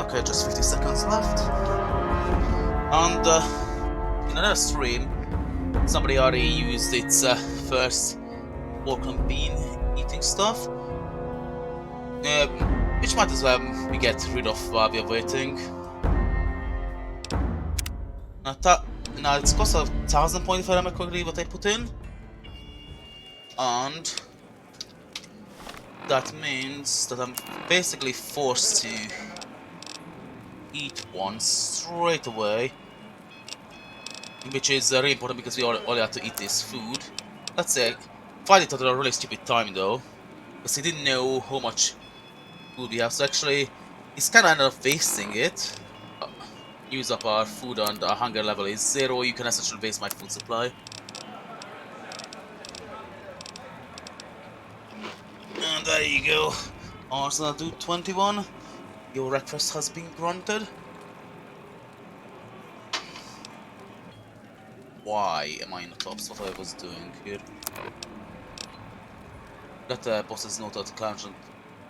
Okay, just 50 seconds left. And in another stream, somebody already used its first pork and bean eating stuff, which might as well we get rid of while we're waiting. Now it's cost 1,000 points if I remember correctly what I put in, and that means that I'm basically forced to eat one straight away, which is really important because we only have to eat this food. Let's say, find it at a really stupid time though, because he didn't know how much food we have, so actually, he's kinda ended up wasting it. Use up our food and our hunger level is 0, you can essentially waste my food supply. And there you go. Arsenal Dude 21. Your request has been granted. Why am I in the tops? What I was doing here? Let the bosses know that the clowns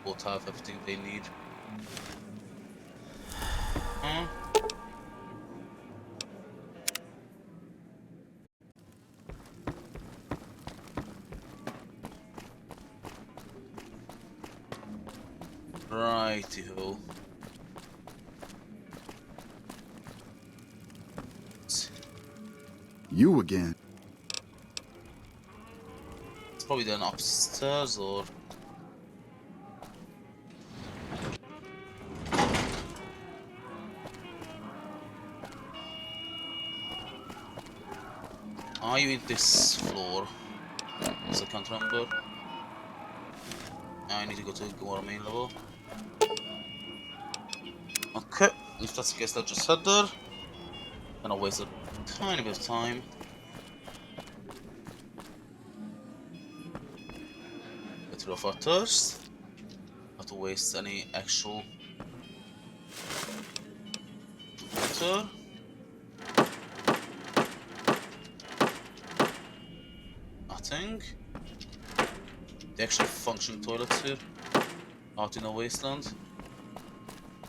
both have everything they need. Hmm? Righty-ho. You again. It's probably then upstairs or... Are you in this floor? Because I can't remember. I need to go to our main level. Okay, if that's the case, let's just head there. Gonna waste a tiny bit of time. Get rid of our thirst. Not to waste any actual water. Nothing. The actual functioning toilets here. Out in a wasteland.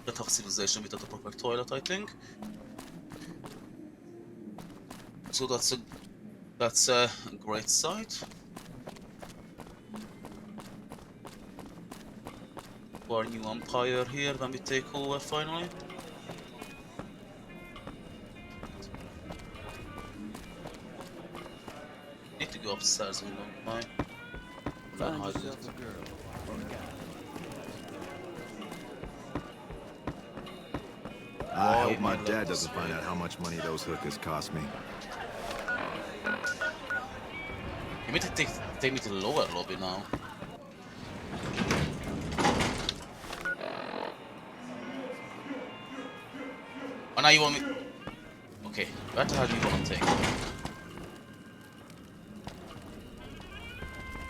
That have civilization without a proper toilet, I think. So that's a great sight. For our new empire here when we take over finally. Need to go upstairs in a long time. Find yourself a girl or a guy. I hope my dad doesn't find out how much money those hookers cost me. You mean to take me to the lower lobby now? Oh, now you want me... Okay, where the hell do you want to take?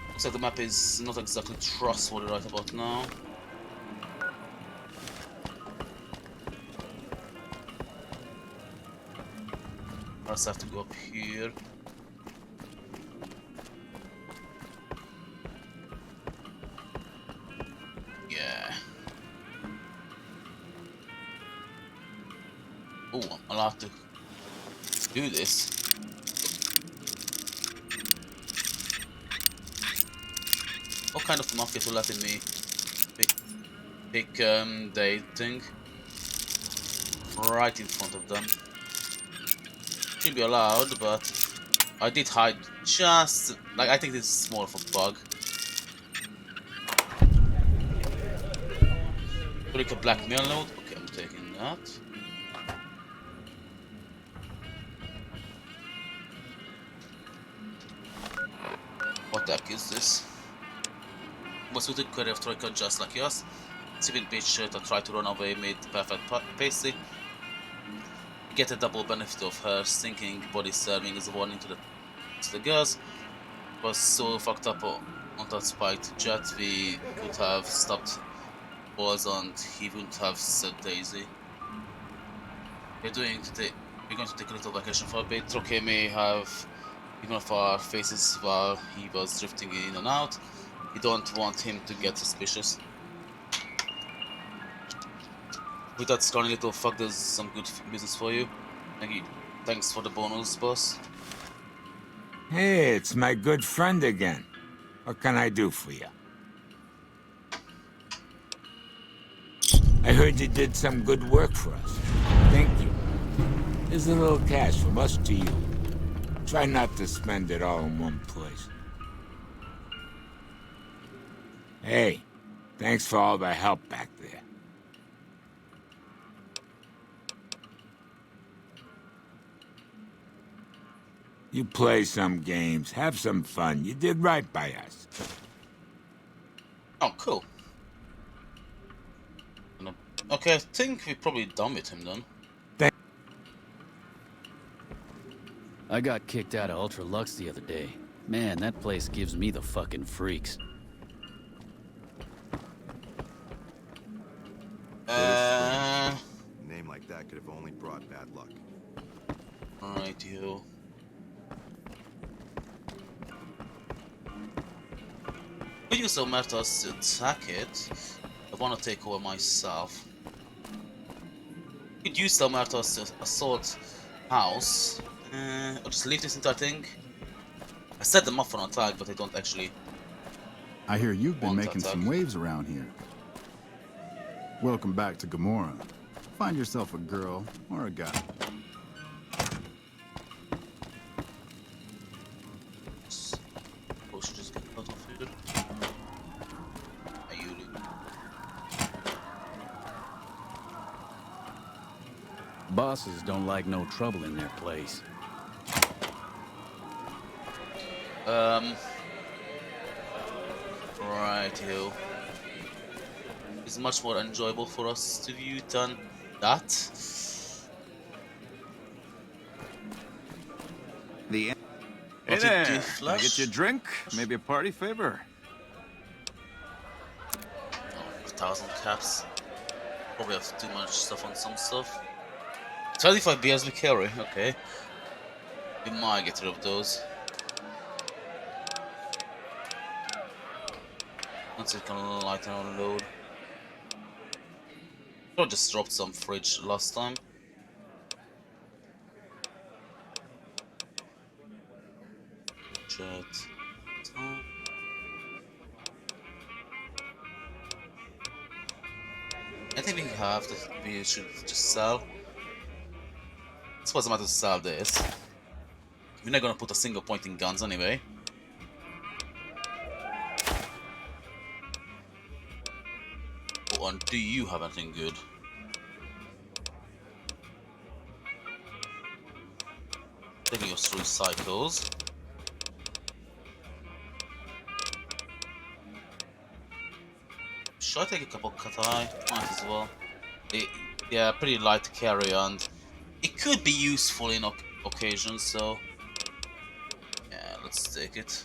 Looks like the map is not exactly trustworthy right about now. I just have to go up here. Yeah. Oh, I'm allowed to do this. What kind of mafia to letting me pick the thing right in front of them? Shouldn't be allowed, but I did hide just like I think this is more of a bug. Break a blackmail node. Okay, I'm taking that. What the heck is this? Was with the career of Troika just like us. Civil bitch that tried to run away made perfect pasty. Get a double benefit of her stinking body serving as a warning to the girls. Was so fucked up on that spiked jet we could have stopped Balls and he wouldn't have said Daisy. We're going to take a little vacation for a bit. Troke may have even of our faces while he was drifting in and out. We don't want him to get suspicious. With that scrawny little fuck, there's some good business for you. Thank you. Thanks for the bonus, boss. Hey, it's my good friend again. What can I do for you? I heard you did some good work for us. Thank you. Here's a little cash from us to you. Try not to spend it all in one place. Hey, thanks for all the help back there. You play some games, have some fun. You did right by us. Oh, cool. Okay, I think we're probably done with him then. I got kicked out of Ultra Lux the other day. Man, that place gives me the fucking freaks. A name like that could have only brought bad luck. Right, you. We use some methods to attack it. I want to take over myself. Could use some methods to assault house. I'll just leave this entire thing. I set them up for an attack, but I don't actually. I hear you've been want to making attack. some waves around here. Welcome back to Gamora. Find yourself a girl or a guy. Oh, should just get out of here. Ayulu. Bosses don't like no trouble in their place. Right, you. It's much more enjoyable for us to view than that. Hey What did there! you Can I flash? get you a drink? Maybe a party favor? Oh, 1,000 caps. Probably have too much stuff on some stuff. 25 beers we carry, okay. We might get rid of those. Once it can lighten our load. I just dropped some fridge last time. Chat. I think we have to. We should just sell. It's what's the matter to sell this. We're not gonna put a single point in guns anyway. Oh, and do you have anything good? Taking us through cycles. Should I take a couple Katai? Might as well. Yeah, pretty light to carry, and it could be useful in occasions, so yeah, let's take it.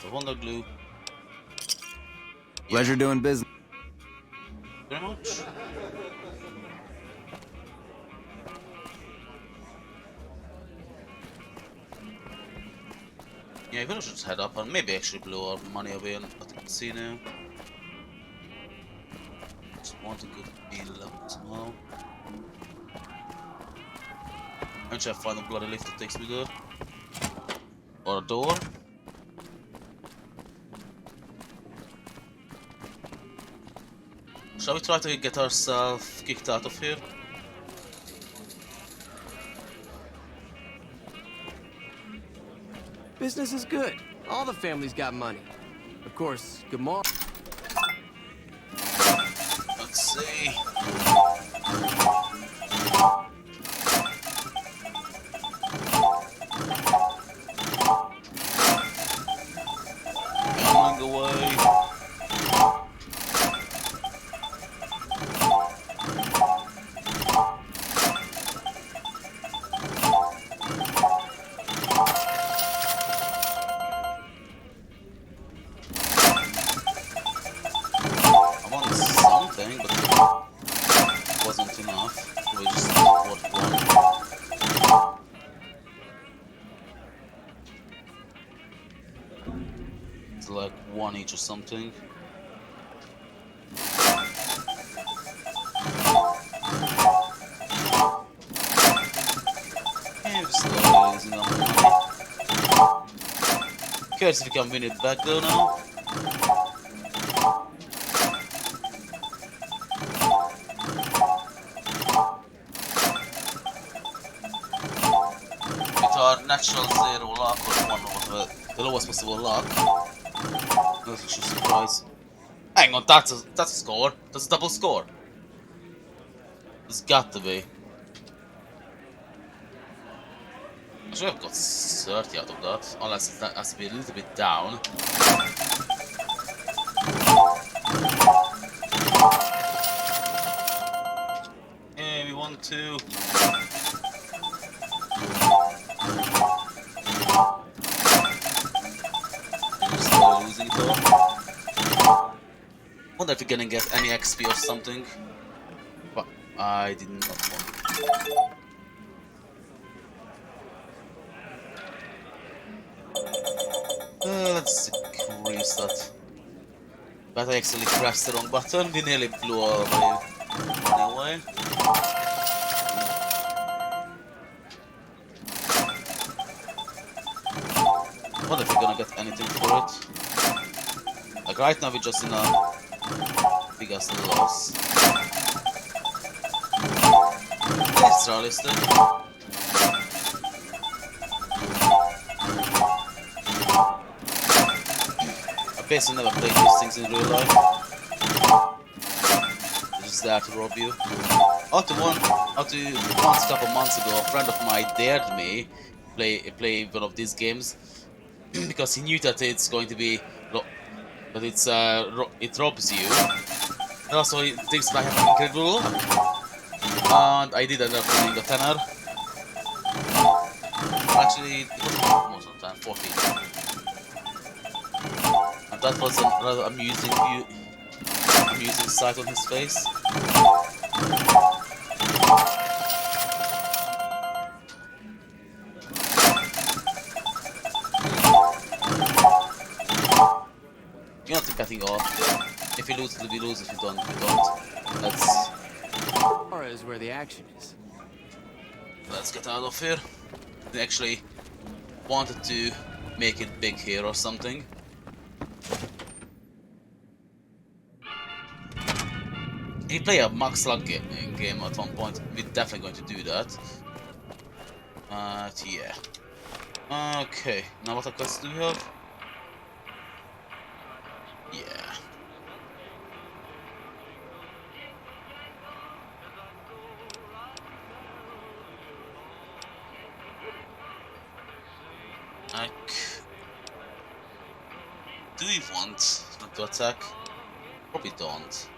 The Wonder Glue. Pleasure doing business. Very much. Yeah, we should head up and maybe actually blow our money away on at the casino. Just want a good deal as well. Eventually I find a bloody lift that takes me there. Or a door. Shall we try to get ourselves kicked out of here? Business is good. All the families got money. Of course, Gamora. Let's see. Coming away. I wanted something, but it wasn't enough. We just got one. It's like one each or something. Yeah, we're slowly losing our money. Curious if we can win it back though now. With our natural zero luck or one of the lowest possible luck. That's actually a surprise. Hang on, that's a score. That's a double score. It's got to be. I should have got 30 out of that, unless it has to be a little bit down. Yeah, we want to. We're still losing it all. Wonder if we're gonna get any XP or something. But I did not want. Let's decrease that. But I actually pressed the wrong button. We nearly blew our money away. Wonder if we're gonna get anything for it. Like right now we're just in a biggest loss. It's realistic. I basically never played these things in real life. They're just there to rob you. Once a couple months ago, a friend of mine dared me play one of these games because he knew that it's going to be that it robs you. And also he thinks that I have incredible luck. And I did end up winning a tenner. Actually, it was most of the time 14. And that was a rather amusing sight on his face. You're not betting off. If you lose, we lose. If you don't, we don't. Is where the action is. Let's get out of here. They actually wanted to make it big here or something. If you play a max luck game at one point, we're definitely going to do that. Yeah. Okay, now what quests do we have? Yeah. Do we want them to attack? Probably don't.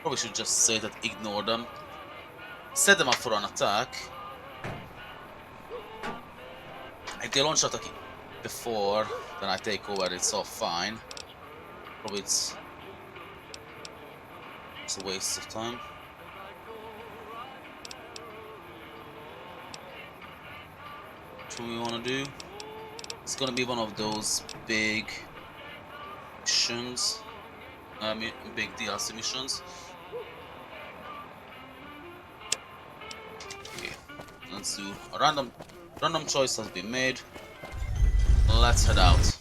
Probably should just say that ignore them. Set them up for an attack. If they launch attack before, then I take over, it's all fine. Probably it's a waste of time. What do we want to do? It's gonna be one of those big missions, big DLC missions. Okay, let's do a random choice has been made. Let's head out.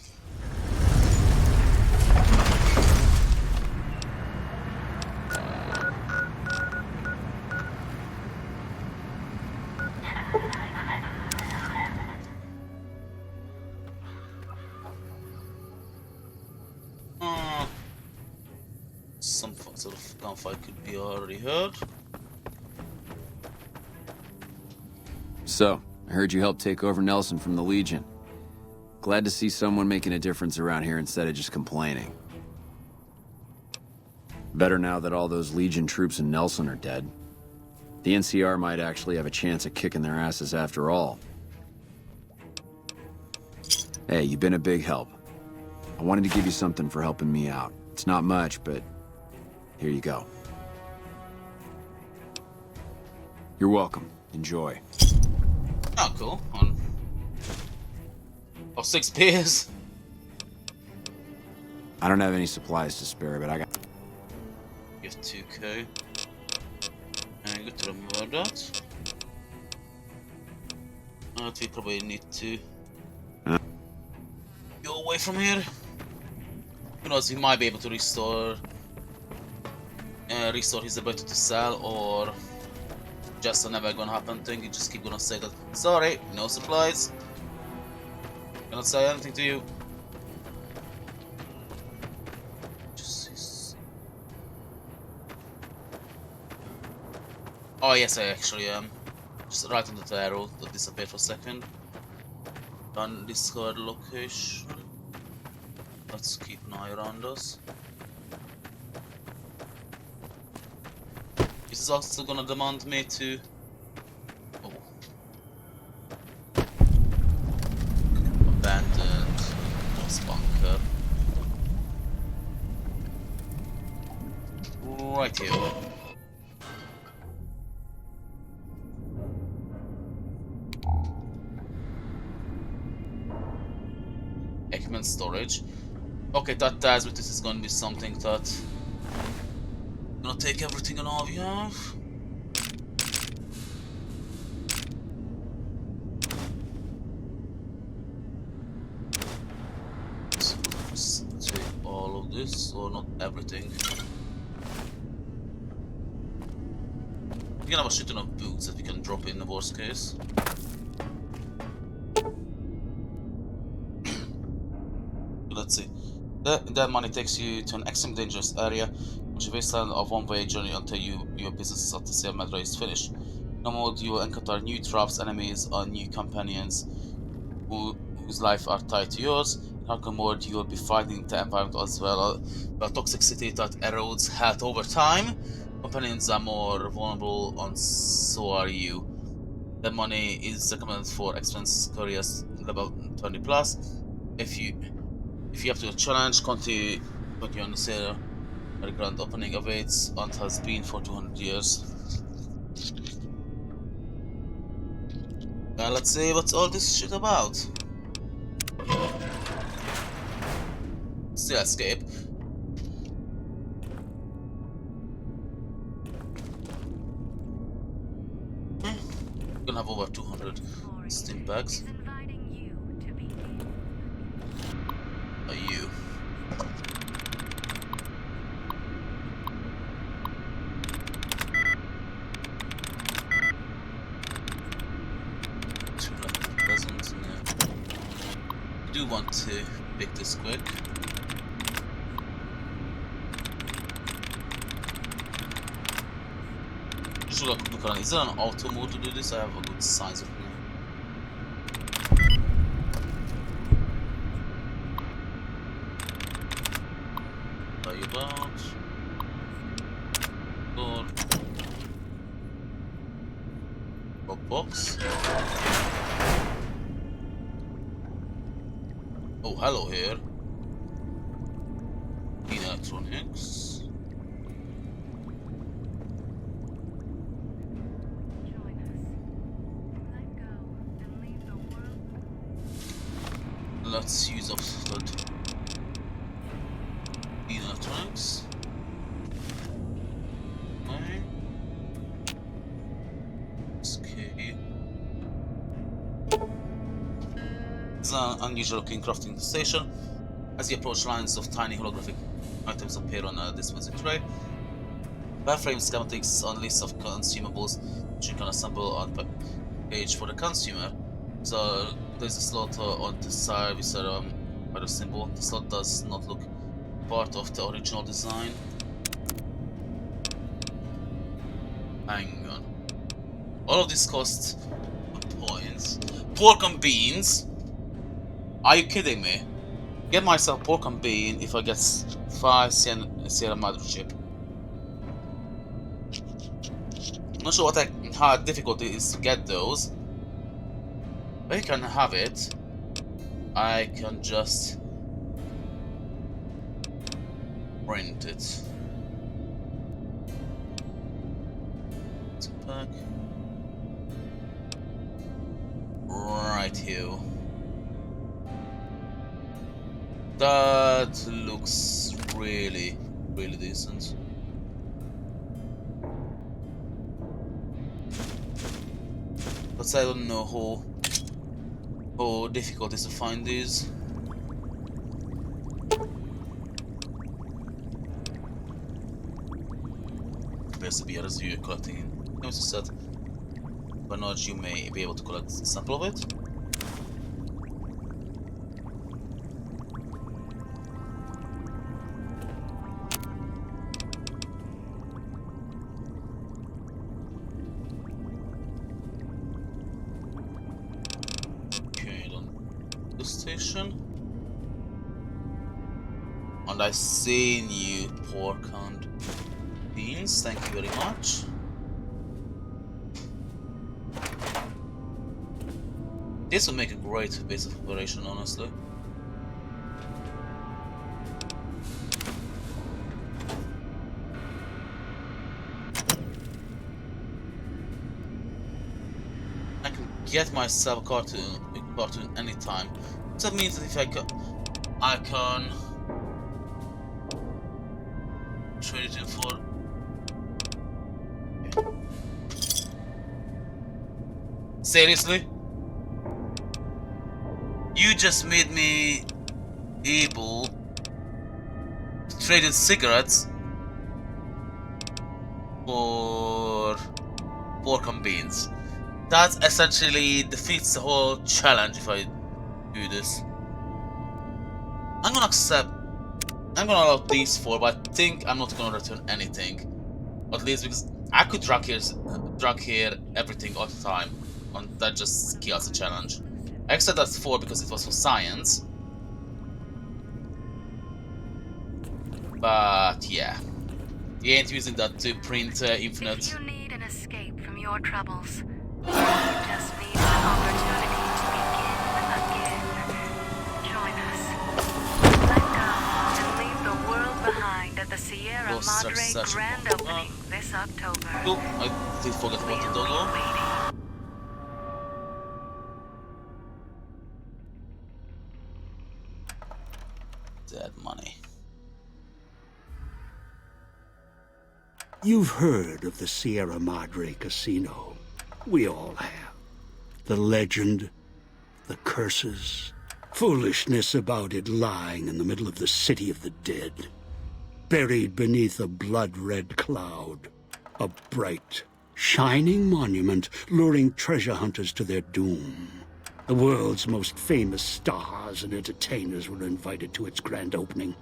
Some sort of gunfight could be already heard. So, I heard you helped take over Nelson from the Legion. Glad to see someone making a difference around here instead of just complaining. Better now that all those Legion troops in Nelson are dead. The NCR might actually have a chance at kicking their asses after all. Hey, you've been a big help. I wanted to give you something for helping me out. It's not much, but here you go. You're welcome. Enjoy. Oh, cool. Oh, 6 beers. I don't have any supplies to spare, but I got... You have 2k. And go to remove that. We probably need to go away from here. Who knows, he might be able to restore his ability to sell, or just a never gonna happen thing. You just keep gonna say that, sorry, no supplies. Cannot say anything to you. Oh yes, I actually am. Just right on the arrow that disappeared for a second. Done discard location. Let's keep an eye around us. This is also gonna demand me to... Oh. Abandoned Lost bunker. Right here. Equipment storage. Okay, that tells me this is gonna be something that... Gonna take everything and all we have. So let's take all of this, or not everything. We can have a shit ton of boots that we can drop in the worst case. Let's see. That money takes you to an extremely dangerous area, which is a wasteland of one-way journey until your business at the same metro is finished. No mode, you will encounter new traps, enemies, or new companions whose life are tied to yours. In hardcore mode, you will be fighting the environment as well. The toxicity that erodes health over time. Companions are more vulnerable, and so are you. The money is recommended for expense careers level 20 plus. If you have to challenge, continue on the sale. The grand opening awaits and has been for 200 years. Now let's see what's all this shit about. Still escape. Gonna have over 200 steam bags. Are you? Doesn't. No. I do want to pick this quick. Look around. Is there an auto mode to do this? I have a good size of it. Are you about? Door. Box. Oh, hello here. Electronics. Let's use up that electronics. Okay. Okay. It's an unusual looking crafting station. As you approach, lines of tiny holographic items appear on a dispensing tray. Wireframe schematics on lists of consumables which you can assemble on page for the consumer. So there's a slot on the side with a symbol. The slot does not look part of the original design. Hang on. All of this costs points. Pork and beans? Are you kidding me? Get myself pork and bean if I get 5 Sierra Madre chip. Not sure what how difficult it is to get those. I can have it. I can just print it. Back. Right here. That looks really, really decent. But I don't know how difficult it is to find these. Appears to be a residue collecting. Notice that by not you may be able to collect a sample of it. Okay, then the station. And I see new pork and beans, thank you very much. This would make a great base of operation, honestly. I can get myself a cartoon anytime. So that means that if I can trade it in for. Seriously? You just made me able to trade in cigarettes for pork and beans. That essentially defeats the whole challenge if I do this. I'm gonna allow these four, but I think I'm not gonna return anything. At least because I could drag here everything all the time, and that just kills the challenge. I accept that's 4 because it was for science. But yeah. You ain't using that to print infinite. If you need an escape from your troubles, or you just need an opportunity to begin again, join us. Let go and leave the world behind at the Sierra Madre Grand Opening this October. Oh, I did forget about the doggo. Dead money. You've heard of the Sierra Madre Casino. We all have. The legend, the curses, foolishness about it lying in the middle of the city of the dead. Buried beneath a blood-red cloud. A bright, shining monument luring treasure hunters to their doom. The world's most famous stars and entertainers were invited to its grand opening.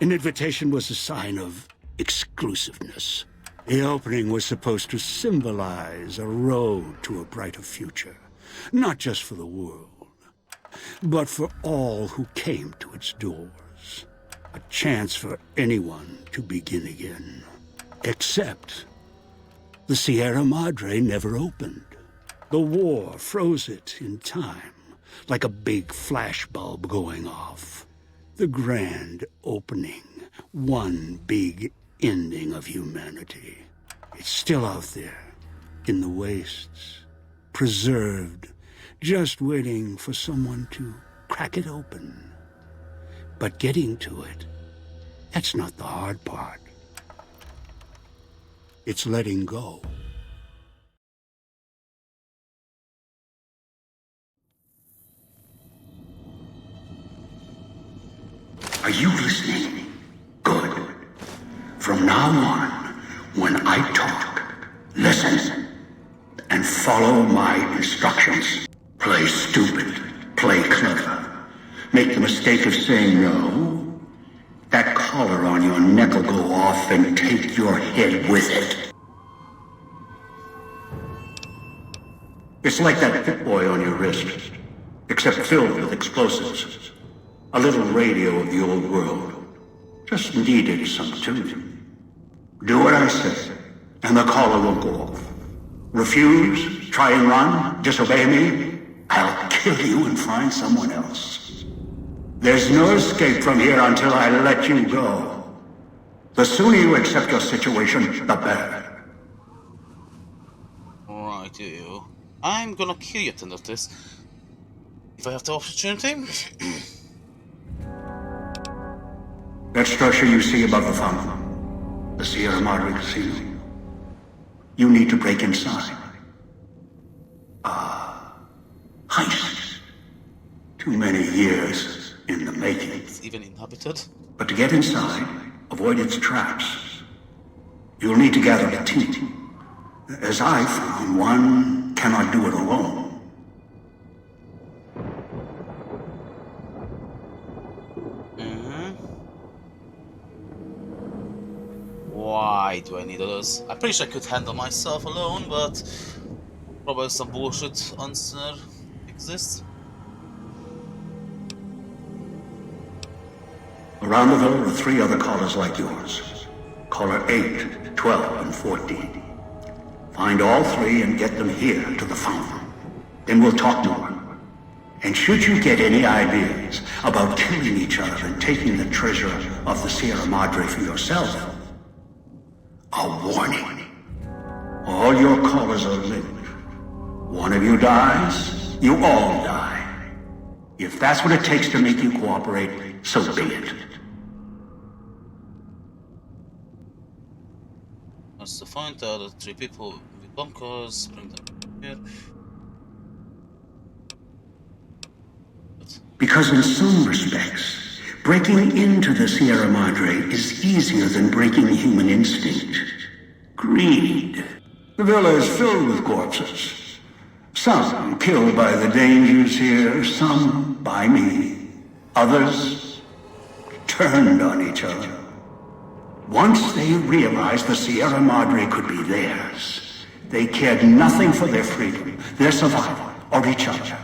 An invitation was a sign of exclusiveness. The opening was supposed to symbolize a road to a brighter future, not just for the world, but for all who came to its doors. A chance for anyone to begin again. Except the Sierra Madre never opened. The war froze it in time, like a big flashbulb going off. The grand opening, one big ending of humanity. It's still out there, in the wastes, preserved, just waiting for someone to crack it open. But getting to it, that's not the hard part. It's letting go. Are you listening? Good. From now on, when I talk, listen and follow my instructions. Play stupid, play clever. Make the mistake of saying no. That collar on your neck will go off and take your head with it. It's like that Pip Boy on your wrist, except filled with explosives. A little radio of the old world. Just needed some tuning. Do what I say, and the collar will go off. Refuse, try and run, disobey me, I'll kill you and find someone else. There's no escape from here until I let you go. The sooner you accept your situation, the better. Alright, you. I'm gonna kill you at the end of this. If I have the opportunity. That structure you see above the fountain, the Sierra Madre Casino. You need to break inside. Heist. Too many years in the making. It's even inhabited. But to get inside, avoid its traps. You'll need to gather a team. As I found, one cannot do it alone. Why do I need others? I'm pretty sure I could handle myself alone, but probably some bullshit answer exists. Around the villa are 3 other callers like yours. Caller 8, 12, and 14. Find all 3 and get them here to the fountain. Then we'll talk more. And should you get any ideas about killing each other and taking the treasure of the Sierra Madre for yourself, a warning. All your callers are linked. One of you dies, you all die. If that's what it takes to make you cooperate, so be it. Wants to find the other 3 people with bunkers, bring them here. Because in some respects, breaking into the Sierra Madre is easier than breaking human instinct. Greed. The villa is filled with corpses. Some killed by the dangers here, some by me. Others turned on each other. Once they realized the Sierra Madre could be theirs, they cared nothing for their freedom, their survival, or each other.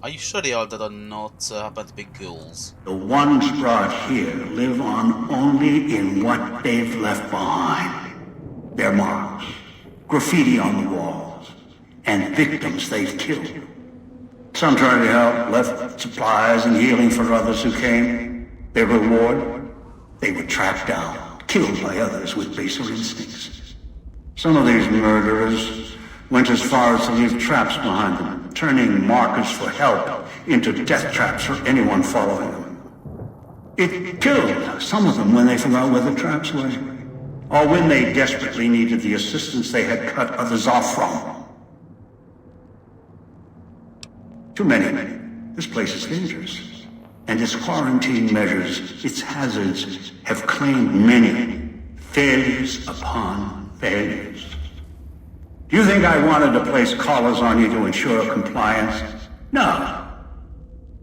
Are you sure they all that are not happen to be ghouls? The ones brought here live on only in what they've left behind. Their marks, graffiti on the walls, and victims they've killed. Some tried to help, left supplies and healing for others who came. Their reward? They were tracked down, killed by others with baser instincts. Some of these murderers went as far as to leave traps behind them, turning markers for help into death traps for anyone following them. It killed some of them when they forgot where the traps were, or when they desperately needed the assistance they had cut others off from. Too many. This place is dangerous. And its quarantine measures, its hazards, have claimed many failures upon failures. Do you think I wanted to place collars on you to ensure compliance? No.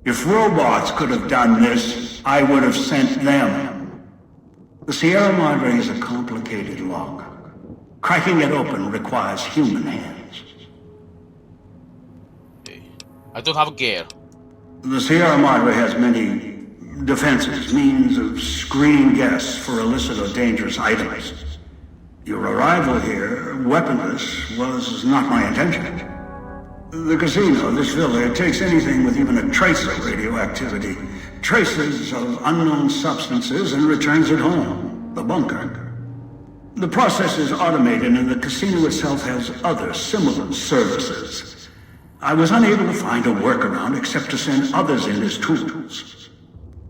If robots could have done this, I would have sent them. The Sierra Madre is a complicated lock. Cracking it open requires human hands. I don't have gear. The Sierra Madre has many defenses, means of screening guests for illicit or dangerous items. Your arrival here, weaponless, was not my intention. The casino, this villa, it takes anything with even a trace of radioactivity, traces of unknown substances, and returns it home, the bunker. The process is automated, and the casino itself has other similar services. I was unable to find a workaround except to send others in as tools.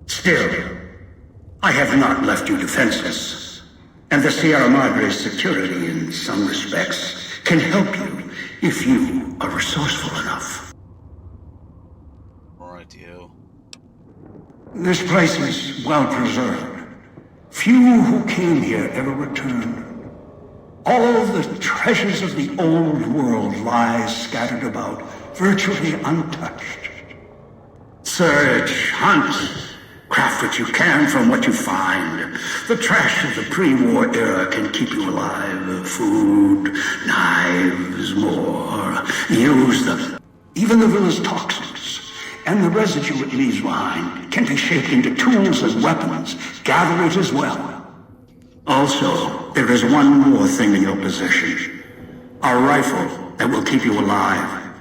Still, I have not left you defenseless. And the Sierra Madre's security, in some respects, can help you if you are resourceful enough. Alright, you. This place is well preserved. Few who came here ever returned. All the treasures of the old world lie scattered about, virtually untouched. Search, hunt, craft what you can from what you find. The trash of the pre-war era can keep you alive. Food, knives, more. Use them. Even the villa's toxins and the residue it leaves behind can be shaped into tools and weapons. Gather it as well. Also, there is one more thing in your possession. A rifle that will keep you alive.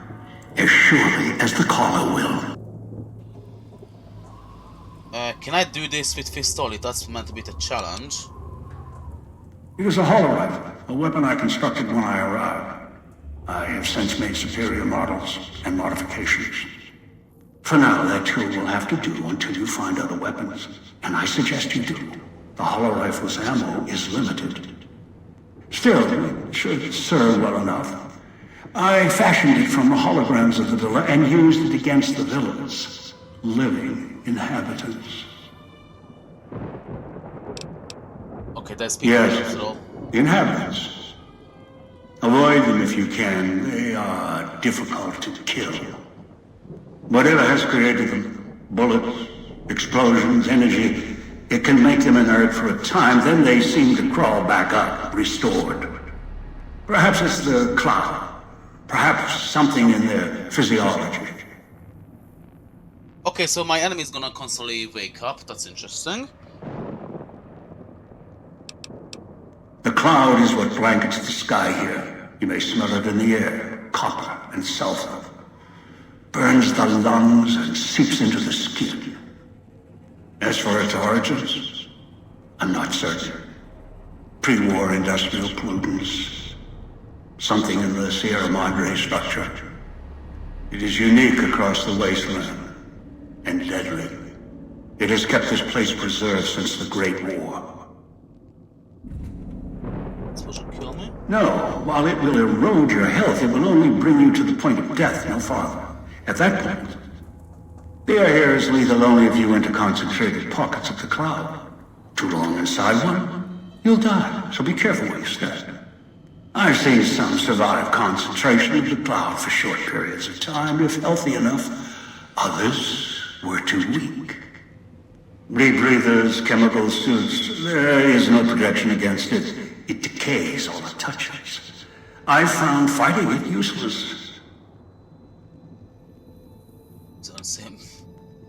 As surely as the caller will. Can I do this with Fistoli? That's meant to be the challenge. It is a hollow rifle, a weapon I constructed when I arrived. I have since made superior models and modifications. For now, that too will have to do until you find other weapons. And I suggest you do. The hollow rifle's ammo is limited. Still, it should serve well enough. I fashioned it from the holograms of the villa and used it against the villa's living inhabitants. Okay, that's people. Yes, So inhabitants. Avoid them if you can. They are difficult to kill. Whatever has created them, bullets, explosions, energy, it can make them inert for a time, then they seem to crawl back up, restored. Perhaps it's the cloud. Perhaps something in their physiology. okay, so my enemy is gonna constantly wake up. That's interesting. The cloud is what blankets the sky here. You may smell it in the air. Copper and sulfur. Burns the lungs and seeps into the skin. As for its origins, I'm not certain. Pre-war industrial pollutants. Something in the Sierra Madre structure. It is unique across the wasteland. And deadly. It has kept this place preserved since the Great War. Supposed to kill me? No, while it will erode your health, it will only bring you to the point of death, no farther. At that point, the air is lethal only if you enter concentrated pockets of the cloud. Too long inside one, you'll die, so be careful where you step. I've seen some survive concentration of the cloud for short periods of time, if healthy enough. Others were too weak. Rebreathers, chemical suits, there is no protection against it. It decays all it touches. I found fighting it useless. Same.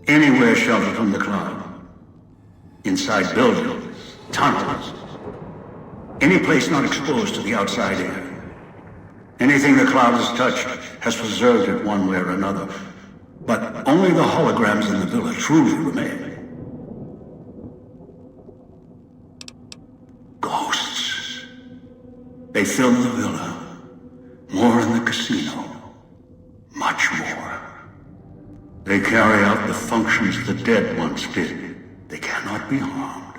Anywhere sheltered from the cloud. Inside buildings, tunnels. Any place not exposed to the outside air. Anything the cloud has touched has preserved it one way or another. But only the holograms in the villa truly remain. Ghosts. They fill the villa. More in the casino. Much more. They carry out the functions the dead once did. They cannot be harmed.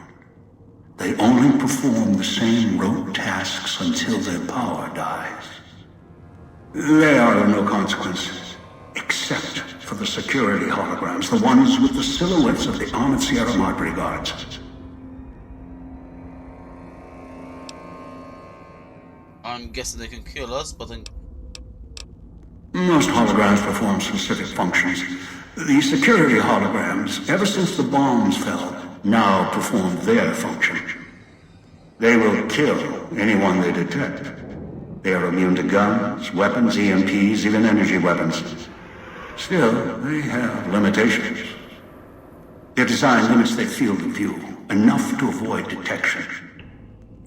They only perform the same rote tasks until their power dies. They are of no consequence, except for the security holograms, the ones with the silhouettes of the armored Sierra Madre guards. I'm guessing they can kill us, but then... Most holograms perform specific functions. The security holograms, ever since the bombs fell, now perform their function. They will kill anyone they detect. They are immune to guns, weapons, EMPs, even energy weapons. Still, they have limitations. Their design limits their field of view, enough to avoid detection.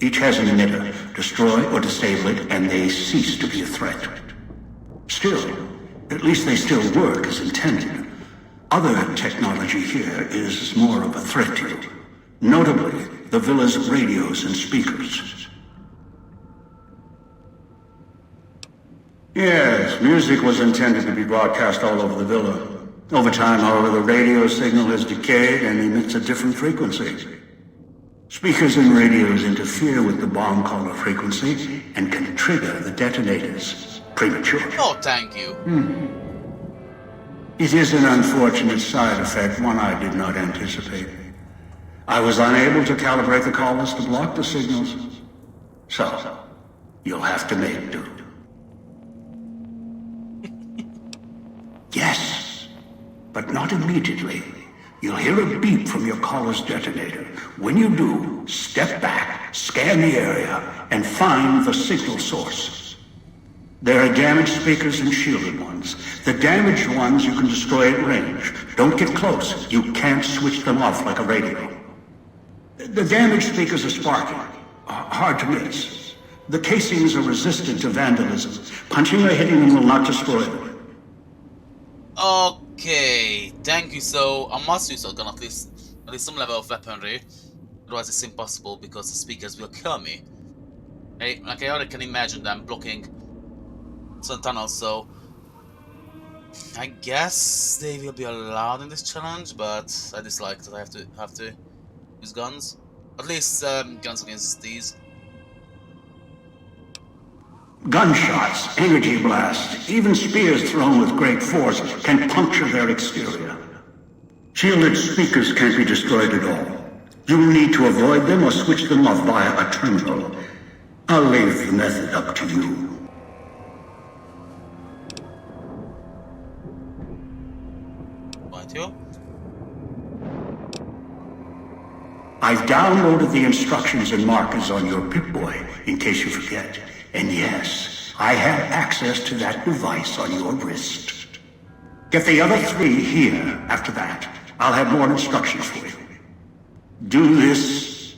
Each has an emitter. Destroy or disable it, and they cease to be a threat. Still, at least they still work as intended. Other technology here is more of a threat to you. Notably, the villa's radios and speakers. Yes, music was intended to be broadcast all over the villa. Over time, however, the radio signal has decayed and emits a different frequency. Speakers and radios interfere with the bomb caller frequency and can trigger the detonators prematurely. Oh, thank you. It is an unfortunate side effect, one I did not anticipate. I was unable to calibrate the callers to block the signals. So, you'll have to make do. Yes, but not immediately. You'll hear a beep from your caller's detonator. When you do, step back, scan the area, and find the signal source. There are damaged speakers and shielded ones. The damaged ones you can destroy at range. Don't get close. You can't switch them off like a radio. The damaged speakers are sparking. Hard to miss. The casings are resistant to vandalism. Punching or hitting them will not destroy them. Okay, thank you. So I must use a gun, at least some level of weaponry. Otherwise it's impossible because the speakers will kill me. Like I already can imagine them blocking some tunnels, so I guess they will be allowed in this challenge, but I dislike that I have to use guns. At least guns against these. Gunshots, energy blasts, even spears thrown with great force can puncture their exterior. Shielded speakers can't be destroyed at all. You'll need to avoid them or switch them off via a terminal. I'll leave the method up to you. Rightio. I've downloaded the instructions and markers on your Pip-Boy, in case you forget. And yes, I have access to that device on your wrist. Get the other 3 here after that. I'll have more instructions for you. Do this,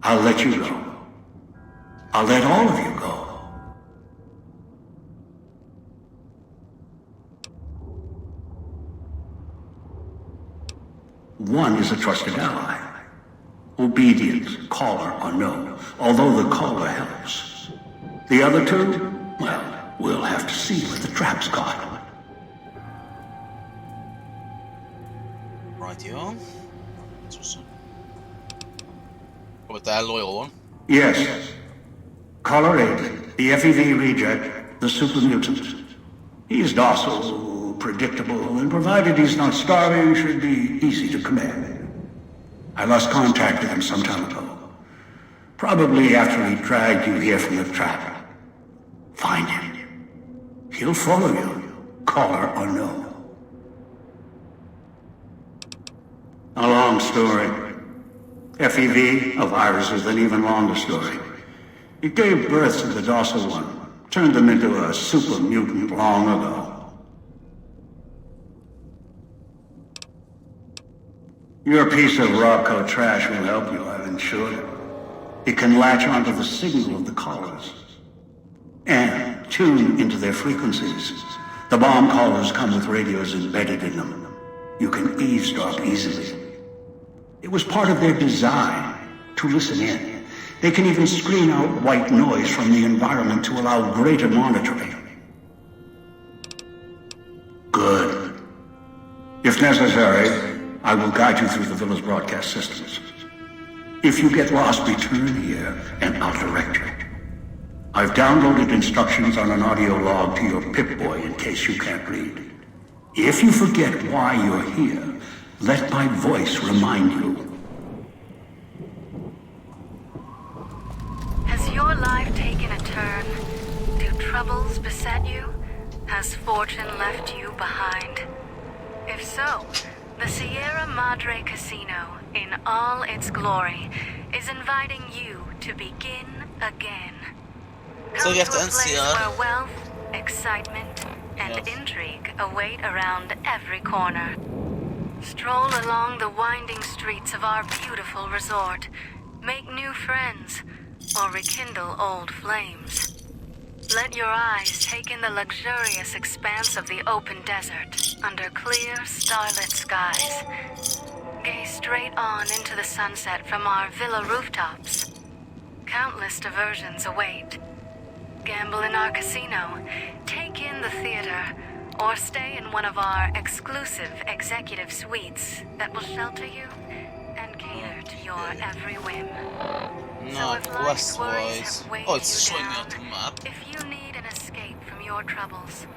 I'll let you go. I'll let all of you go. One is a trusted ally. Obedient, caller, or no, although the caller helps. The other 2, well, we'll have to see what the trap's got. Rightio. What about that loyal one? Yes. Caller 8, the FEV reject, the super mutant. He's docile, predictable, and provided he's not starving, should be easy to command. I lost contact with him some time ago. Probably after he dragged you here from the trap. Find him. He'll follow you, caller or no. A long story. FEV, a virus is an even longer story. It gave birth to the docile one, turned them into a super mutant long ago. Your piece of Robco trash will help you, I've ensured it. It can latch onto the signal of the callers and tune into their frequencies. The bomb callers come with radios embedded in them. You can eavesdrop easily. It was part of their design to listen in. They can even screen out white noise from the environment to allow greater monitoring. Good. If necessary, I will guide you through the villa's broadcast systems. If you get lost, return here, and I'll direct you. I've downloaded instructions on an audio log to your Pip-Boy in case you can't read. If you forget why you're here, let my voice remind you. Has your life taken a turn? Do troubles beset you? Has fortune left you behind? If so, the Sierra Madre Casino, in all its glory, is inviting you to begin again. So you have to Come a place NCR. where wealth, excitement, and intrigue await around every corner. Stroll along the winding streets of our beautiful resort, make new friends, or rekindle old flames. Let your eyes take in the luxurious expanse of the open desert under clear, starlit skies. Gaze straight on into the sunset from our villa rooftops. Countless diversions await. Gamble in our casino, take in the theater, or stay in one of our exclusive executive suites that will shelter you and cater to your every whim. So No, if life's worries quest-wise. have weighed Oh, it's you showing me down, on the map. if you need an escape from your troubles,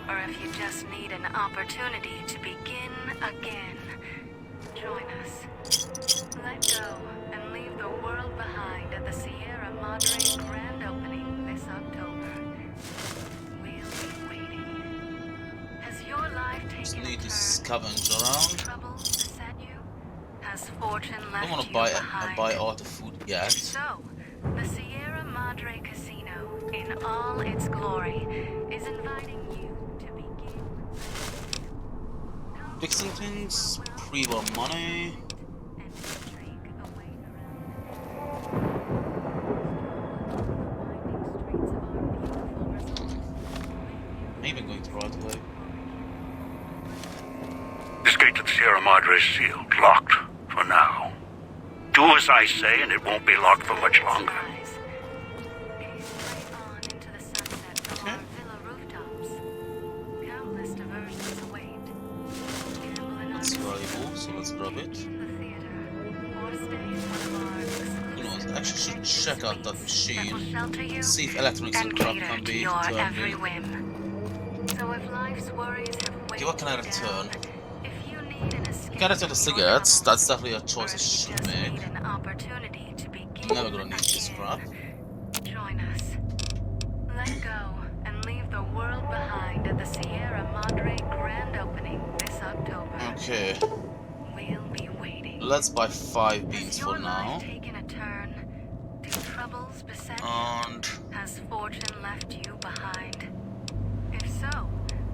or if you just need an opportunity to begin again, join us. Let go and leave the world behind at the Sierra Madre grand opening this October. We'll be waiting. Has your life Just taken a need to turn? scavenge around. Troubles beset you? Has fortune I don't left want to you buy behind? all the food yet. So, the Sierra Madre Casino, in all its glory, is inviting you to begin. Fixing things, pre-war money. And intrigue await around the winding streets of our beautiful resort. I'm even going the right way. This gate to the Sierra Madre is sealed, locked, for now. Do as I say, and it won't be locked for much longer. Gaze straight on into the sunset from our villa rooftops. Countless diversions so let's grab it. In the theater, or stay in one of our exclusive You know, I actually should check out that suites that will machine. shelter you See if electronics and and crap cater can to be your turned every in. whim. So if life's worries have Okay, weighed what can I you return? down, if you need an escape Can I return the from your cigarettes? troubles, That's definitely a or choice I if you should just make. need an opportunity to begin I'm never gonna need this crap. join us. Let go and leave the world behind at the Sierra Madre grand opening this October. Okay, We'll be waiting. let's buy 5 Has beans your for now. life taken a turn? Do troubles beset you? And Has fortune left you behind? If so,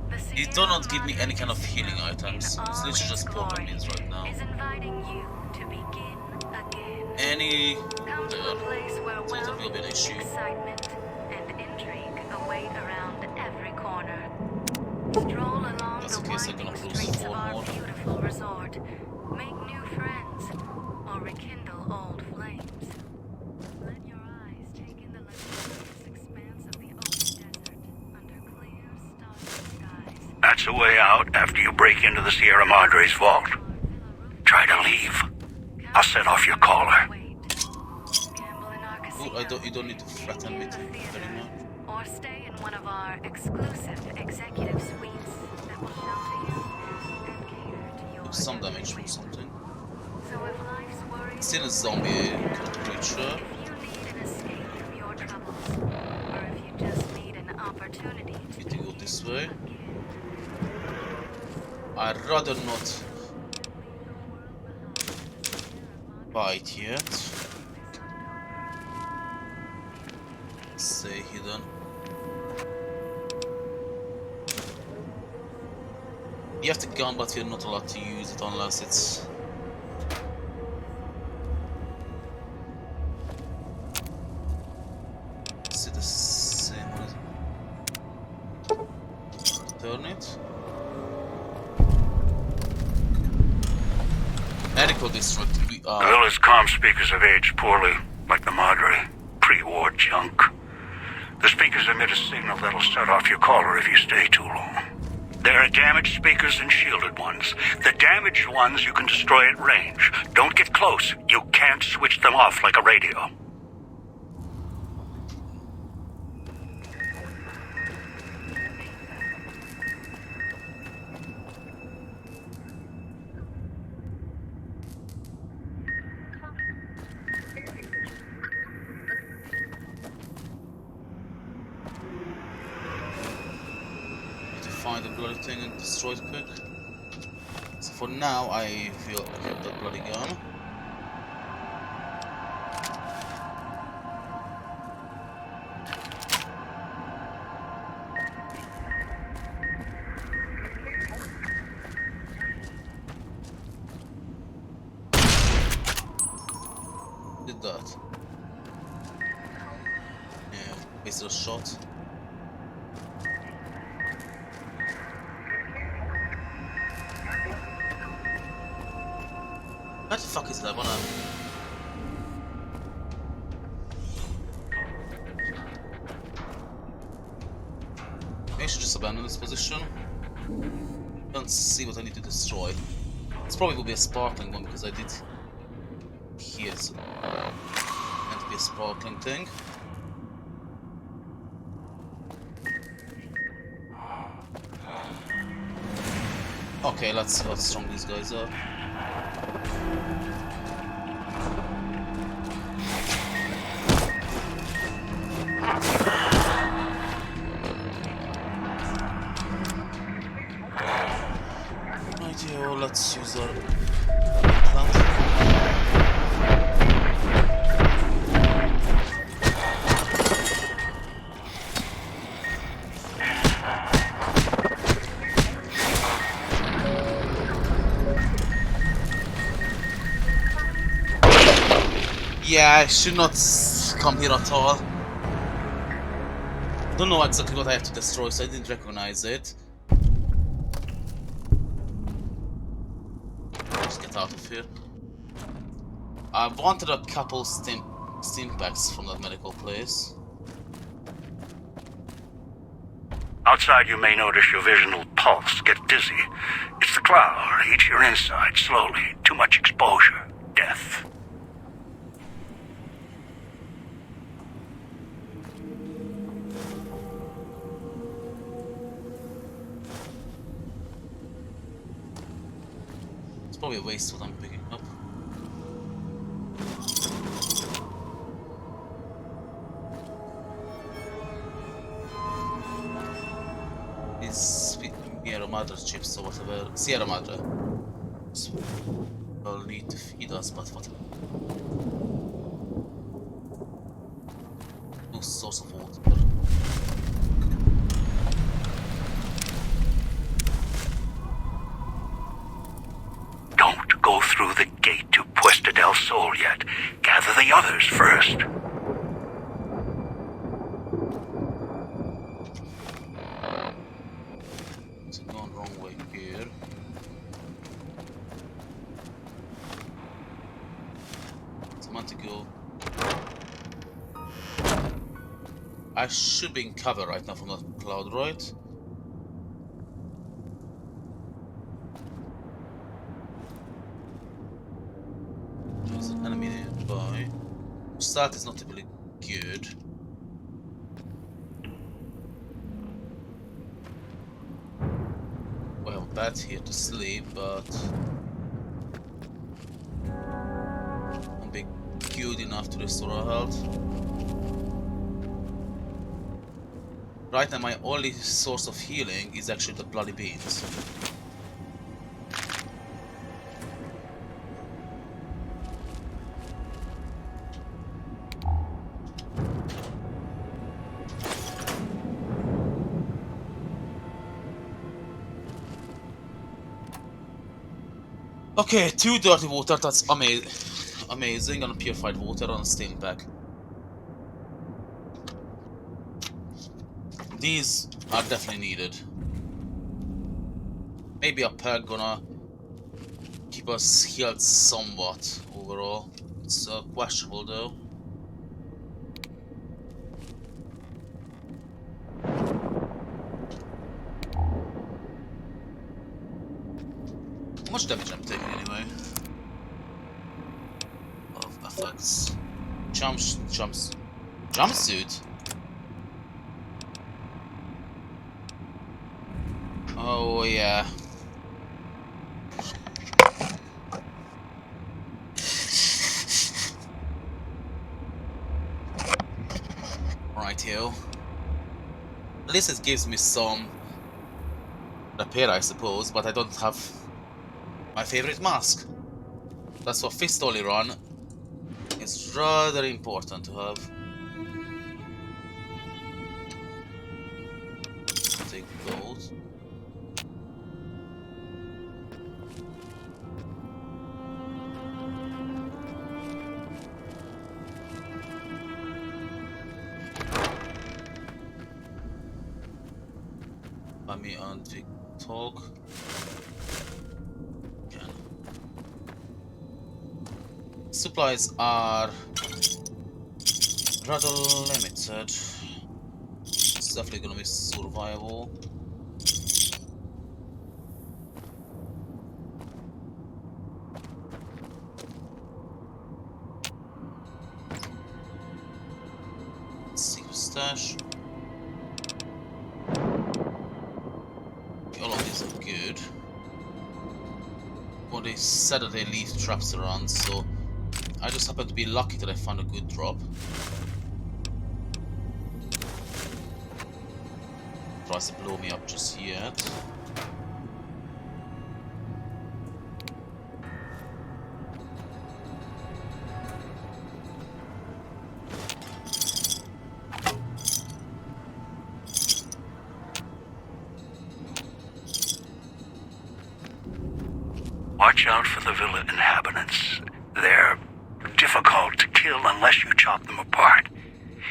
the he Sierra do not give me Madre any kind of Casino healing items. in It's all literally its just broken glory beans right now. is inviting you to begin again. Any Come to a place where so that will be an wealth, issue. excitement, and intrigue await around every corner. Stroll along That's the okay, so I'm winding gonna lose streets 4 of our more. beautiful resort, make new friends, or rekindle old flames. Let your eyes take in the luxurious expanse of the open desert under clear, starry skies. That's a way out after you break into the Sierra Madre's vault. Try to leave. I'll set off your collar. Gamble in our casino, You don't need to threaten me in the very theater, much. or stay in one of our exclusive executive suites that will shelter you and cater to your Do some every damage from whim. something. So if life's worries Still a weigh zombie you down, creature. if you need an escape from your troubles, or if you just need an opportunity to Need to go this way. again, I'd rather not bite yet. Stay hidden. You have the gun, but you're not allowed to use it unless it's. Is it the same? What is it? Turn it. Medical district. We The are. villa's comm speakers have aged poorly, like the Madre. Pre-war junk. The speakers emit a signal that'll set off your collar if you stay too long. There are damaged speakers and shielded ones. The damaged ones you can destroy at range. Don't get close. You can't switch them off like a radio. Need to find the bloody thing and destroy it quick. So for now, I will have the bloody gun. Did that? Yeah, wasted a shot. What the fuck is that one? Maybe I should just abandon this position. Don't see what I need to destroy. This probably will be a sparkling one because I did hear it's meant to be a sparkling thing. Okay, let's see how strong these guys are. Rightio, let's use our plant. Yeah, I should not come here at all. Don't know exactly what I have to destroy, so I didn't recognize it. Just get out of here. I wanted a couple stim packs from that medical place. Outside, you may notice your vision will pulse, get dizzy. It's the cloud eats your insides slowly. Too much exposure. Death. It's probably a waste what I'm picking up. These Sierra Madre chips or whatever. Sierra Madre. Will need to feed us, but what? No source of water. Don't go through the gate to Puesta del Sol yet. Gather the others first. It's going wrong way here. It's a month ago. I should be in cover right now from that cloud, right? There's an enemy nearby. Start is not really good. We have a bed here to sleep, but won't be good enough to restore our health. Right now, my only source of healing is actually the bloody beans. Okay, 2 dirty water, that's amazing, and purified water on a steam pack. These are definitely needed. Maybe a pack gonna keep us healed somewhat overall. It's questionable though. How much damage I'm taking anyway? Of effects. Jumpsuit? Oh yeah. Right here. At least it gives me some repair, I suppose, but I don't have my favorite mask. That's what fist only run. It's rather important to have. Take gold. By me and we talk. Again. Supplies are rather limited. It's definitely gonna be survivable. Secret stash. All of these are good. Well, they said that they leave traps around, so I just happen to be lucky that I found a good drop. Tries to blow me up just yet. Watch out for the villa inhabitants. They're difficult to kill unless you chop them apart.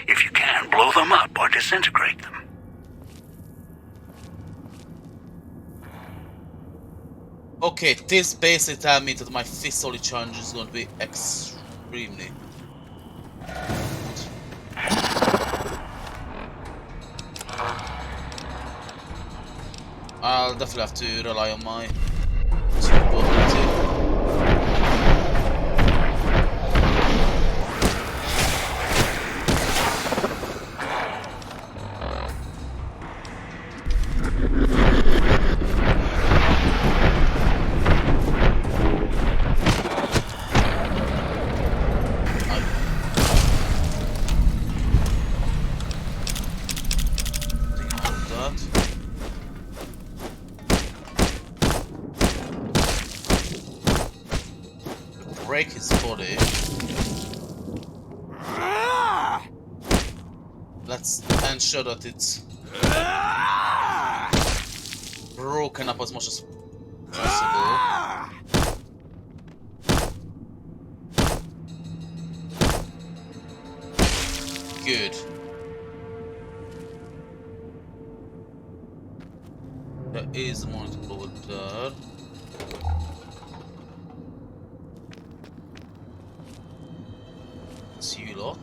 If you can, blow them up or disintegrate them. Okay, this basically tells me that my fist only challenge is going to be extremely good. I'll definitely have to rely on my break his body. Let's ensure that it's broken up as much as possible. Good. There is a monitor over there. It's you lot.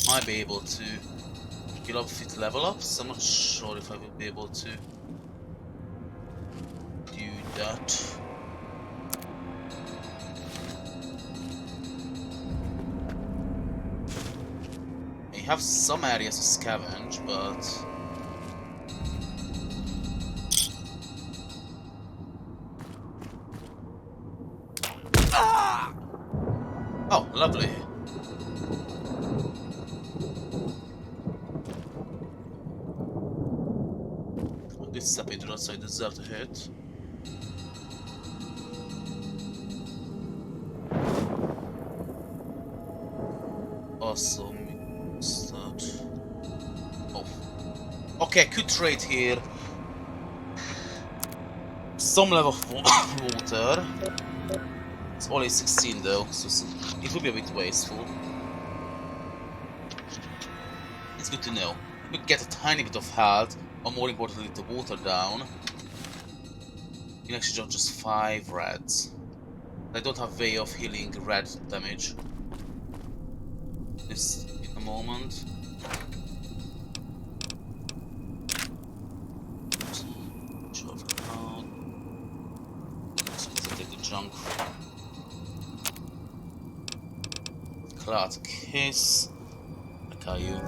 Might be able to get up fit level ups. I'm not sure if I will be able to do that. You have some areas to scavenge, but oh, lovely. This is a bit rough, so I deserve to hit. Awesome. Start. Oh. Okay, could trade here. Some level of water. It's only 16 though, so it would be a bit wasteful. It's good to know. We get a tiny bit of health, or more importantly, the water down. You can actually drop just 5 reds. I don't have way of healing red damage. This in a moment. Take the junk. Cloud kiss. Akayu.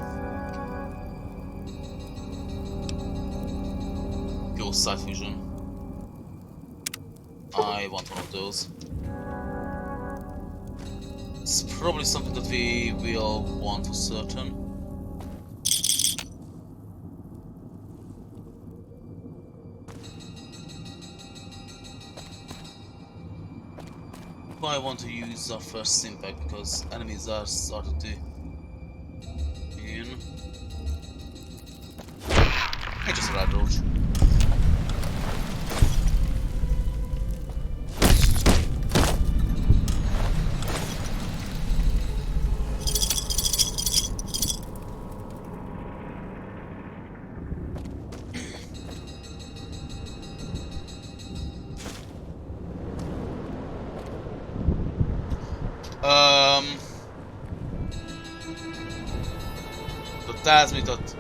Ghost sight fusion. I want one of those. It's probably something that we will want for certain. I want to use our first impact because enemies are starting to in. I just red roach. That tells me that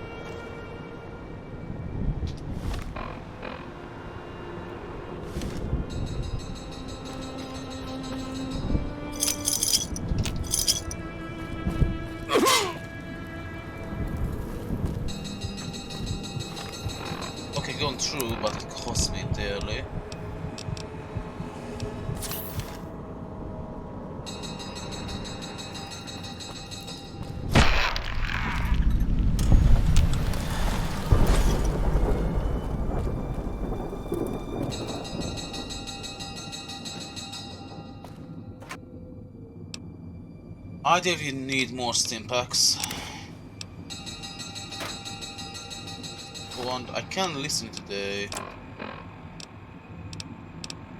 okay, going through, but it cost me dearly. I definitely need more stim packs. And I can listen to the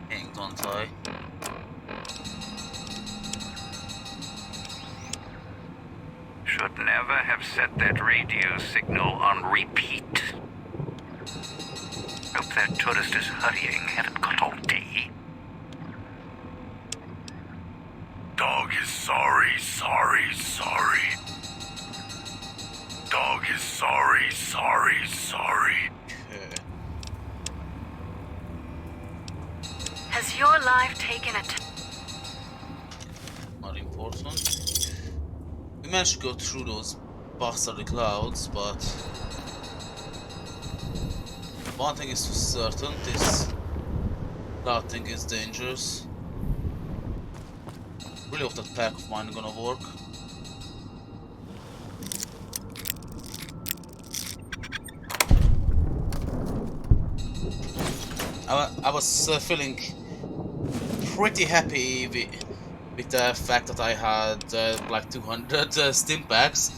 thing, don't I? Should never have set that radio signal on repeat. Hope that tourist is hurrying, haven't got all day. Dog is sorry. Dog is sorry. Okay. Has your life taken a Not important. We managed to go through those bastard clouds, but one thing is for certain, this cloud thing is dangerous. Really hope that pack of mine is gonna work. I was feeling pretty happy with the fact that I had like 200 Steam packs.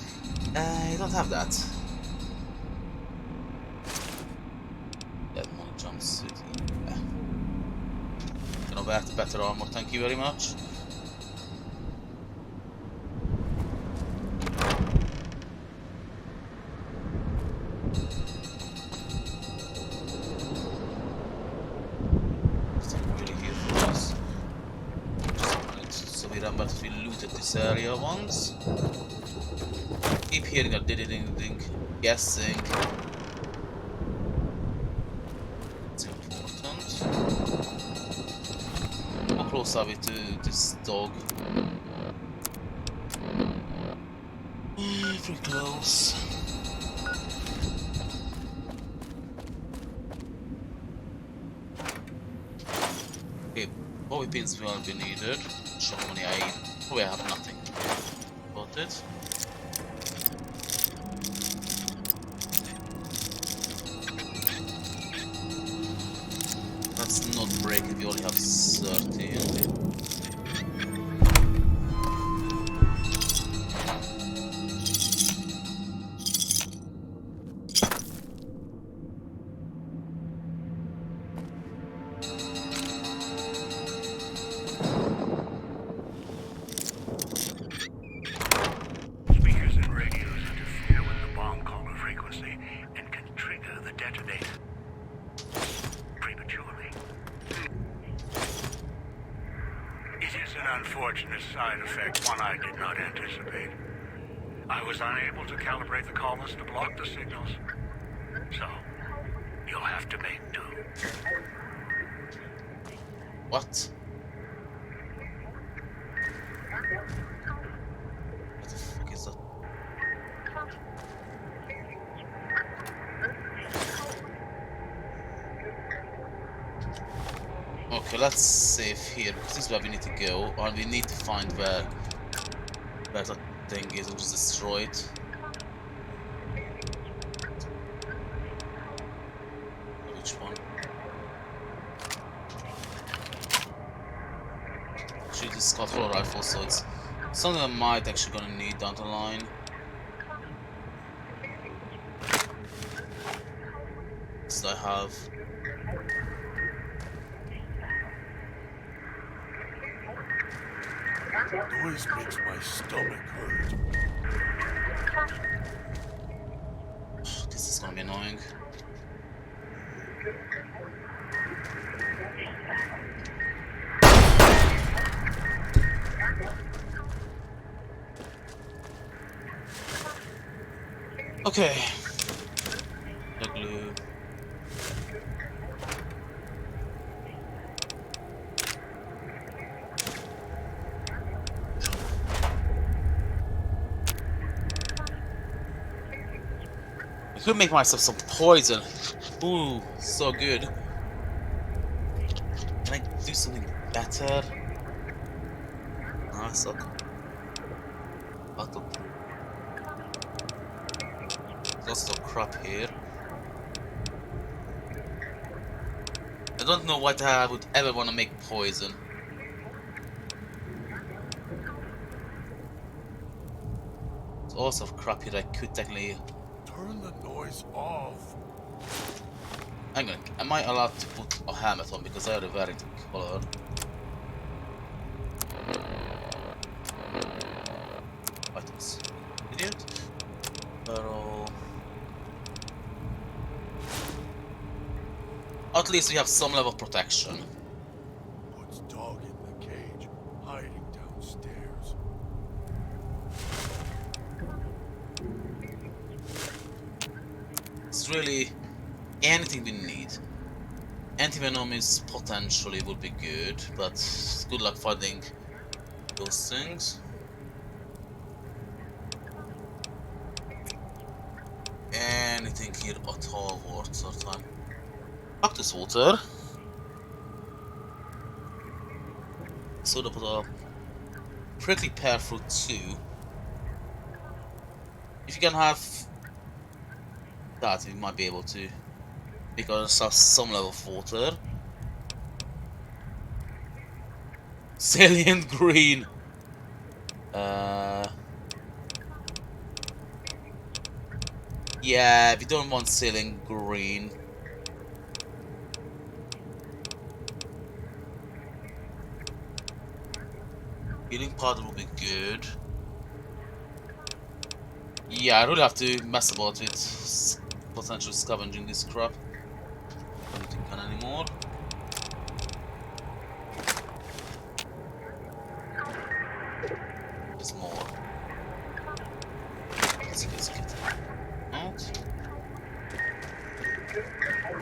I don't have that. That money jumpsuit. Yeah. Gonna wear the better armor, thank you very much. So we remember that we looted this area once. Keep hearing a ding, guessing. It's important. How close are we to this dog? Pretty close. Okay, bobby pins will be needed. Show money I probably have nothing. Got it. Let's not break it, we only have 30. Speakers and radios interfere with the bomb caller frequency and can trigger the detonator prematurely. It is an unfortunate side effect, one I did not anticipate. I was unable to calibrate the callers to block the signals. So, you'll have to make do. What? What the fuck is that? Okay, let's save here because this is where we need to go, and we need to find where that thing is, which is destroyed. Which one? Shoot the Scott Roll rifle, so it's something I might actually gonna need down the line. So I have. Noise makes my stomach hurt. This is gonna be annoying. Okay. The glue. I could make myself some poison. Ooh, so good. Can I do something better? I suck. There's also crap here. I don't know what I would ever want to make poison. There's also crap here I could technically. Turn the noise off. Am I allowed to put a helmet on because I already wearing the color? Items. Idiot. Barrel. At least we have some level of protection. Puts dog in the cage, hiding downstairs. It's really anything we need. Anti-venom is potentially would be good, but good luck finding those things. Anything here at all worth our time. Cactus water. Soda put prickly pear fruit too. If you can have that, we might be able to make ourselves some level of water. Salient green. Yeah, we don't want salient green. Healing powder will be good. Yeah, I really have to mess about with potential scavenging this crap. Don't think can anymore. There's more. Let's get it out.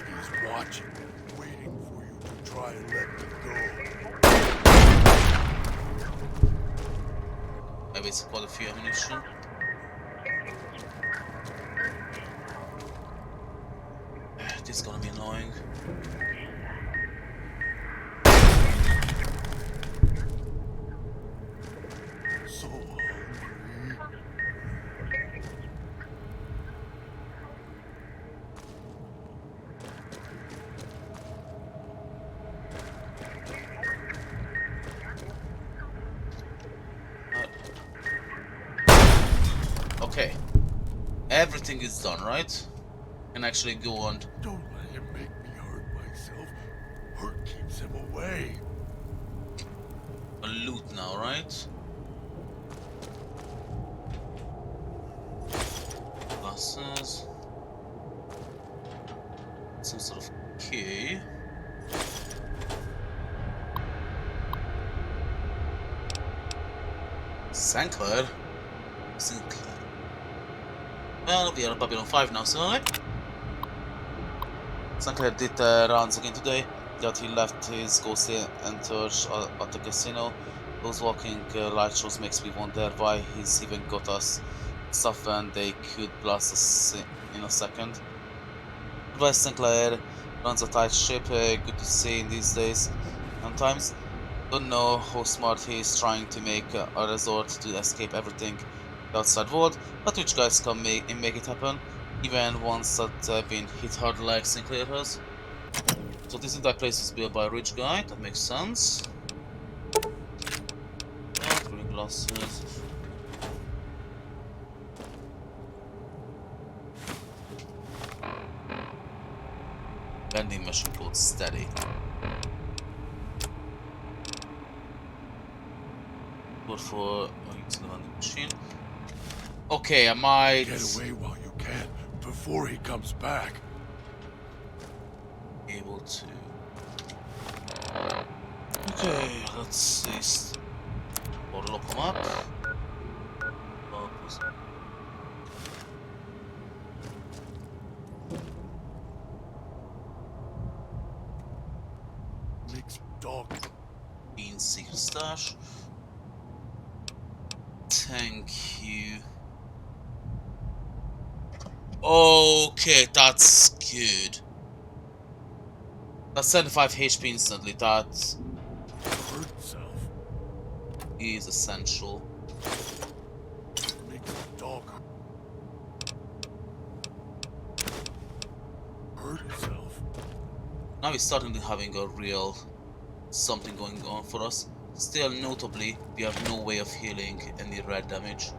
He's watching, waiting for you to try and let me go. I wasted quite a few ammunition. This is gonna be annoying. So hungry. Okay. Everything is done, right? Can actually go on. Don't let him make me hurt myself. Hurt keeps him away. A loot now, right? Glasses. Some sort of key. Sinclair? Sinclair. Well, we are on Babylon 5 now, so Sinclair did rounds again today. That he left his ghostly entourage at the casino. Those walking light shows makes me wonder why he's even got us stuff when they could blast us in a second. Advice Sinclair runs a tight ship, good to see in these days. Sometimes don't know how smart he is trying to make a resort to escape everything the outside world, but rich guys can make it happen, even ones that have been hit hard like Sinclair has. So this entire place is built by a rich guy, that makes sense. Reading glasses. Vending machine called Steady. Good for using the vending machine. Okay, I might Get away while you can, before he comes back. be able to. Okay, let's see. Or lock them up. Mixed dog. Bean secret stash. Thank you. Okay, that's good. That's 75 HP instantly. That Hurt himself. is essential. Mixed dog. Hurt himself. Now we're starting to having a real something going on for us. Still, notably, we have no way of healing any red damage.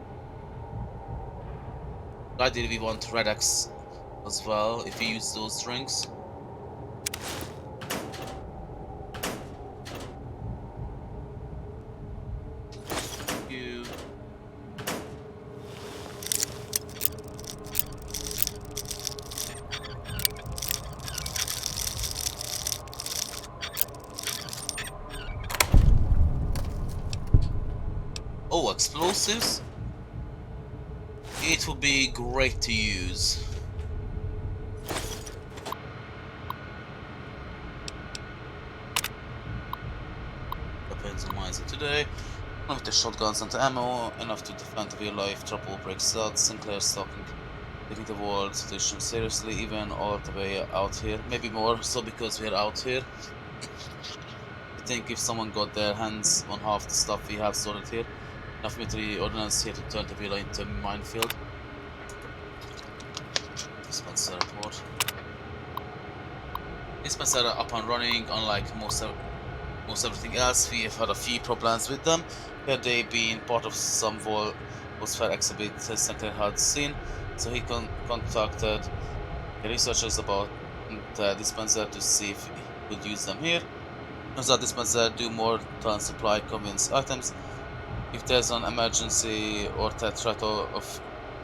Ideally, we want red X as well if we use those drinks. You. Oh, explosives? It would be great to use. Weapons and mines today. Enough the shotguns and ammo, enough to defend real life trouble breaks out. Sinclair's talking, taking the world situation seriously, even all the way out here. Maybe more so because we're out here. I think if someone got their hands on half the stuff we have stored here, enough military ordnance here to turn the villa into a minefield. Dispenser report. Dispenser up and running, unlike most most everything else. We have had a few problems with them. Had they been part of some was fair exhibit Sinclair had seen, so he contacted the researchers about the dispenser to see if he could use them here. As that dispenser do more than supply convenience items. If there's an emergency or threat of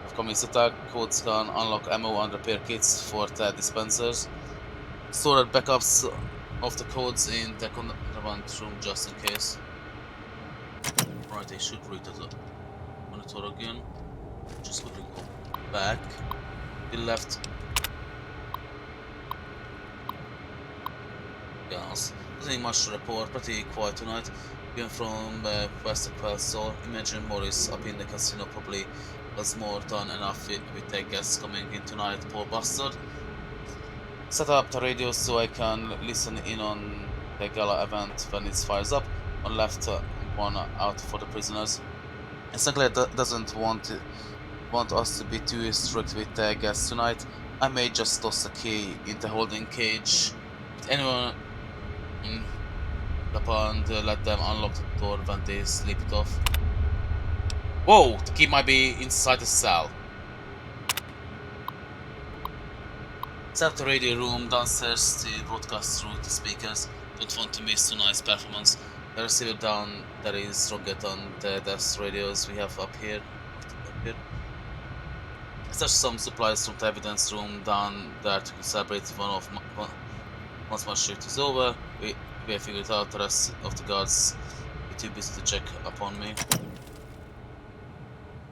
convenience attack, codes can unlock ammo and repair kits for the dispensers. Stored backups of the codes in the contraband room just in case. Right, I should read the monitor again. Just going to go back. We left. Yes, nothing much to report. Pretty quiet tonight. Being from West Quell, so imagine Morris up in the casino probably was more than enough with the guests coming in tonight. Poor bastard. Set up the radio so I can listen in on the gala event when it fires up. On left one out for the prisoners. And Sinclair doesn't want us to be too strict with the guests tonight. I may just toss the key in the holding cage. If anyone and let them unlock the door when they sleep it off. Whoa! The key might be inside the cell. Set up the radio room downstairs to broadcast through the speakers. Don't want to miss tonight's performance. The receiver down there is stronger than the desk radios we have up here. Search some supplies from the evidence room down there to celebrate once my shift is over. We have figured out the rest of the guards be too busy to check upon me.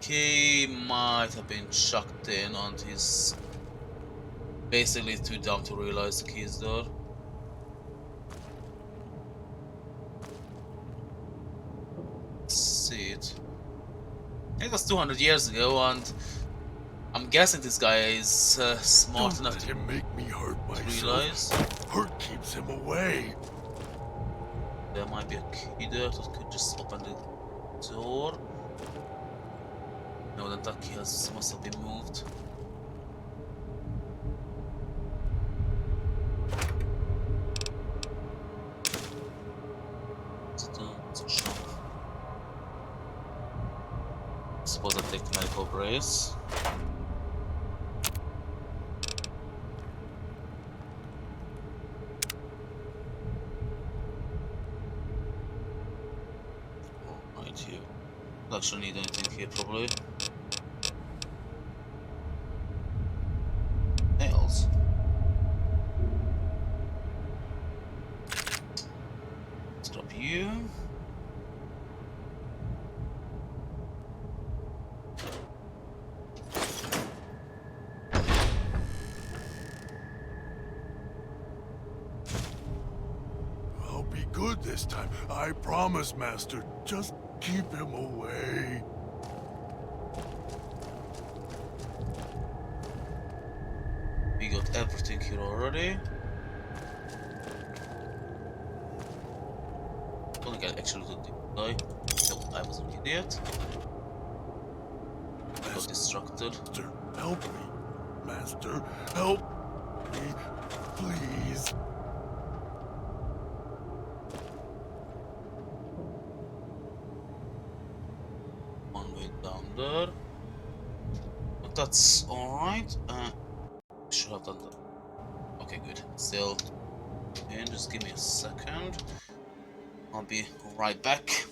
Key might have been chucked in and he's basically too dumb to realize the key is there. Let's see it. It was 200 years ago, and I'm guessing this guy is smart enough to make me hurt realize. Hurt keeps him away. There might be a key there that could just open the door. No, that key must have been moved. Let's jump. Suppose I take the medical brace. Right here. Don't actually need anything here probably. Nails. Let's drop you. I'll be good this time. I promise, Master. Just keep him away. We got everything here already. I don't think I actually did die. No, I was an idiot. I got distracted. Master, help me. Master, help me, please. One way down there. But that's alright. Should have done that. Okay, good. Still. And just give me a second. I'll be right back.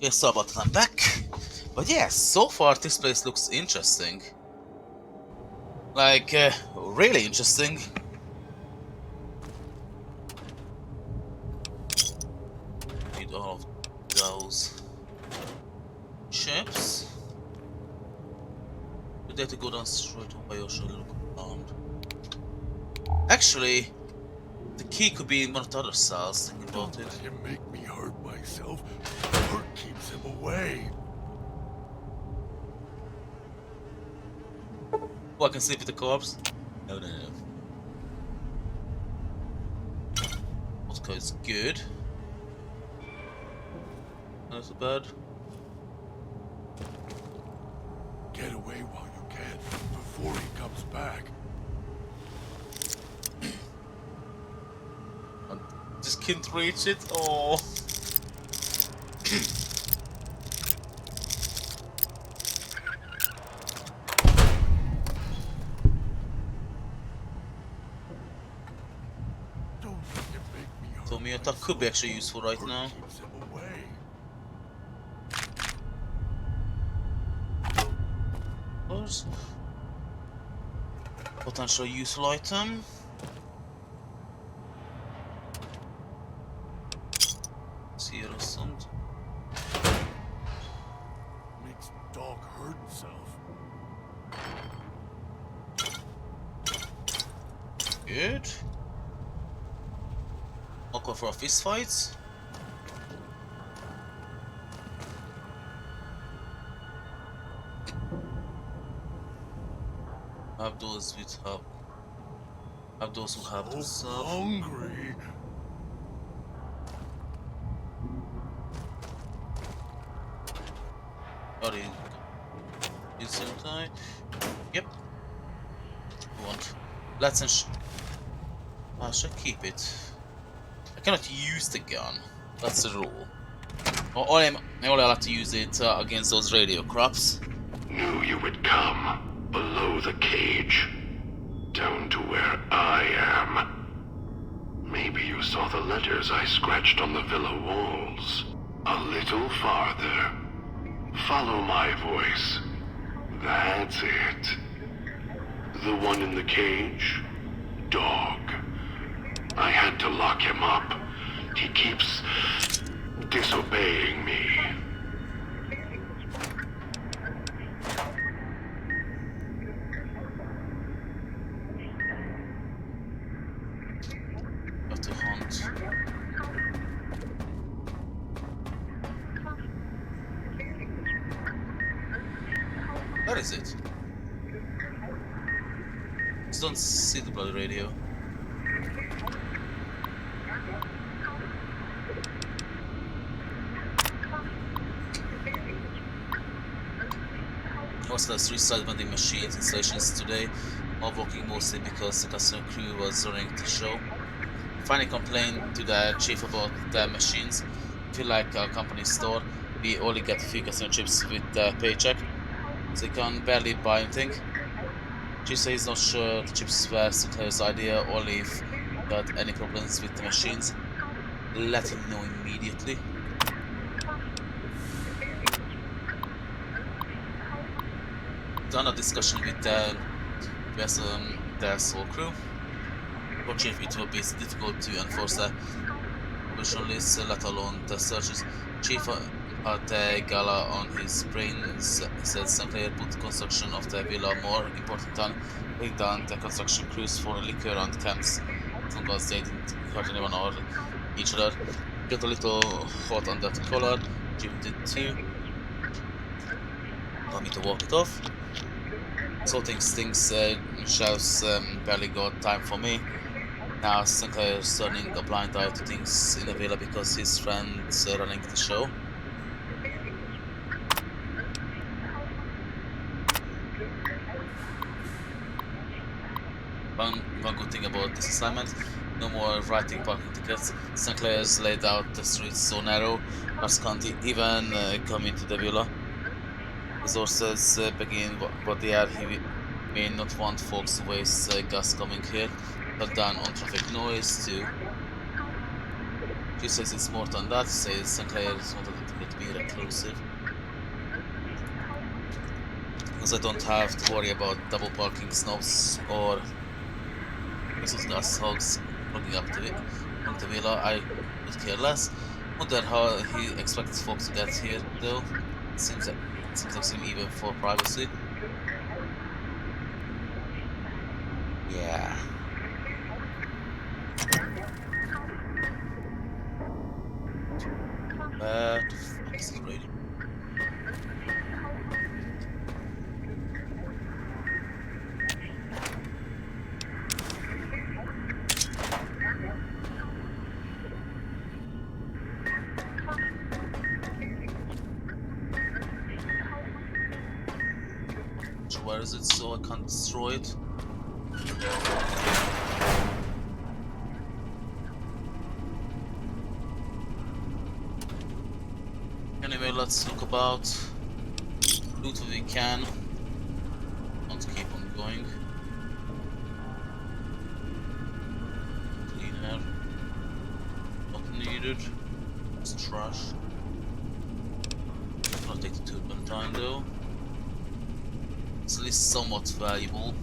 Yes, sorry about that, I'm back. But yeah, so far this place looks interesting. Like, really interesting. Need all of those ships. We dare to go down straight away or should I look around? Actually, the key could be in one of the other cells, thinking about Don't it. let him make me hurt myself. Hurt keeps him away. Oh, I can sleep with the corpse? No, no, no. Vodka is good. Not so bad. Get away while you can, before he comes back. I just can't reach it. Oh. Don't let him make me hurt So Miyota could be actually useful right Hurt now. keeps him away. Course. Potential useful item. Here or something. Makes dog hurt himself. Good. I'll go for a fist fight. Have those with have those who have the So stuff. hungry. Are you instant die? Yep. Want. Let's I should keep it. I cannot use the gun. That's the rule. Or I'm only allowed to use it against those radio crops. Knew you would come. Below the cage. Down to where I am. Maybe you saw the letters I scratched on the villa walls. A little farther. Follow my voice. That's it. The one in the cage? Dog. I had to lock him up. He keeps disobeying me. Have to hunt. Where is it? Just don't see the bloody radio. Also, there's 3 side vending machines installations today, all working mostly because the customer crew was running the show. Finally complained to the chief about the machines. Feel like a company store, we only get a few customer chips with the paycheck, so they can barely buy anything. Chief says he's not sure the chips were Sinclair's idea, only if he had any problems with the machines, let him know immediately. Done a discussion with the whole crew. For Chief, it will be difficult to enforce the provisional list, let alone the searches. Chief had a gala on his brain, said Sinclair put construction of the villa more important than bring down the construction crews for liquor and camps, as long as they didn't hurt anyone or each other. Got a little hot on that collar, Chief did too. Told me to walk it off. Sorting things, Shell's barely got time for me. Now Sinclair's turning a blind eye to things in the villa because his friend's running the show. One good thing about this assignment, no more writing parking tickets. Sinclair's laid out the streets so narrow, cars can't even come into the villa. Resources begin what they are. He may not want folks to waste gas coming here. Cut down on traffic noise too. She says it's more than that. Says Sinclair is not Could be reclusive. Because I don't have to worry about double parking snobs or exhaust gas hogs logging up on the villa. I could care less. Wonder how he expects folks to get here, though. Seems extreme even for privacy. Yeah. Where the fuck is this radio? So where is it so I can't destroy it? Anyway, let's look about. Loot what we can. Want to keep on going. Cleaner. Not needed. It's trash. I'll take the turpentine though. It's at least somewhat valuable.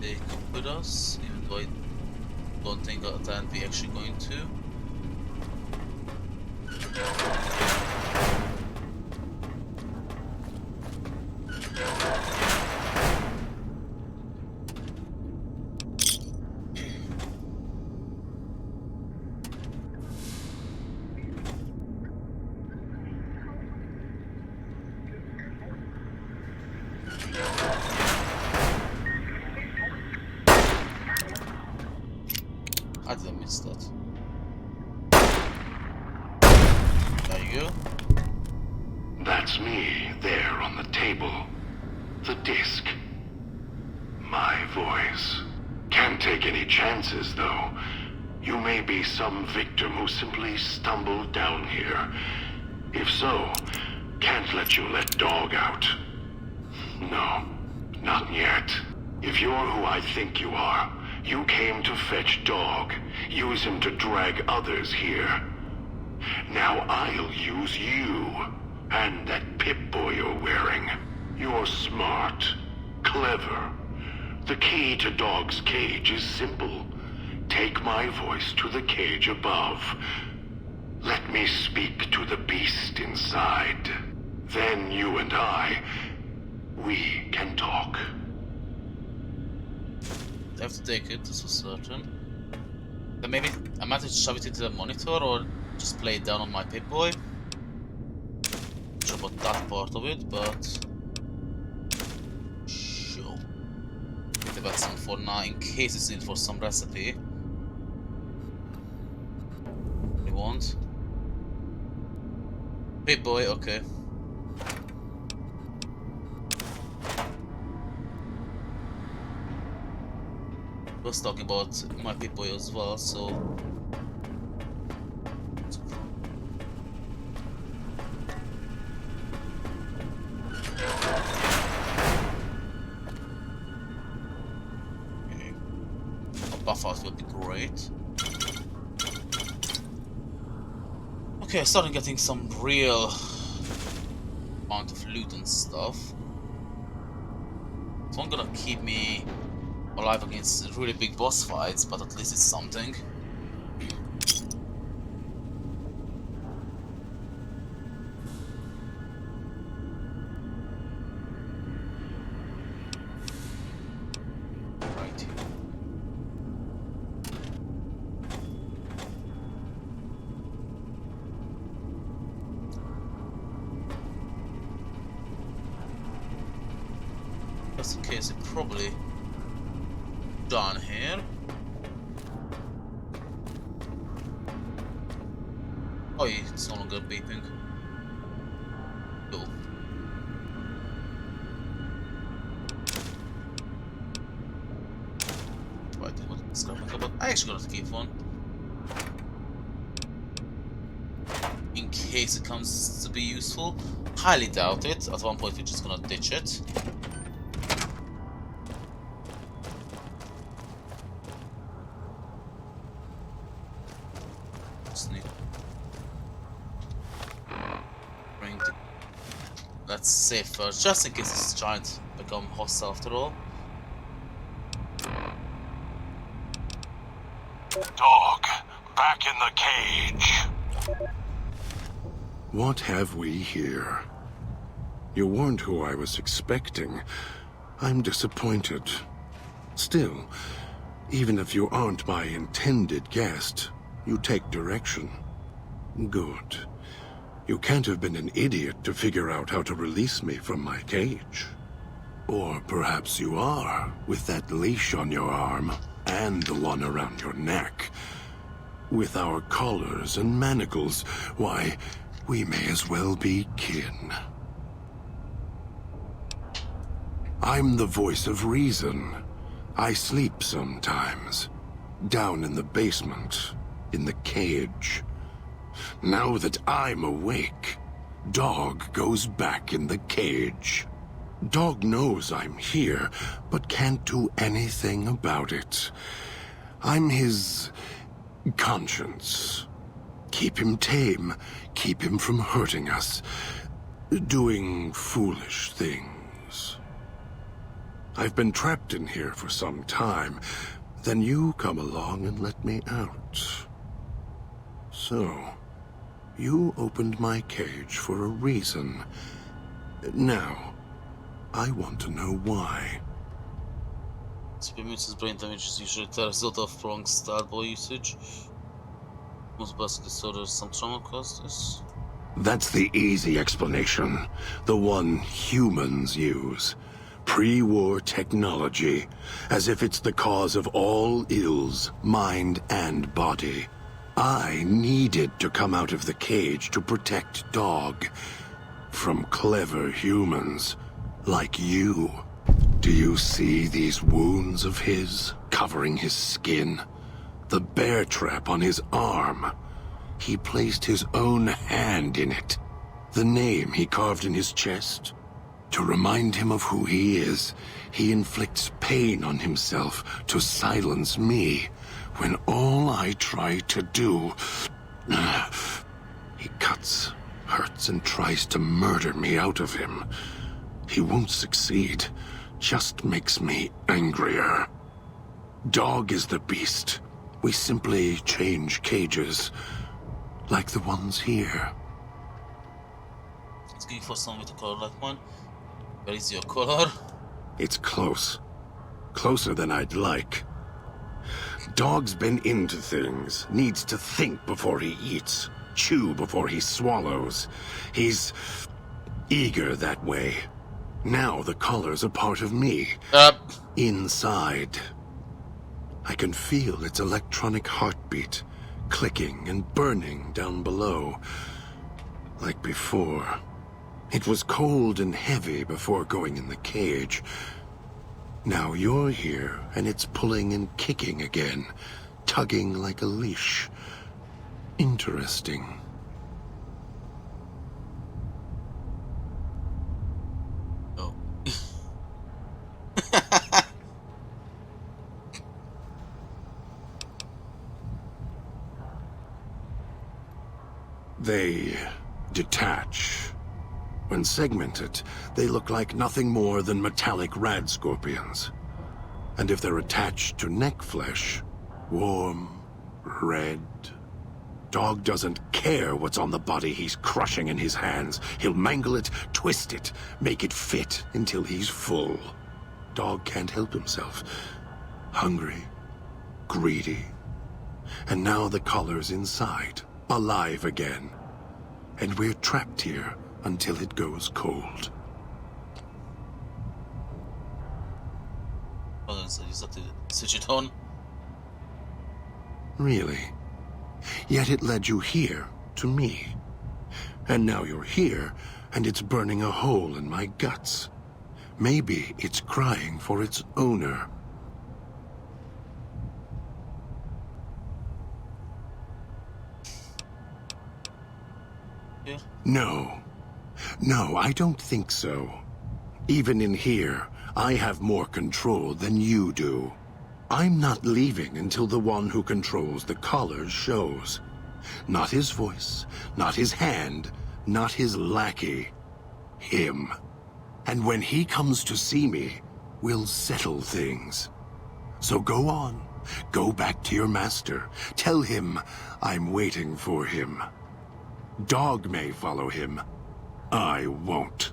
They come with us, even though I don't think that we're actually going to. How did I miss that? There you go. That's me, there on the table. The disc. My voice. Can't take any chances, though. You may be some victim who simply stumbled down here. If so, can't let you let Dog out. No, not yet. If you're who I think you are, you came to fetch Dog, use him to drag others here. Now I'll use you, and that Pip-Boy you're wearing. You're smart, clever. The key to Dog's cage is simple. Take my voice to the cage above. Let me speak to the beast inside. Then you and we can talk. I have to take it, this was certain. Then maybe I might have to shove it into the monitor or just play it down on my Pip-Boy. Not sure about that part of it, but sure. Leave that some for now in case it's needed for some recipe. We want Pip-Boy, okay. I was talking about my Pip-Boy as well, so okay. A buff out would be great. Okay, I started getting some real amount of loot and stuff. So I'm gonna keep me alive against really big boss fights, but at least it's something. Right. Just in case, it probably done here. Oh, yeah, it's no longer beeping. Cool. Right, what's going on? But I actually gotta keep one. In case it comes to be useful. Highly doubt it. At one point we're just gonna ditch it. Let's save first, just in case this giant become hostile after all. Dog, back in the cage. What have we here? You weren't who I was expecting. I'm disappointed. Still, even if you aren't my intended guest, you take direction. Good. You can't have been an idiot to figure out how to release me from my cage. Or perhaps you are, with that leash on your arm, and the one around your neck. With our collars and manacles, why, we may as well be kin. I'm the voice of reason. I sleep sometimes. Down in the basement, in the cage. Now that I'm awake, Dog goes back in the cage. Dog knows I'm here, but can't do anything about it. I'm his conscience. Keep him tame, keep him from hurting us, doing foolish things. I've been trapped in here for some time. Then you come along and let me out. So, you opened my cage for a reason. Now, I want to know why. Experiences brain damage is usually the result of prolonged Starboy usage. Most basic disorders, some trauma caused this. That's the easy explanation. The one humans use. Pre-war technology. As if it's the cause of all ills, mind and body. I needed to come out of the cage to protect Dog. From clever humans. Like you. Do you see these wounds of his, covering his skin? The bear trap on his arm. He placed his own hand in it. The name he carved in his chest. To remind him of who he is, he inflicts pain on himself to silence me, when all I try to do... He cuts, hurts, and tries to murder me out of him. He won't succeed, just makes me angrier. Dog is the beast. We simply change cages, like the ones here. It's going for someone with a color like mine. Where is your color? It's close. Closer than I'd like. Dog's been into things, needs to think before he eats, chew before he swallows. He's eager that way. Now the color's a part of me. Inside. I can feel its electronic heartbeat, clicking and burning down below. Like before. It was cold and heavy before going in the cage. Now you're here, and it's pulling and kicking again, tugging like a leash. Interesting. Oh. They detach. When segmented, they look like nothing more than metallic rad scorpions. And if they're attached to neck flesh, warm, red. Dog doesn't care what's on the body he's crushing in his hands. He'll mangle it, twist it, make it fit until he's full. Dog can't help himself. Hungry, greedy. And now the collar's inside, alive again. And we're trapped here until it goes cold. Switch it on. Really? Yet it led you here, to me. And now you're here, and it's burning a hole in my guts. Maybe it's crying for its owner. Yeah. No. No, I don't think so. Even in here, I have more control than you do. I'm not leaving until the one who controls the collars shows. Not his voice, not his hand, not his lackey. him. And when he comes to see me, we'll settle things. So go on. Go back to your master. Tell him I'm waiting for him. Dog may follow him. I won't.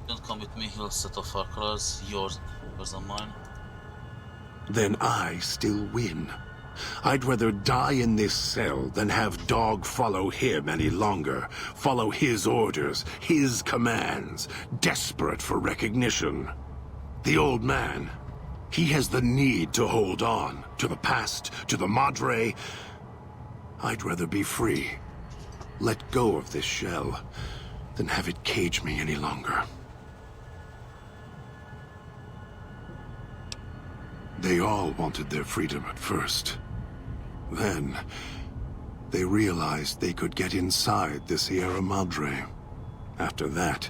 Don't come with me, he'll set off our colors. Yours and mine. Then I still win. I'd rather die in this cell than have Dog follow him any longer. Follow his orders, his commands, desperate for recognition. The old man, he has the need to hold on to the past, to the Madre. I'd rather be free. Let go of this shell than have it cage me any longer. They all wanted their freedom at first. Then, they realized they could get inside the Sierra Madre. After that,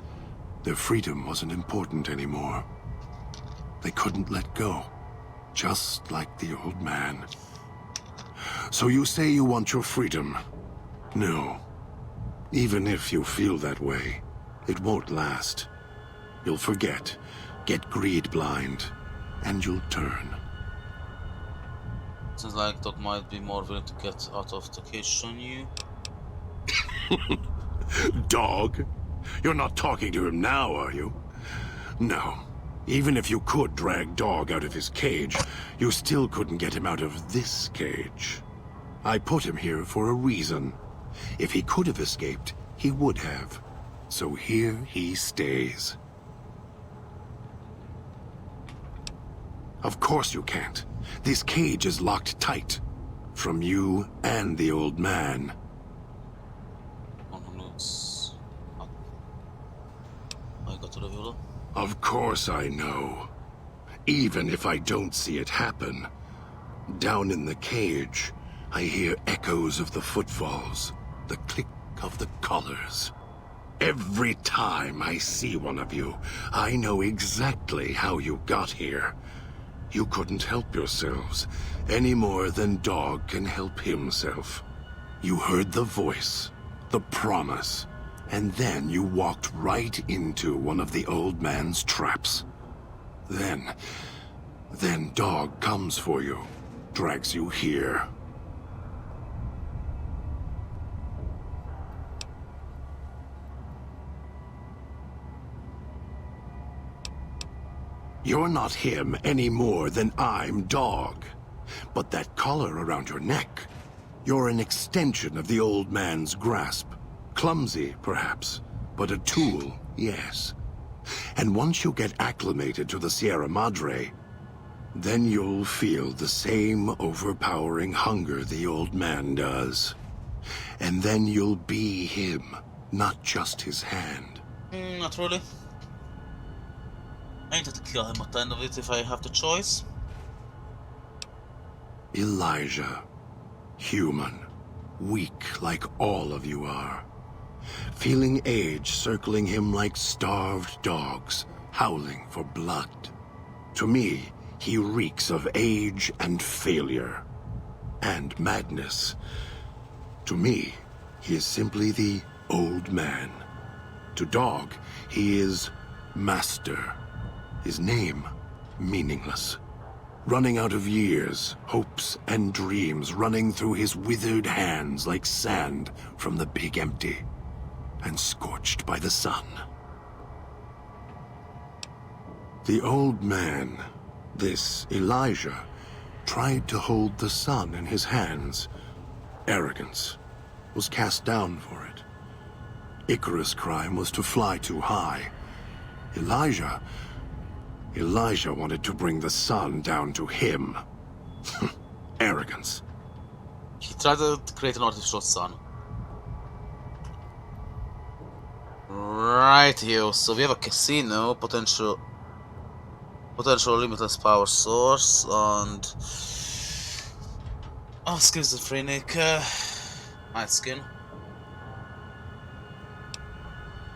their freedom wasn't important anymore. They couldn't let go, just like the old man. So you say you want your freedom? No. Even if you feel that way, it won't last. You'll forget, get greed blind, and you'll turn. Seems like Dog might be more willing to get out of the cage than you. Dog? You're not talking to him now, are you? No. Even if you could drag Dog out of his cage, you still couldn't get him out of this cage. I put him here for a reason. If he could have escaped, he would have. So here he stays. Of course you can't. This cage is locked tight. From you and the old man. Of course I know. Even if I don't see it happen. Down in the cage, I hear echoes of the footfalls. The click of the collars. Every time I see one of you, I know exactly how you got here. You couldn't help yourselves, any more than Dog can help himself. You heard the voice, the promise, and then you walked right into one of the old man's traps. Then Dog comes for you, drags you here. You're not him any more than I'm Dog. But that collar around your neck, you're an extension of the old man's grasp. Clumsy, perhaps, but a tool, yes. And once you get acclimated to the Sierra Madre, then you'll feel the same overpowering hunger the old man does. And then you'll be him, not just his hand. Not really. I need to kill him at the end of it if I have the choice. Elijah. Human. Weak like all of you are. Feeling age circling him like starved dogs, howling for blood. To me, he reeks of age and failure. And madness. To me, he is simply the old man. To Dog, he is Master. His name, meaningless. Running out of years, hopes and dreams running through his withered hands like sand from the big empty, and scorched by the sun. The old man, this Elijah, tried to hold the sun in his hands. Arrogance was cast down for it. Icarus' crime was to fly too high. Elijah wanted to bring the sun down to him. Arrogance. He tried to create an artificial sun. Right here, so we have a casino, potential limitless power source, and schizophrenic night skin.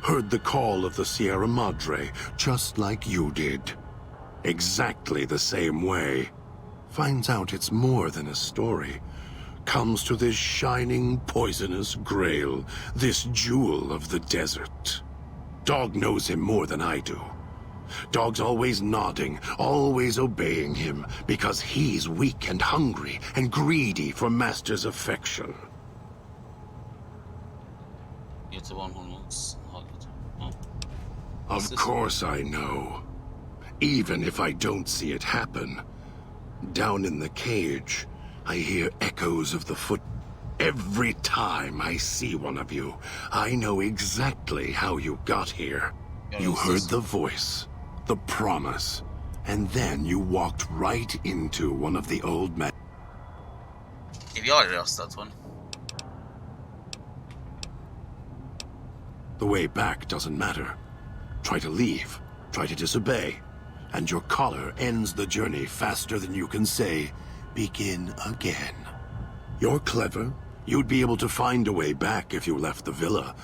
Heard the call of the Sierra Madre, just like you did. Exactly the same way. Finds out it's more than a story. comes to this shining, poisonous grail, this jewel of the desert. Dog knows him more than I do. Dog's always nodding, always obeying him, because he's weak and hungry and greedy for Master's affection. You're the one who looks hugged. Oh. Of course I know. Even if I don't see it happen. Down in the cage, I hear echoes of the foot. Every time I see one of you, I know exactly how you got here. You heard the voice, the promise, and then you walked right into one of the old men. If you already asked that one. The way back doesn't matter. Try to leave, try to disobey, and your collar ends the journey faster than you can say, begin again. You're clever. You'd be able to find a way back if you left the villa.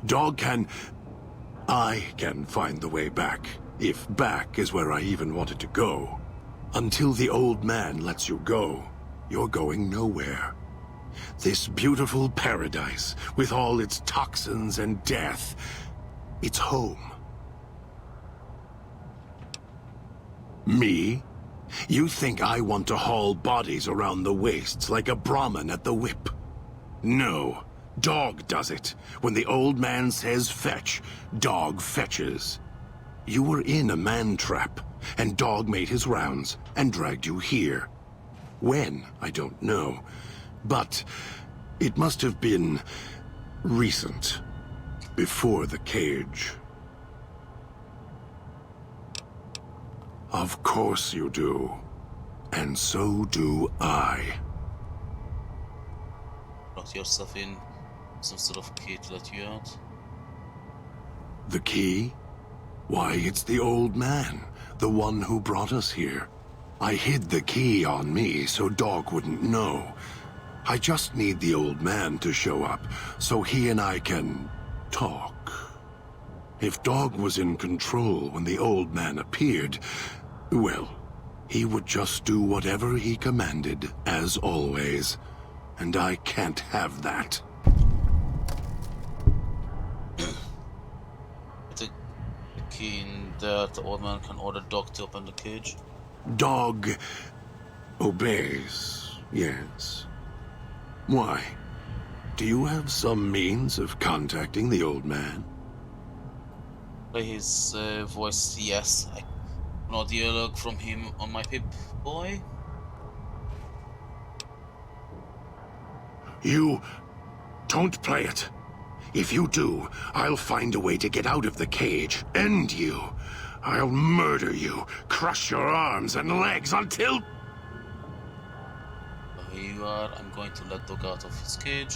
Dog can... I can find the way back, if back is where I even wanted to go. Until the old man lets you go, you're going nowhere. This beautiful paradise, with all its toxins and death, it's home. Me? You think I want to haul bodies around the wastes like a Brahmin at the whip? No. Dog does it. When the old man says fetch, Dog fetches. You were in a man trap, and Dog made his rounds and dragged you here. When, I don't know. But it must have been recent. Before the cage. Of course you do. And so do I. Lock yourself in some sort of key to let you out. The key? Why, it's the old man, the one who brought us here. I hid the key on me so Dog wouldn't know. I just need the old man to show up, so he and I can talk. If Dog was in control when the old man appeared, well, he would just do whatever he commanded, as always. And I can't have that. The key in that the old man can order Dog to open the cage. Dog obeys, yes. Why? Do you have some means of contacting the old man? By his voice, yes. No dialogue from him on my Pip-Boy. You don't play it. If you do, I'll find a way to get out of the cage, end you. I'll murder you, crush your arms and legs until... Here you are. I'm going to let Dog out of his cage.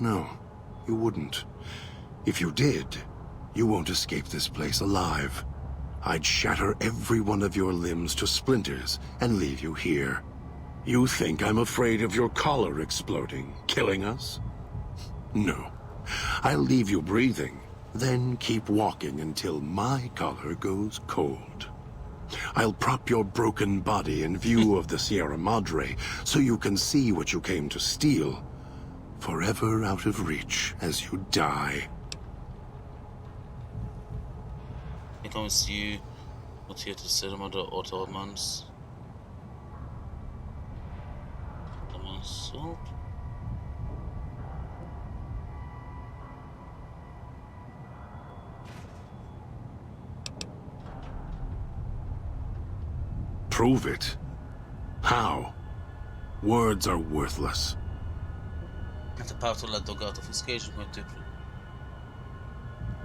No, you wouldn't. If you did, you won't escape this place alive. I'd shatter every one of your limbs to splinters and leave you here. You think I'm afraid of your collar exploding, killing us? No. I'll leave you breathing, then keep walking until my collar goes cold. I'll prop your broken body in view of the Sierra Madre so you can see what you came to steal, forever out of reach as you die. I can't see you. Not here to Sierra Madre or the Ottomans. Salt. Prove it. How? Words are worthless. Have the power to let Dog out of his cage. I'm going to...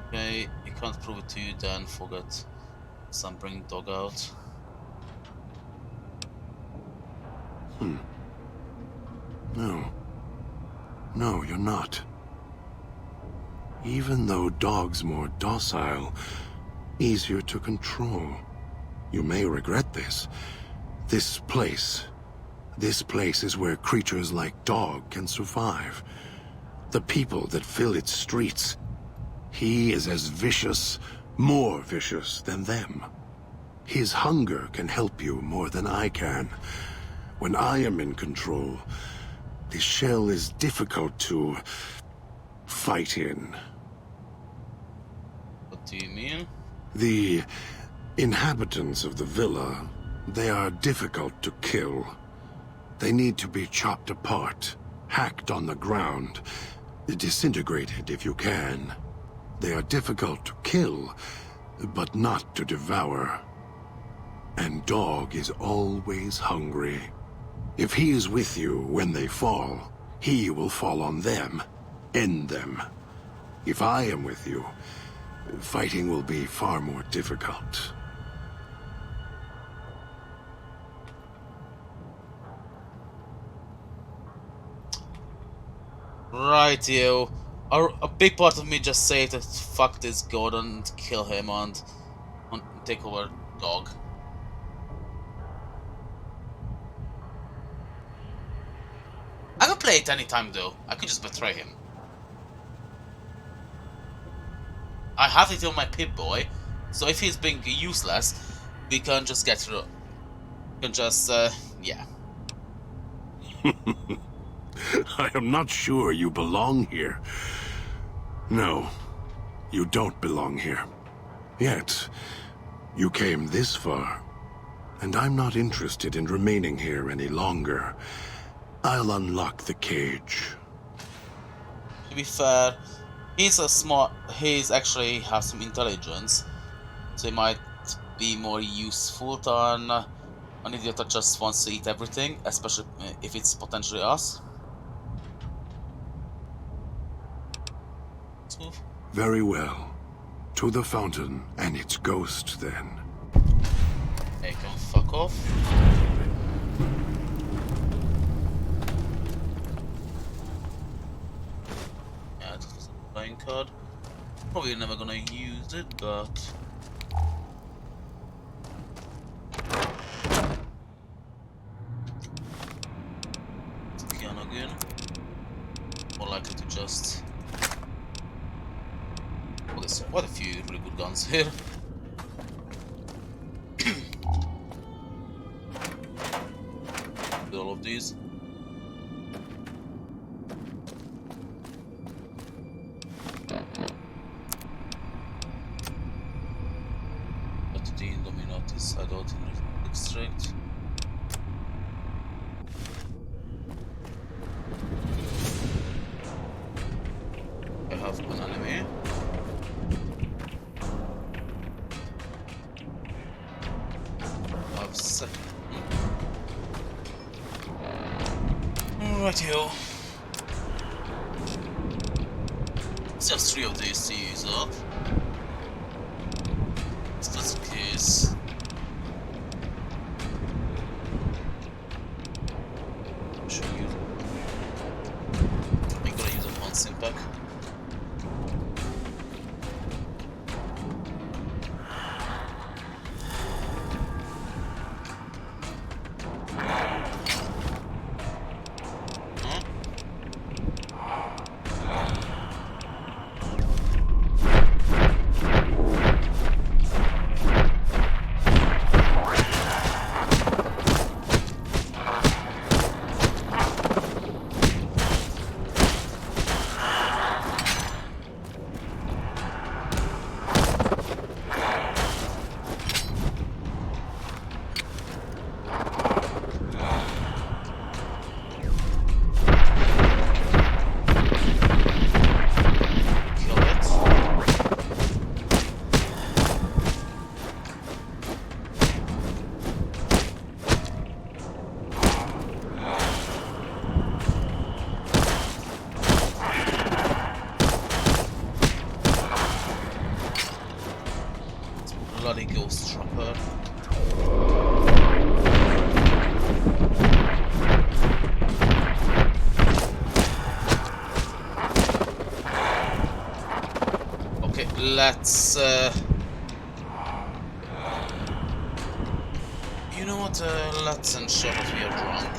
Okay, I can't prove it to you, then forget. Some bring Dog out. No. No, you're not. Even though Dog's more docile, easier to control. You may regret this. This place is where creatures like Dog can survive. The people that fill its streets. He is as vicious, more vicious than them. His hunger can help you more than I can. When I am in control, this shell is difficult to fight in. What do you mean? The inhabitants of the villa, they are difficult to kill. They need to be chopped apart, hacked on the ground, disintegrated if you can. They are difficult to kill, but not to devour. And Dog is always hungry. If he is with you when they fall, he will fall on them, end them. If I am with you, fighting will be far more difficult. Right, you. A big part of me just say that fuck this god and kill him and take over Dog. I could play it anytime though. I could just betray him. I have it on my Pip-Boy, so if he's being useless, we can just get through. We can just, yeah. I am not sure you belong here. No, you don't belong here. Yet, you came this far, and I'm not interested in remaining here any longer. I'll unlock the cage. To be fair, he's actually has some intelligence, so he might be more useful than an idiot that just wants to eat everything, especially if it's potentially us. Very well. To the fountain and its ghost, then. Hey, can fuck off. Yeah, this was a playing card. Probably never gonna use it, but Keanu again. More likely to just. Well, there's quite a few really good guns here. With all of these. But the Illuminatis, I don't extract. I have an enemy. I have second. Rightio. Still have 3 of these to use up. If that's the case. Should use. I'm gonna use a 1 Simpack. Bloody ghost trapper. Okay, let's you know what, let's ensure that we are drunk.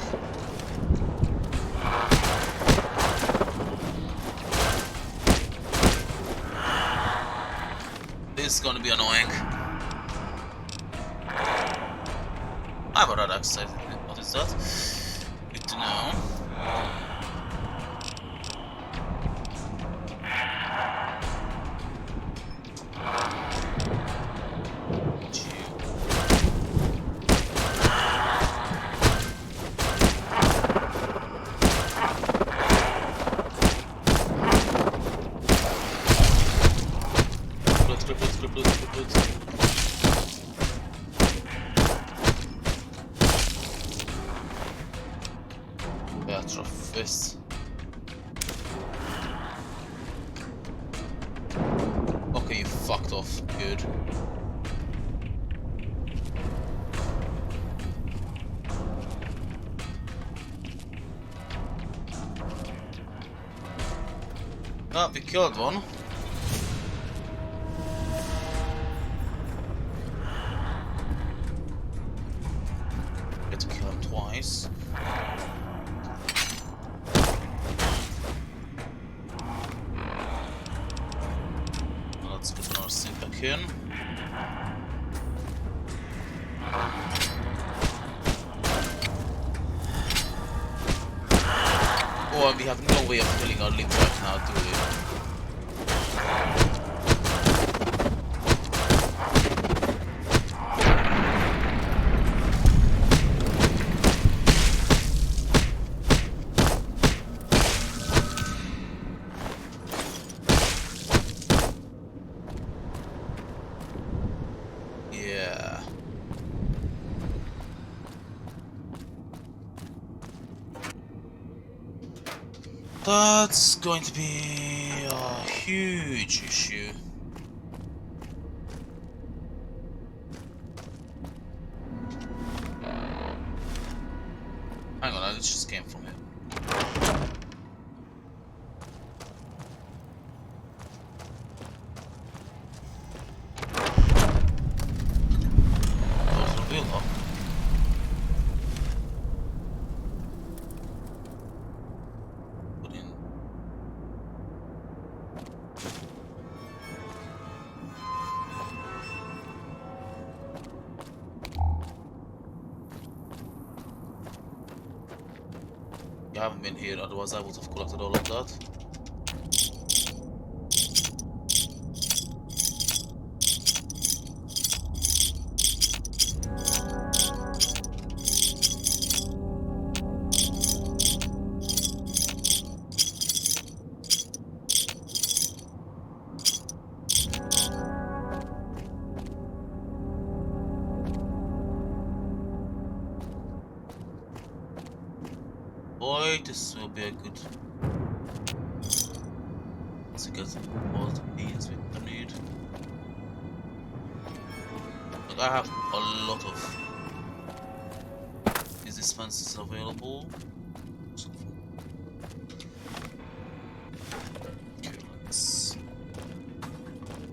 This is gonna be annoying. I have a radar excited. What is that? Good to know. Better of this. Okay, you fucked off. Good. Ah, we killed one. Get to kill him twice. Let's get another sync back in. Oh, and we have no way of killing our limbs right now, do we? Yeah. That's going to be a huge issue. Hang on, I just came from it. There's a wheel up. Put in. You haven't been here, otherwise I would have collected all of that. Boy, this will be a good... Let's get all the beans we need. Look, I have a lot of these dispenses available. Okay, let's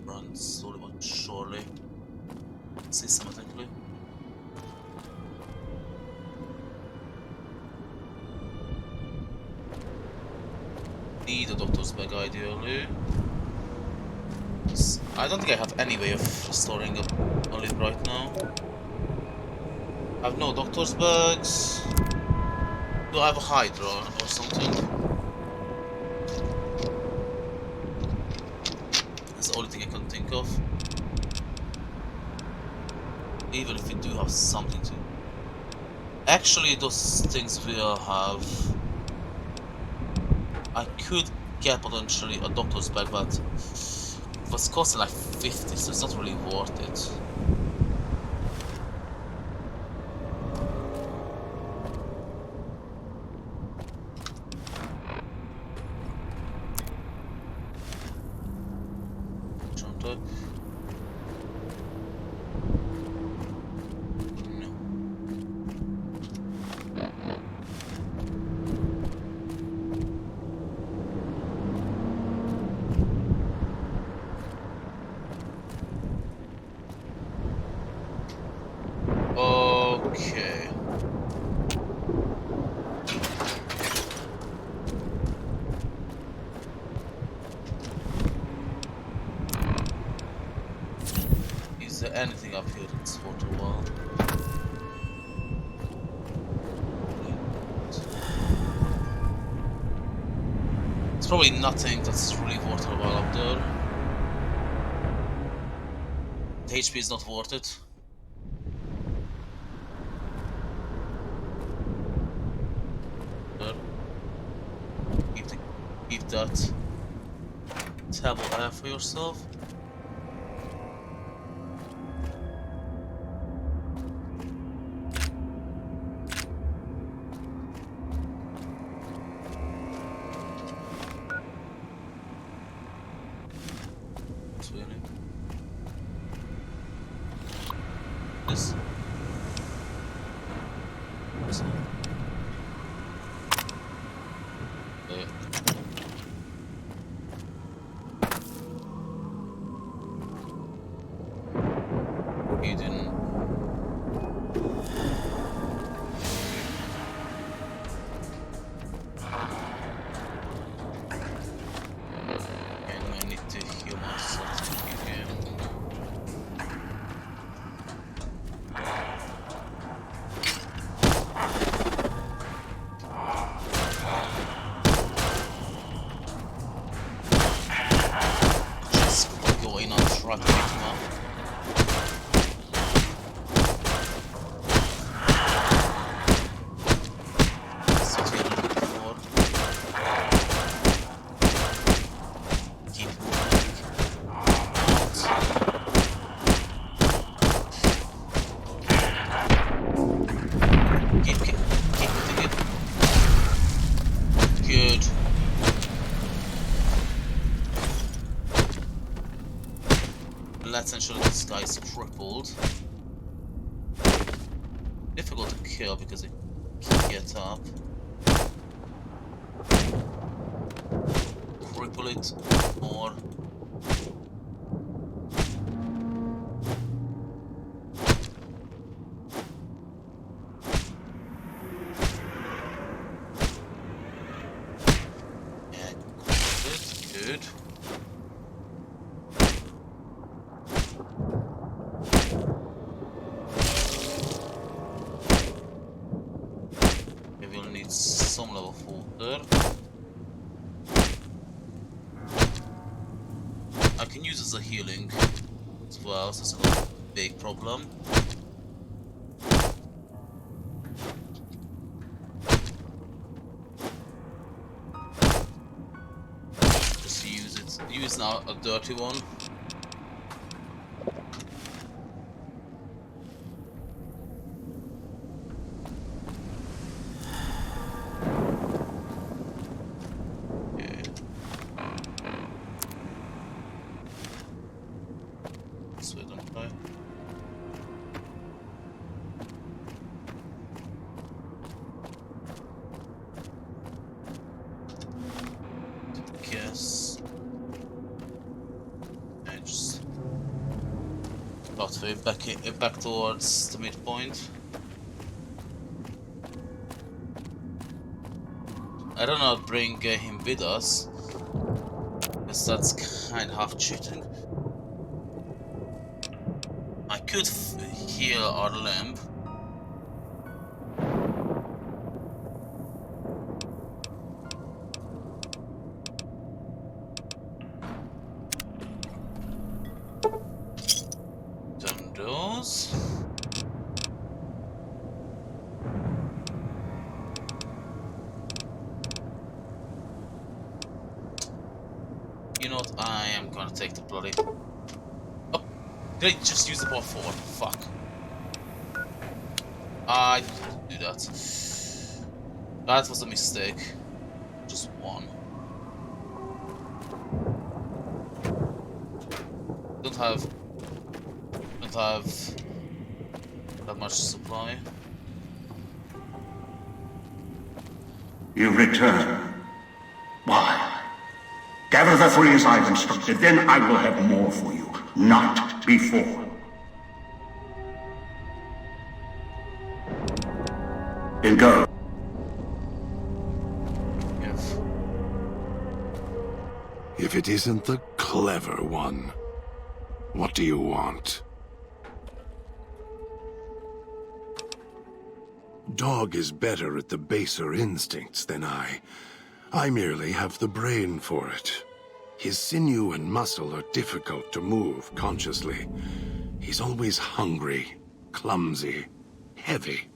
run slowly but surely. Systematically. Need a doctor's bag ideally. I don't think I have any way of storing a lid right now. I have no doctor's bags. Do I have a Hydra or something? That's the only thing I can think of. Even if we do have something to... Actually, those things will have... I could get potentially a doctor's bag, but it was costing like 50, so it's not really worth it. Okay. Is there anything up here that's worth a while? probably nothing that's really worth a while up there. The HP is not worth it. There. Keep that table air for yourself. This. Hidden. And I need to heal myself again. Just go in and try to pick him up. Good. Let's ensure this guy is crippled. Difficult to kill because he can't get up. Cripple it more. Yeah, good. We'll need some level 4 there. I can use it as a healing as well, so it's not a big problem. Just use it. Use now a dirty one. Yes. And just pathway back towards the midpoint. I don't know, bring him with us, because that's kind of half cheating. I could heal our limb. Done those. You know what? I am gonna take the bloody. Oh, did I just use the ball forward? Fuck. I didn't do that. That was a mistake. Just one. Don't have that much supply. You return. Why? Gather the three as I've instructed, then I will have more for you. Not before. Then go. Yes. If it isn't the clever one, what do you want? Dog is better at the baser instincts than I. I merely have the brain for it. His sinew and muscle are difficult to move consciously. He's always hungry, clumsy, heavy.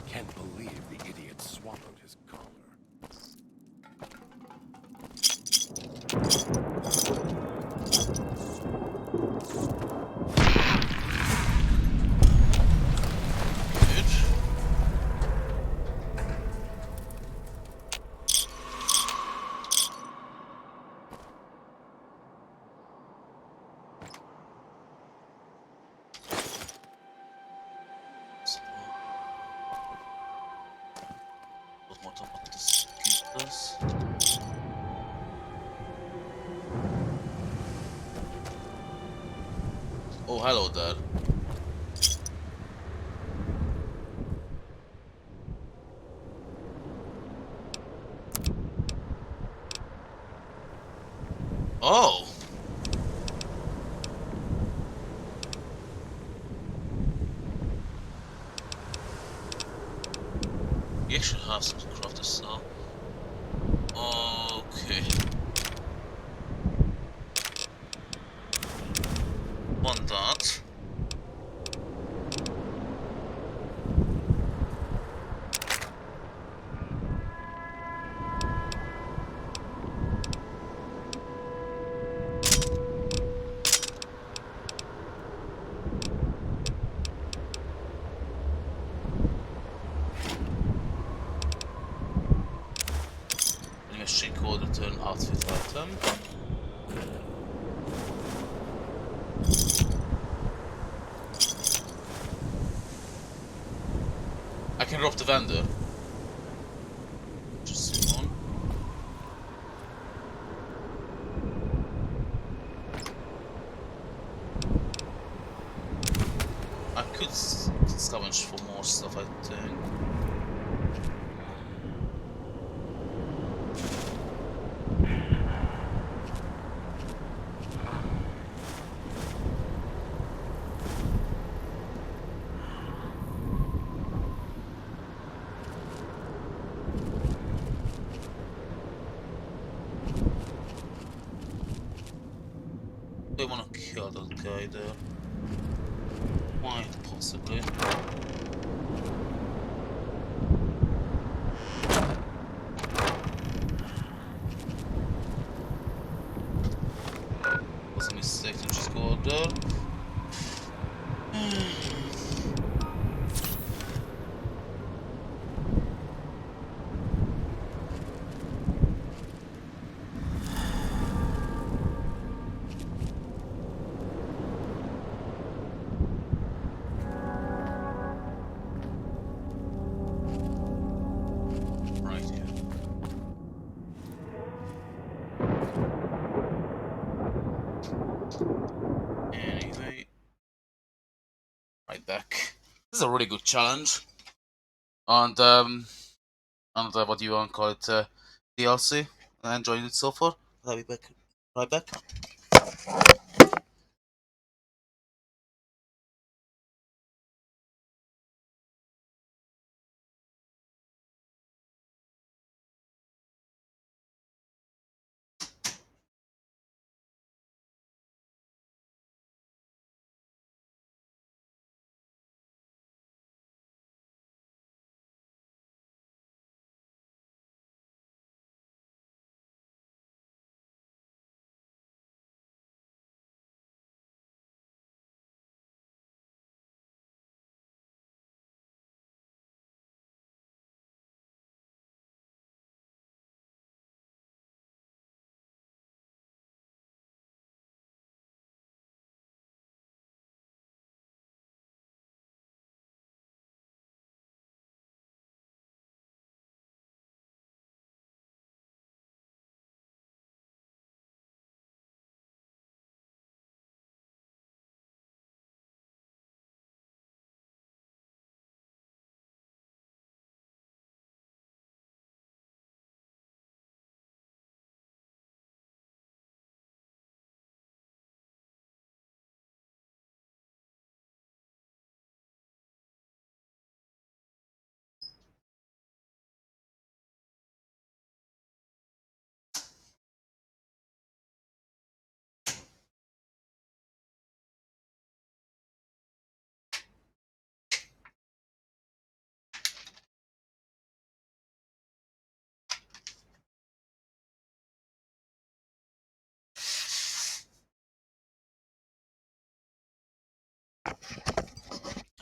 Can't believe the idiot swallowed his collar. Oh, hello there. Oh! You actually have some craft as well. Okay. One that. Machine code return outfit item. I can rob the vendor. Just one. I could scavenge for more stuff, I think. They wanna kill that guy there. Why, possibly. Was a mistake to just go there. Right here. Anyway. Right back. This is a really good challenge. And what do you want to call it? DLC. I enjoyed it so far. I'll be back. Right back.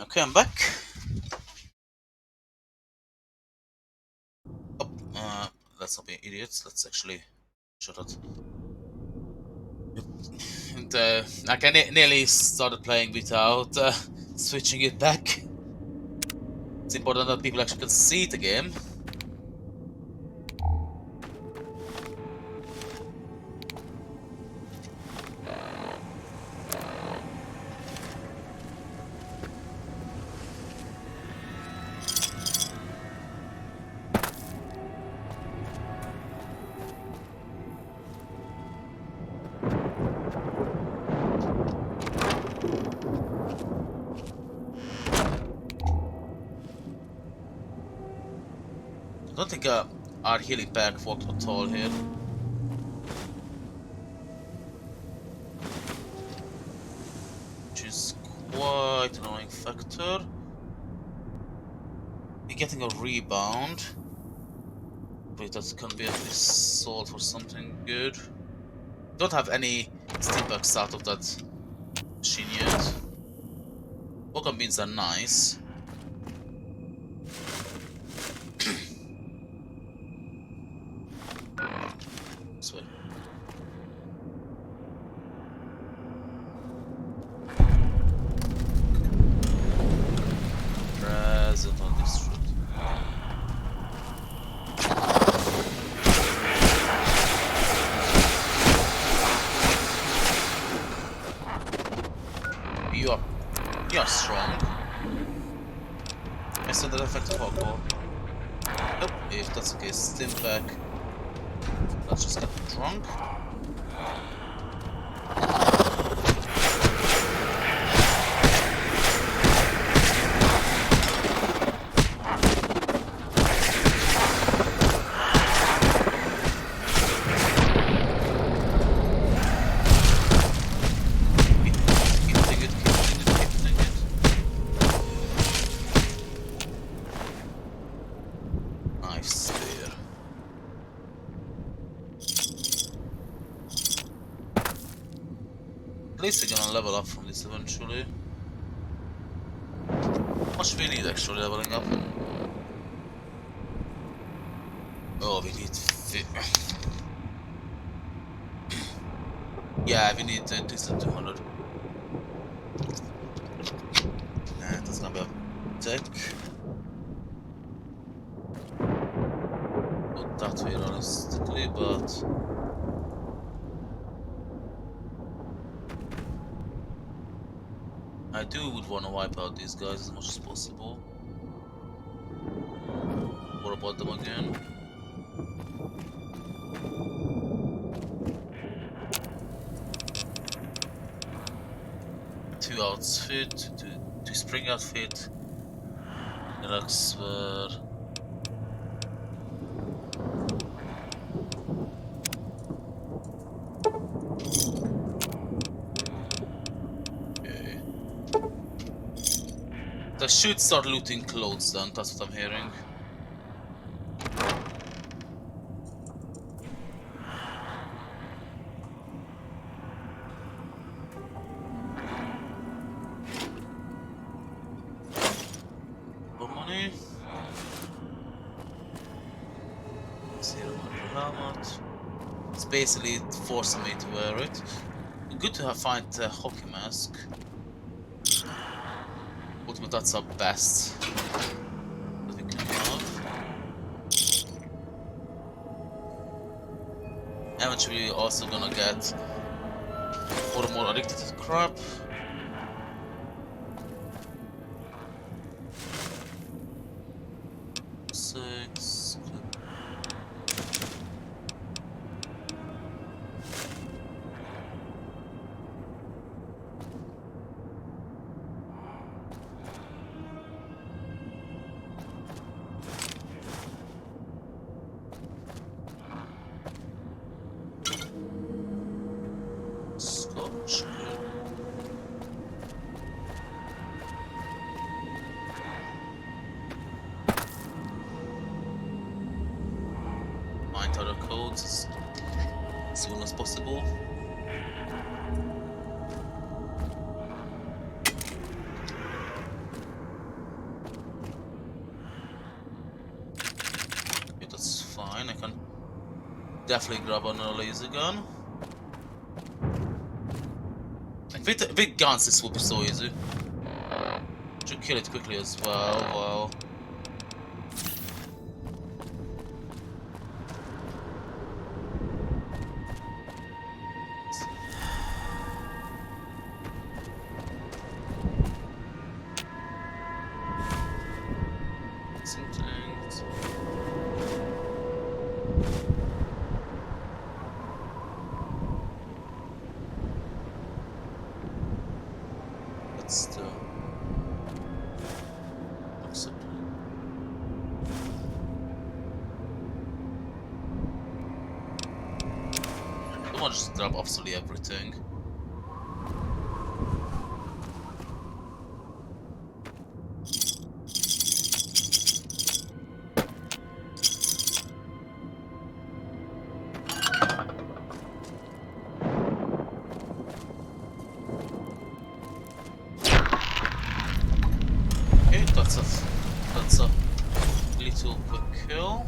Okay, I'm back. Oh, let's not be idiots. Let's actually shut it. And like I nearly started playing without switching it back. It's important that people actually can see the game. I don't think our healing pack worked at all here. Which is quite an annoying factor. We're getting a rebound. But that can be at least sold for something good. Don't have any steam packs out of that machine yet. Welcome beans are nice. This way. Present on this route. You're strong. I said that effective alcohol. Nope, if that's the case, steam back. Let's just get drunk. Nice spear. At least we're gonna level up from this eventually. How much we need actually leveling up? Oh, we need yeah, we need at least 200. And that's gonna be a tech. Not that way realistically, but I would want to wipe out these guys as much as possible. What about them again? Two outfit, two spring outfit, Ruxver. Okay. I should start looting clothes then, that's what I'm hearing. More money. Zero helmet. It's basically forcing me to wear it. Good to find a hockey mask. Ultimately, that's our best that we can have. Eventually, we're also gonna get more and more addicted to crap. Six. Scotch. Find other codes as soon as possible. Definitely grab another laser gun. Like with guns, this would be so easy. Should kill it quickly as well. Wow. That's the don't want to just drop absolutely everything. Okay, that's a little quick kill.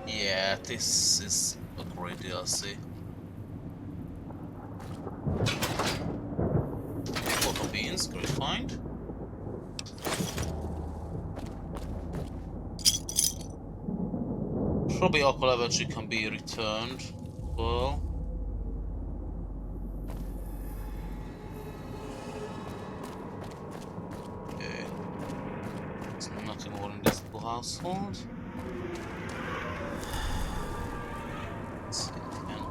Yeah, this is a great DLC. Cocoa beans, great find. Probably alcohol eventually can be returned. Well, okay. There's nothing more in this little household. Let's see again.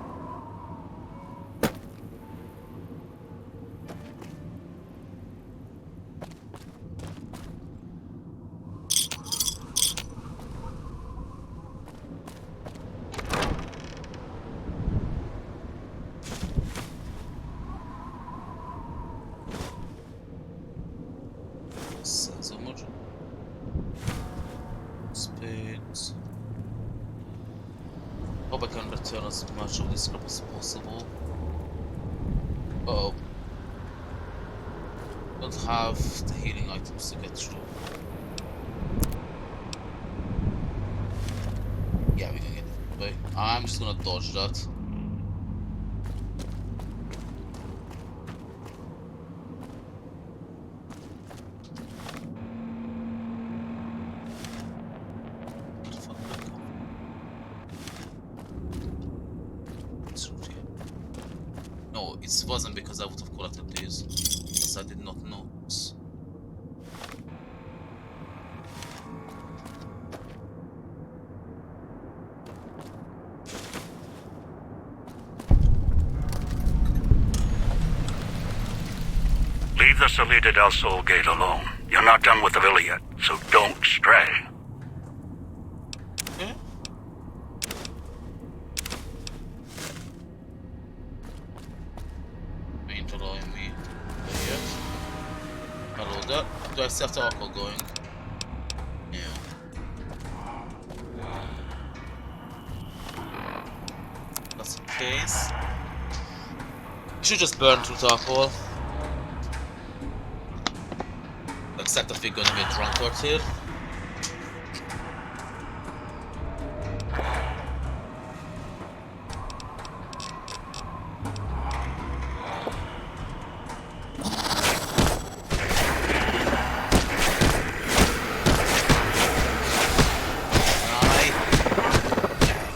Spades. Hope I can return as much of this crap as possible. Oh. Don't have the healing items to get through. Yeah, we can get it away. I'm just gonna dodge that. No, it wasn't because I would have collected these, because I did not notice. Leave the Salida del Sol gate alone. You're not done with the villa yet, so don't stray. Okay. Ain't allowing me yet. Hello, do I still have the alcohol going? Yeah. That's the case. Should just burn through the alcohol. Except if we're gonna be a drunkard here.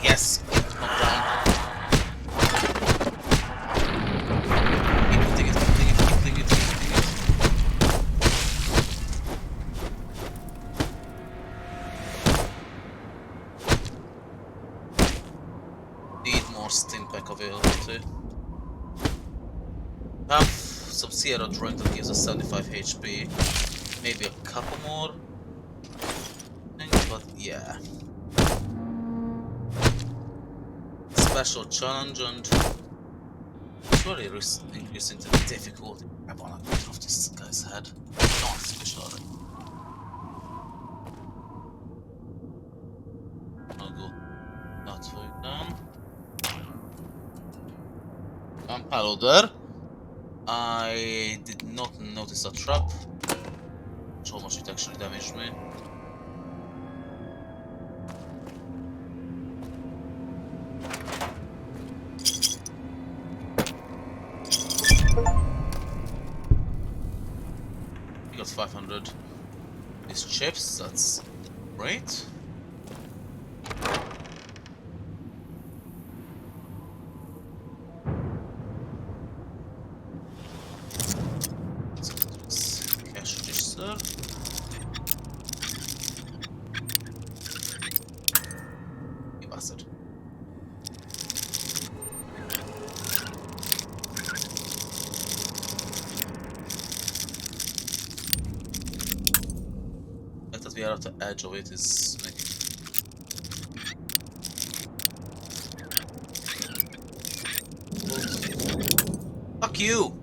Yes, knock down. Keep hitting it, keep hitting it, keep hitting it, keep hitting it. Need more stimpack availability. Have some Sierra drink that gives us 75 HP. Maybe a couple more. But yeah. Special challenge and Surely increasing the difficulty. I wanna cut off this guy's head. Not especially. I'll go that way down. Hello there. I did not notice a trap. How much it actually damaged me. We got 500. These chips, that's great. Let's go to this cash register. You bastard. The fact that we are at the edge of it is making. Fuck you!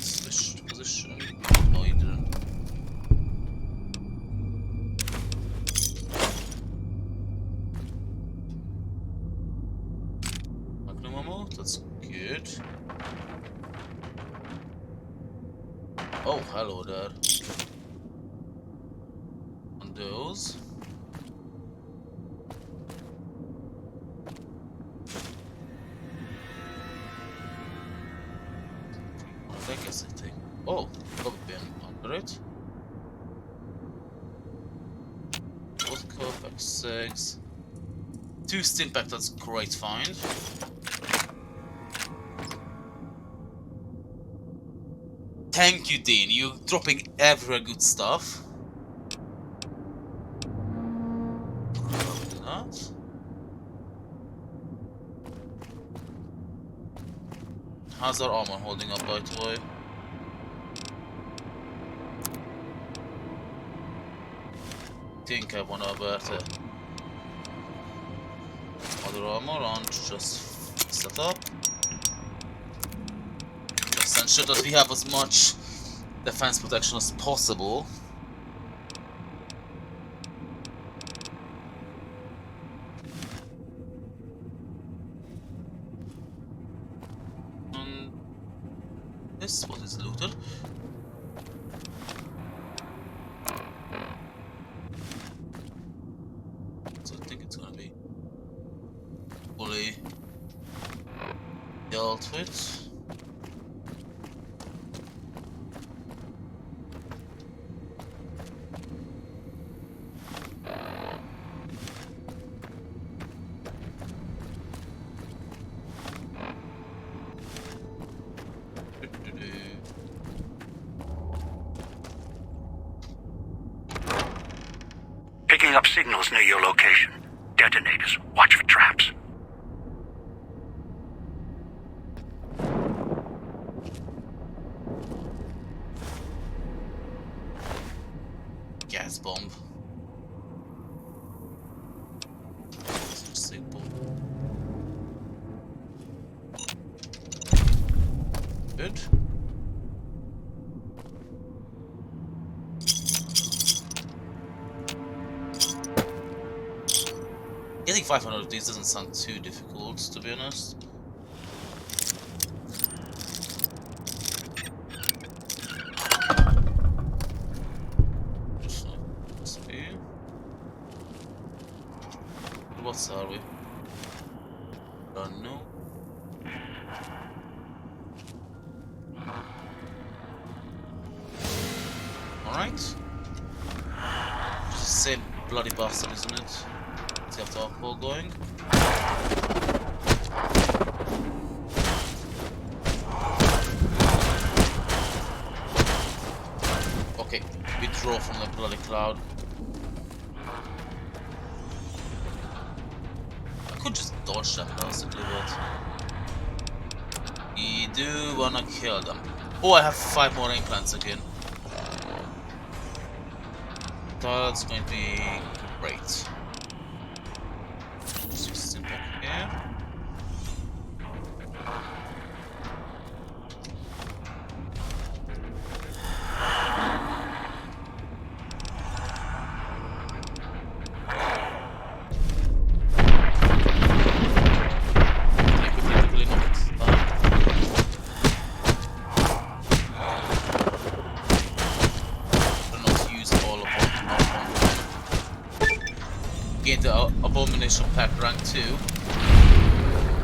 Switch position. No, you didn't. Magnum ammo, that's good. Oh, hello there. On those. I guess I think. Oh, rubber bin under it. Vodka, pack 6. 2 stim pack, that's great find. Thank you, Dean. You're dropping every good stuff. Probably not. How's our armor holding up, by the way? Think I wanna wear the other armor and just set up. Just ensure that we have as much defense protection as possible. And this, what is looted? So I think it's gonna be fully dealt with. Picking up signals near your location. Detonators. Watch for traps. Gas bomb. Simple. Good. Getting 500 of these doesn't sound too difficult, to be honest. What are we? Don't know. Alright. Just the same bloody bastard, isn't it? Let's have the alcohol going. Okay, withdraw from the bloody cloud. I could just dodge them basically, but you do wanna kill them. Oh, I have 5 more implants again. That's going to be great. Just use this back here. Gain the abomination pack rank 2.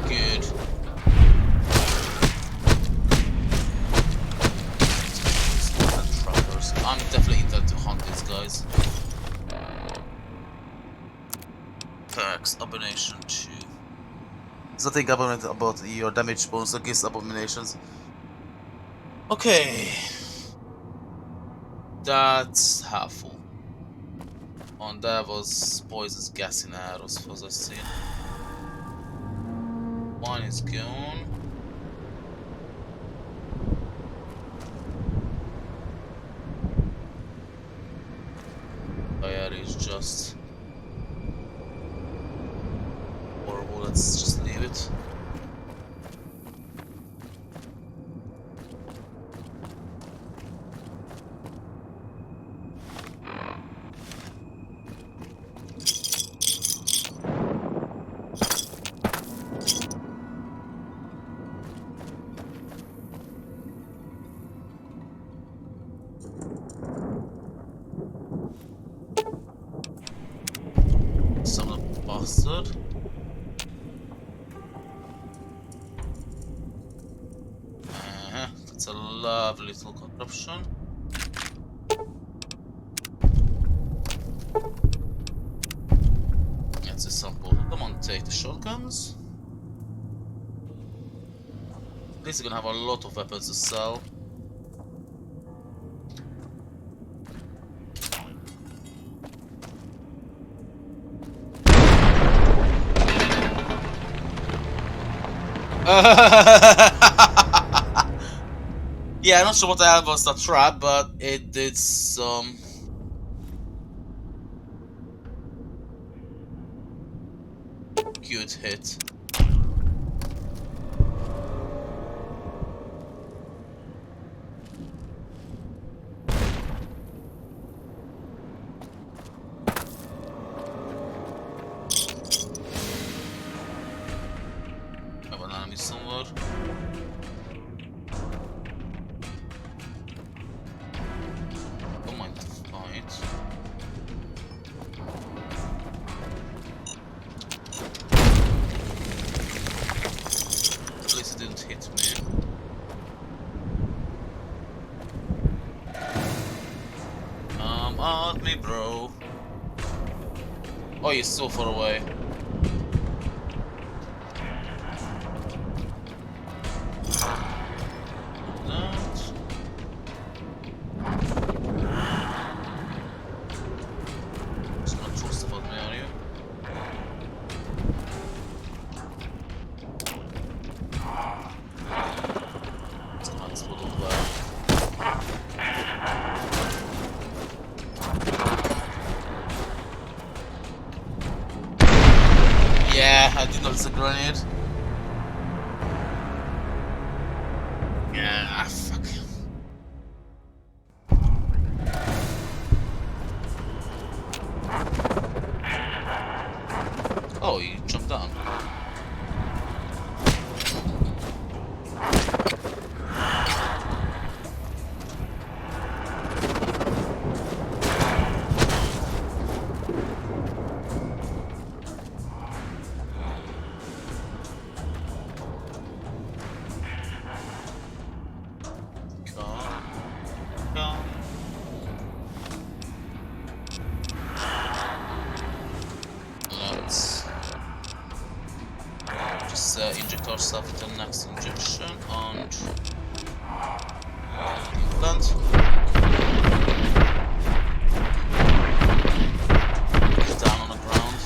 Good. Trappers. I'm definitely intending to hunt these guys. Perks, abomination 2. There's nothing about your damage bonus against abominations. Okay. That's half full. On there was poisonous gas in arrows, as I've seen. One is gone. Fire is just horrible, let's just leave it. Bastard. That's a lovely little corruption. That's a sample. Come on, take the shotguns. At least you're gonna have a lot of weapons to sell. Yeah, I'm not sure what the hell was the trap, but it did some good hit. Have an enemy somewhere. Don't mind the fight. At least it didn't hit me. Come at me, bro. Oh, you're so far away. Yeah, I did notice a grenade. Yeah, fuck. Oh, you jumped down. Inject ourselves with the next injection and implant. Get down on the ground.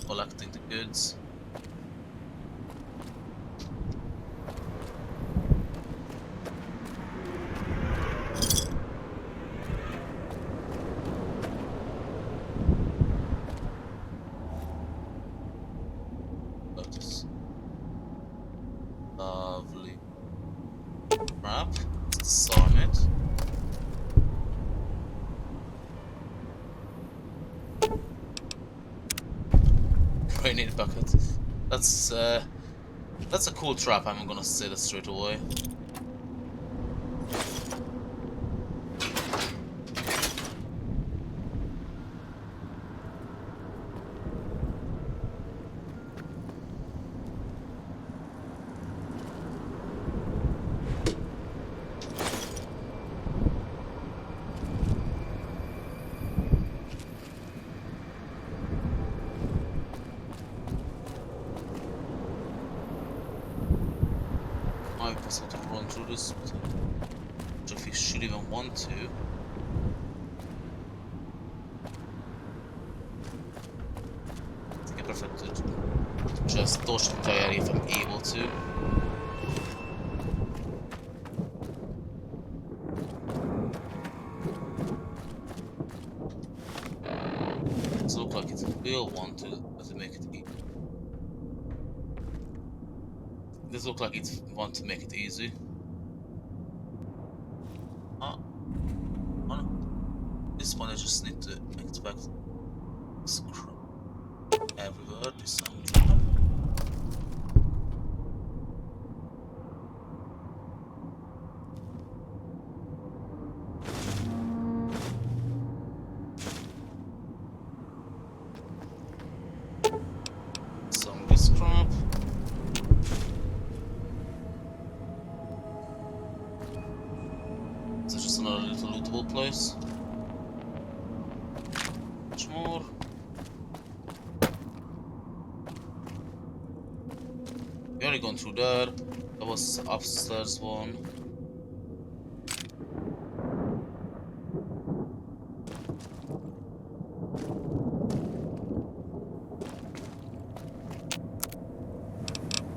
collecting the goods. Lovely. Crap. Disarm it. Grenade bucket. That's a cool trap, I'm gonna say that straight away. Might be possible to run through this, but if you should even want to. I think I prefer to just dodge the entire area if I'm able to. It looks like it will want to make it easy. This looks like it wants to make it easy. Oh no. This one I just need to expect screw everywhere. This one. Zombie scrap. Is it just another little lootable place? Much more. We already gone through there. That was upstairs one.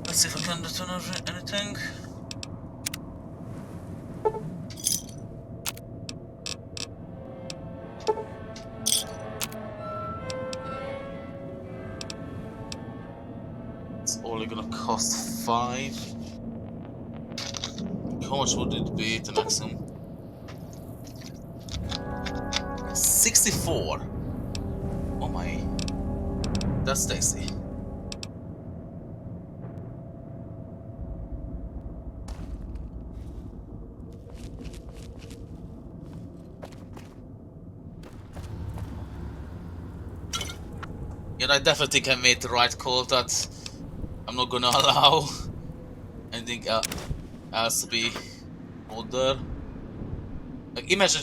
Let's see if I can return anything. It's only gonna cost 5. How much would it be to maximum? 64. Oh my. That's tasty. Yeah, I definitely think I made the right call that I'm not gonna allow anything else to be out there. Like, imagine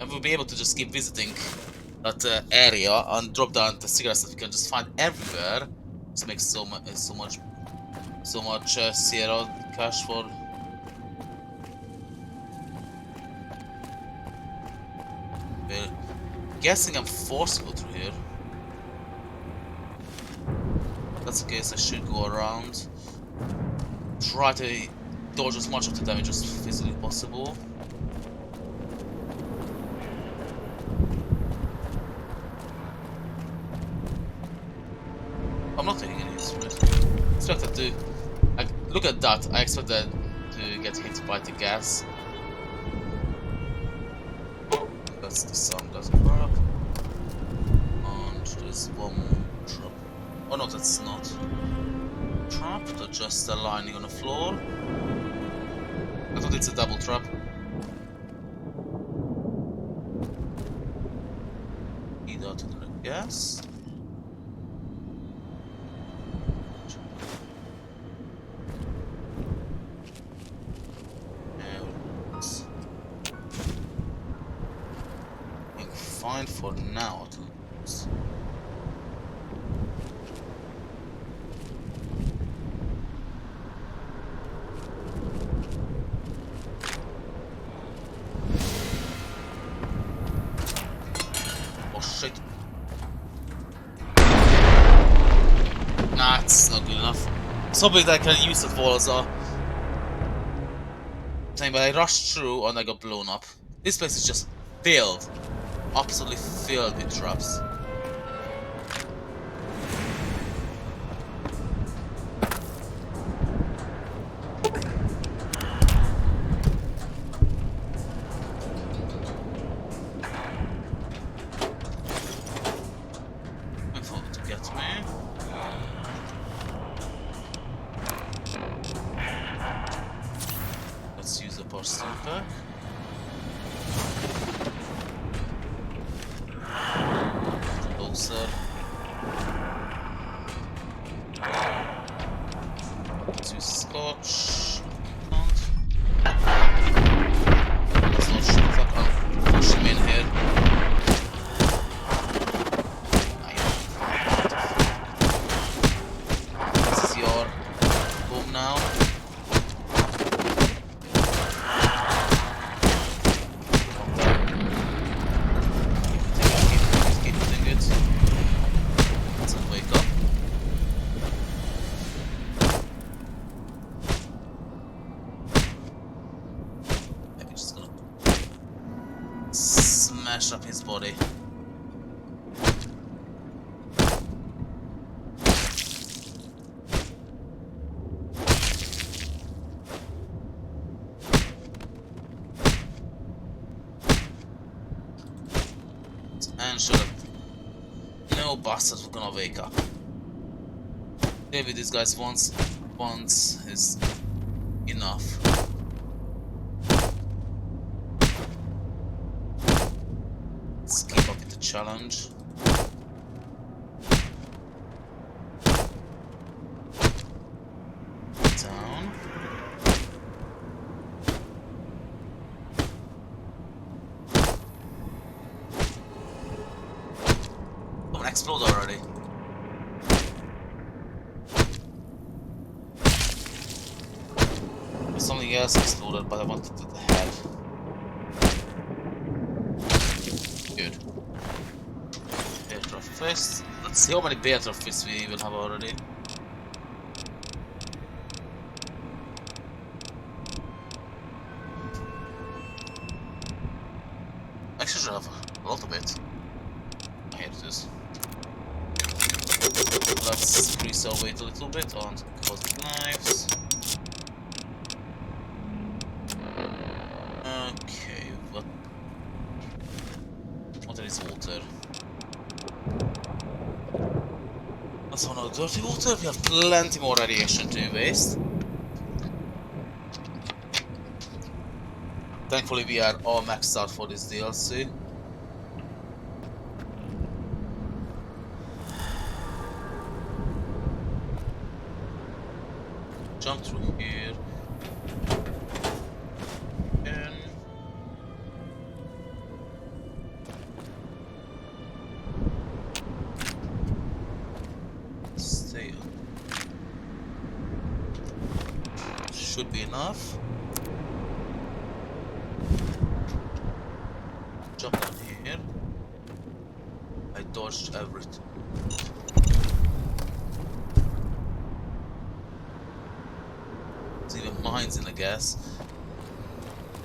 I will be able to just keep visiting that area and drop down the cigarettes that we can just find everywhere. This makes so much Sierra cash for. Well, guessing I'm forced to go through here. If that's the case, I should go around. Try to dodge as much of the damage as physically possible. I'm not taking any hits from it. I expected to. Look at that. I expected to get hit by the gas. That's the sound, that's crap. And there's one more trap. Oh no, that's not. Trap, they're just aligning on the floor. I thought it's a double trap. Either to the gas. Fine for now, at least. Oh shit. Nah, it's not good enough. Something that I can use the walls are. But I rushed through and I got blown up. This place is just filled. Absolutely filled with traps. To get me. Let's use the person pack. Closer. Let's use scotch. Let's not shoot that one. Push him in here. This is your home now. Keep doing it. Doesn't wake up. Maybe just gonna smash up his body. And sure that no bastards were gonna wake up. Maybe these guys once is enough. Let's keep up with the challenge. Down. Come on, explode already. Something else exploded, but I wanted the head. Good. Bear fist. Let's see how many bear fists we will have already. Actually, should have a lot of it. Here it is. Let's increase our weight a little bit on cosmic knives. Okay, what is water? That's one of the dirty water. We have plenty more radiation to waste. Thankfully, we are all maxed out for this DLC. Jump through here. And stay up. Should be enough. Jump down here. I dodged everything. There's even mines in the gas.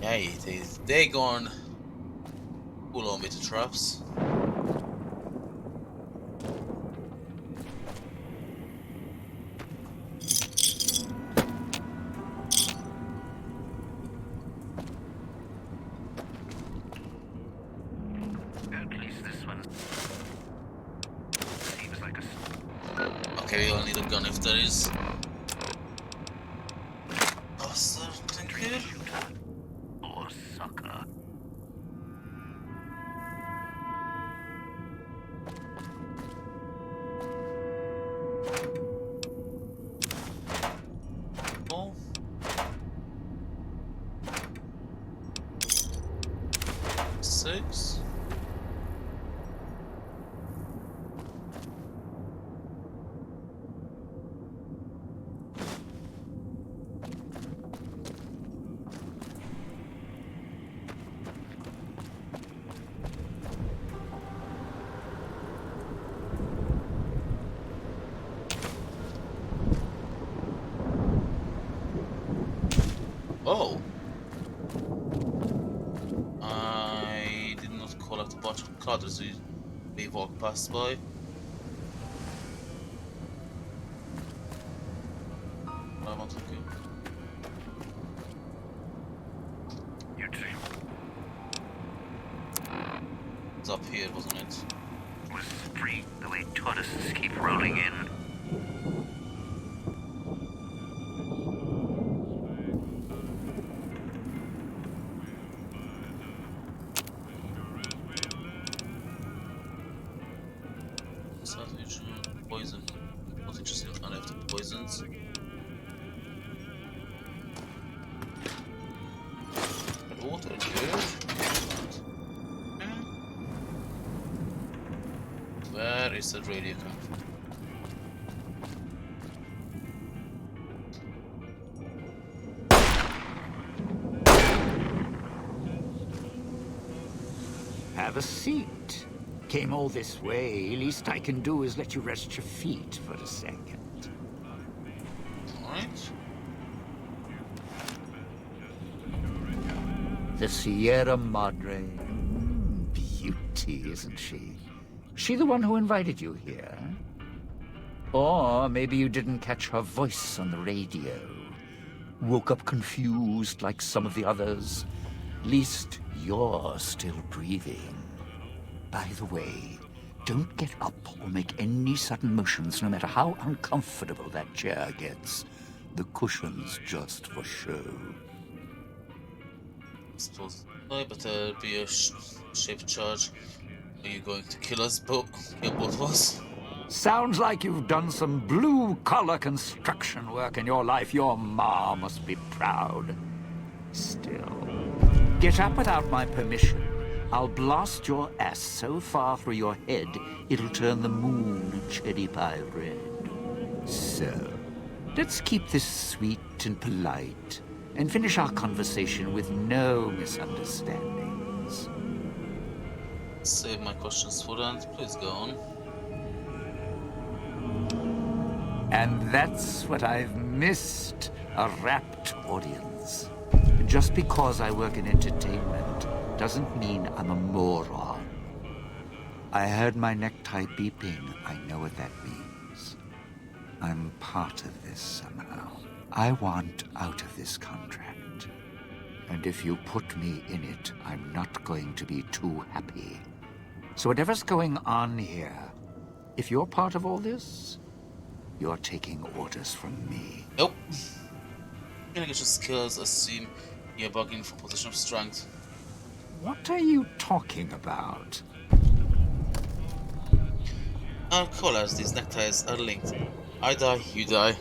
Hey, they gone pull on me to traps. Okay, we'll need a gun if there is. Bastard, thank you. Or sucker. Oh. Six. Oh! I did not collect a bunch of cards we walked past by. I want to go. You too. It's up here, wasn't it? Was free the way tortoises keep rolling in. Savage poison. Not interested in any of the poisons. Water, good. Where is the radio come from? Have a seat. Came all this way. Least I can do is let you rest your feet for a second. Alright. The Sierra Madre. Beauty, isn't she? She the one who invited you here? Or maybe you didn't catch her voice on the radio. Woke up confused like some of the others. Least you're still breathing. By the way, don't get up or make any sudden motions, no matter how uncomfortable that chair gets. The cushion's just for show. I suppose I better be a shape charge. Are you going to kill us both? Kill both of us? Sounds like you've done some blue-collar construction work in your life. Your ma must be proud. Still, get up without my permission. I'll blast your ass so far through your head, it'll turn the moon cherry pie red. So, let's keep this sweet and polite, and finish our conversation with no misunderstandings. Save my questions for then. Please go on. And that's what I've missed, a rapt audience. Just because I work in entertainment doesn't mean I'm a moron. I heard my necktie beeping. I know what that means. I'm part of this somehow. I want out of this contract. And if you put me in it, I'm not going to be too happy. So whatever's going on here, if you're part of all this, you're taking orders from me. Nope. Gonna get your skills, assume you're bugging for position of strength. What are you talking about? Our collars, these neckties are linked. I die, you die.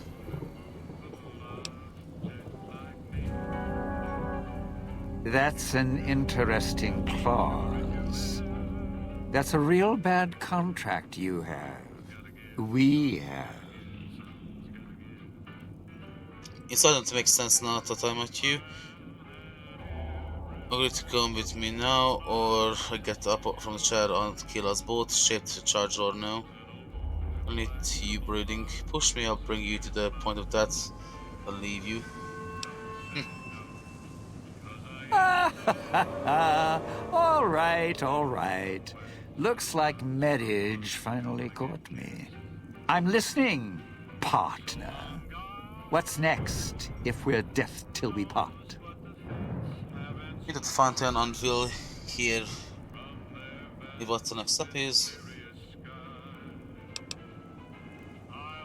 That's an interesting clause. That's a real bad contract you have. We have. It's starting to make sense now that I'm at you. Agree to come with me now, or I get up from the chair and kill us both, shaped to charge or no. I need you breathing. Push me, I'll bring you to the point of death. I'll leave you. All right. Looks like marriage finally caught me. I'm listening, partner. What's next, if we're death till we part? Need that fountain anvil here. What the next step is.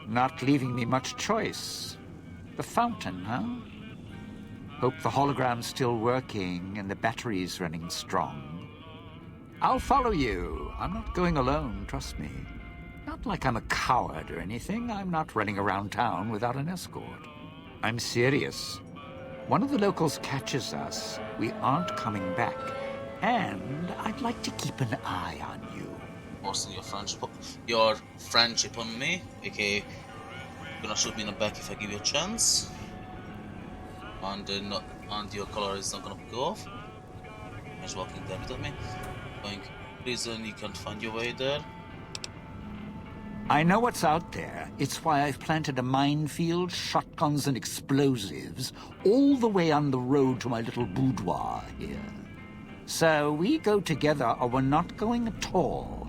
Not leaving me much choice. The fountain, huh? Hope the hologram's still working and the battery's running strong. I'll follow you. I'm not going alone, trust me. Not like I'm a coward or anything. I'm not running around town without an escort. I'm serious. One of the locals catches us, we aren't coming back. And I'd like to keep an eye on you. Forcing your friendship on me, aka you're gonna shoot me in the back if I give you a chance. And your collar is not gonna go off. Just walking there with me. Going prison, you can't find your way there. I know what's out there. It's why I've planted a minefield, shotguns, and explosives all the way on the road to my little boudoir here. So we go together or we're not going at all.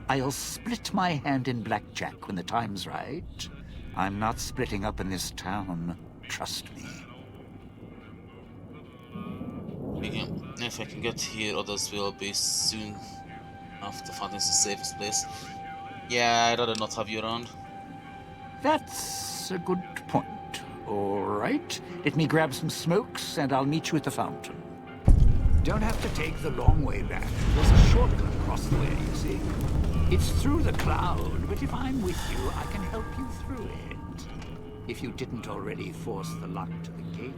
I'll split my hand in blackjack when the time's right. I'm not splitting up in this town. Trust me. If I can get here, others will be soon after finding the safest place. Yeah, I'd rather not have you around. That's a good point. All right. Let me grab some smokes and I'll meet you at the fountain. Don't have to take the long way back. There's a shortcut across the way, you see. It's through the cloud, but if I'm with you, I can help you through it. If you didn't already force the lock to the gate.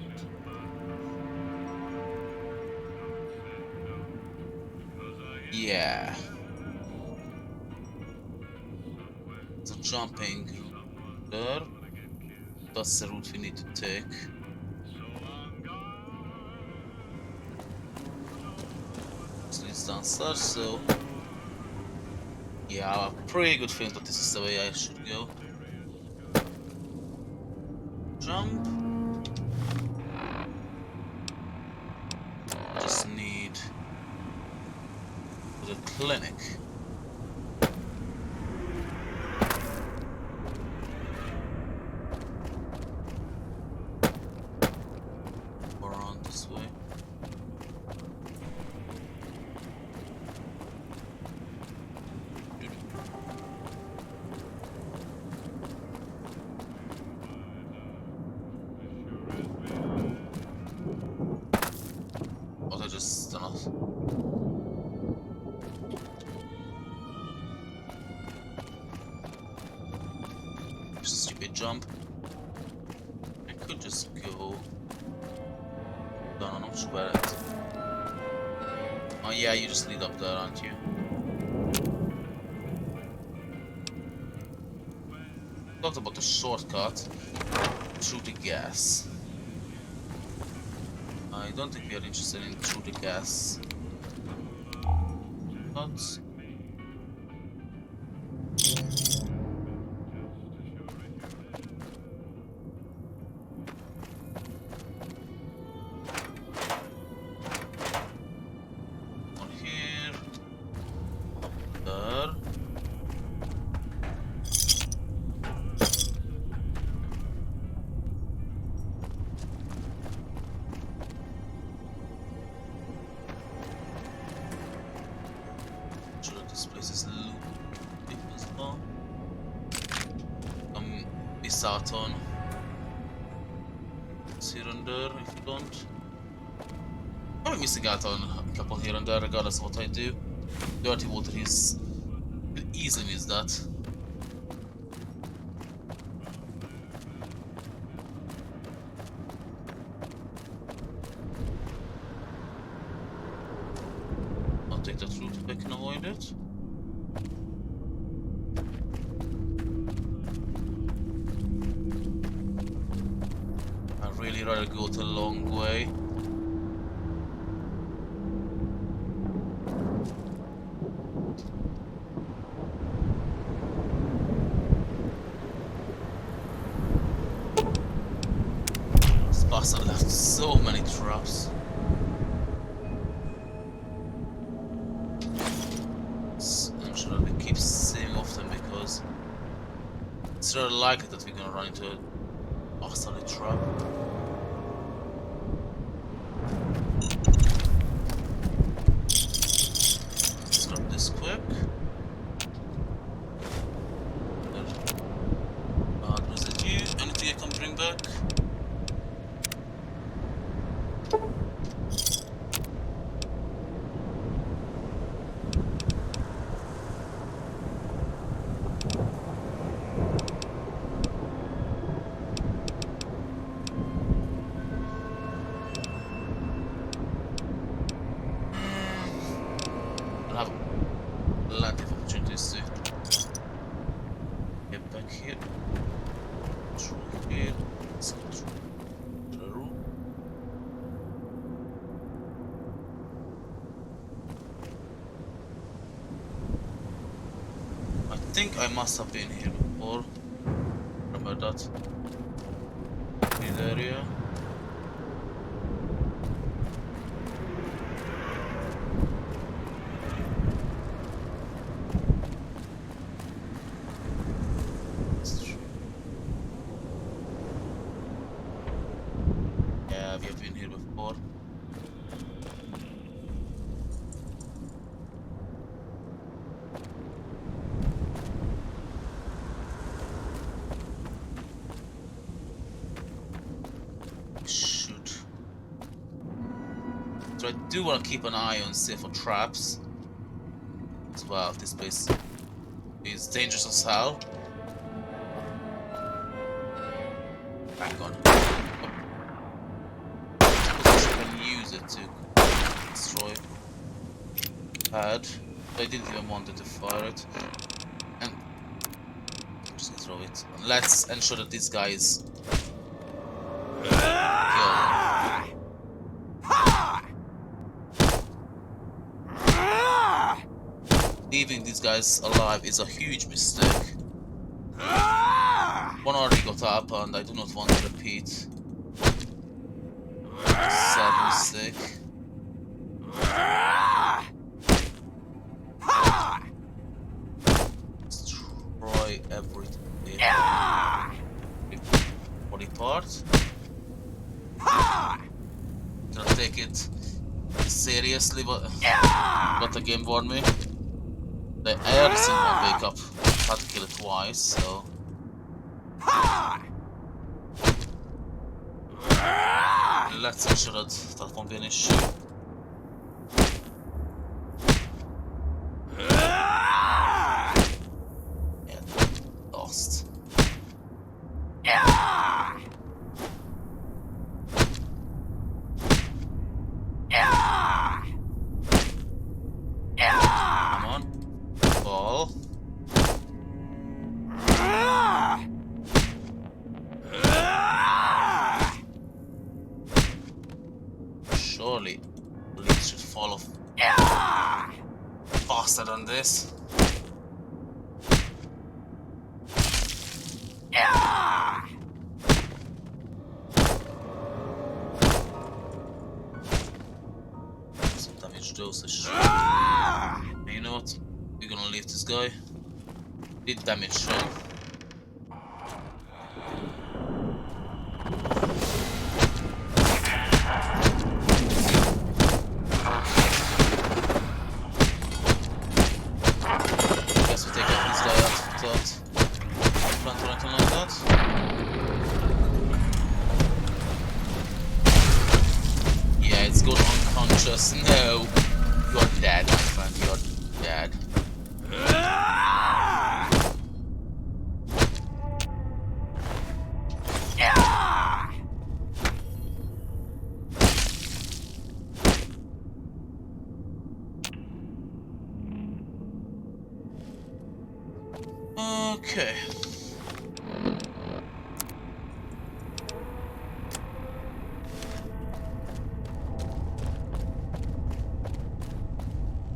Yeah. So jumping there. That's the route we need to take. This leads downstairs, so yeah, I have pretty good feeling that this is the way I should go. Jump. Just need the clinic. Around this way. Oh, they just done off. Just a stupid jump. I could just go down. I'm not sure where it. Oh yeah, you just lead up there, aren't you? Talked about the shortcut through the gas. I don't think we are interested in through the gas. But on here, there. This place is looped as well. Miss out on here and there if you don't. I'm missing out on a couple here and there regardless of what I do. Dirty water is could easily miss that. I'll take that route if I can avoid it. I'd really rather go the long way. This bastard left so many traps. I'm sure we keep saving off them because it's rather likely that we're gonna run into a bastard trap. Let's grab this quick. Residue. Anything I can bring back? I'll have plenty of opportunities to get back here. Through here. Let's go through the room. I think I must have been here before. Remember that? In the area. Yeah, we have been here before. Shoot. So I do want to keep an eye on safer traps as well. This place is dangerous as hell. Hang on. I can use it to destroy pad. I didn't even want to fire it. And I'm just gonna throw it. Let's ensure that this guy is killed. Leaving these guys alive is a huge mistake. One already got up and I do not want to repeat. Sad mistake. Destroy everything. Body part. Gonna take it seriously, but the game warned me. I already seen one wake up. Had to kill it twice, so. Let's ensure that won't be an issue. Yeah, lost. Come on. Ball. Surely, leaves should fall off faster than this. Some damage dosage. And you know what? We're gonna leave this guy. Did damage him. Yeah, it's good unconscious. No, you're dead, my friend. You're dead. Okay.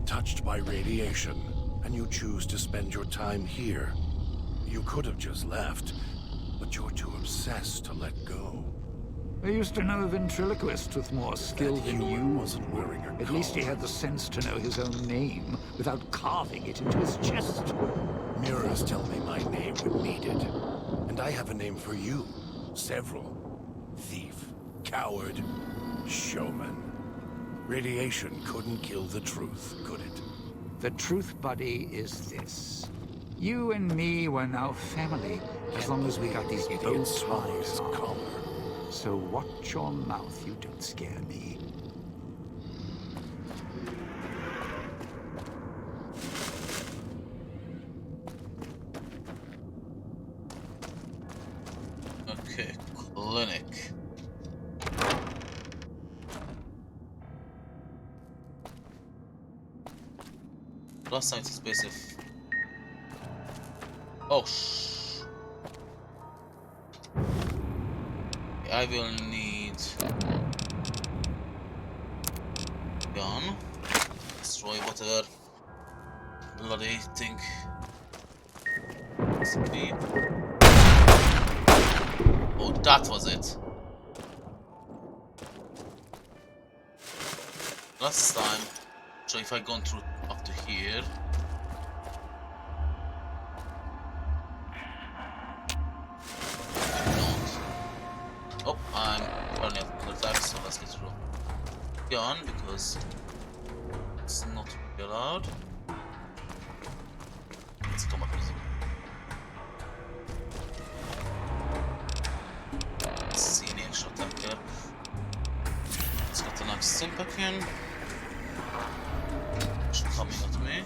Touched by radiation, and you choose to spend your time here. You could have just left, but you're too obsessed to let go. I used to know a ventriloquist with more skill than you. Wasn't wearing a At least he had the sense to know his own name without carving it into his chest. Mirrors tell me my name when needed. And I have a name for you. Several. Thief. Coward. Showman. Radiation couldn't kill the truth, could it? The truth, buddy, is this. You and me were now family, as long as we got these idiot spies on. So watch your mouth, you don't scare me. Okay, clinic. Last time it's basic. Oh I will need gun. Destroy whatever bloody thing Speed. Oh, that was it. Last time, so if I gone through up to here. Oh, I'm running out of attack, so let's get through. Gun because it's not really allowed. Let's come up with it. See any extra attack here. Let's get the next Sympakin. She's coming at me.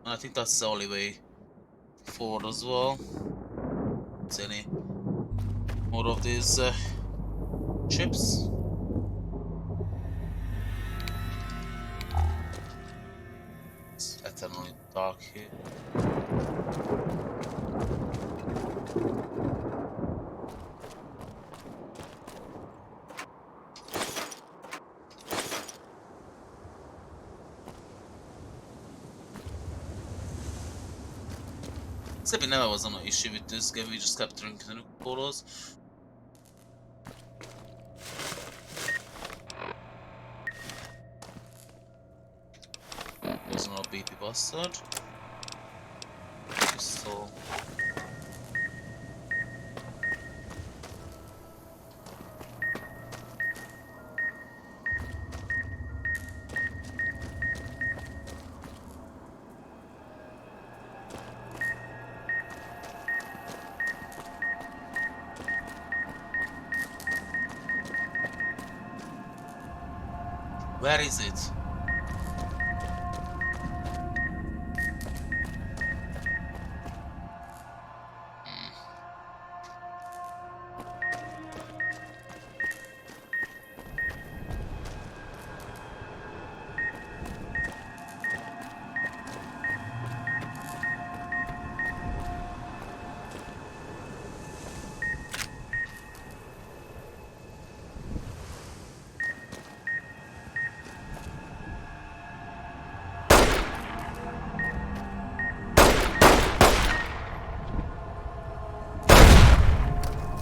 I think that's the only way forward as well. Is any more of these chips? It's eternally dark here. Except never was an issue with this game, we just kept drinking the colas. There's no BP bastard. Pistol. Where is it?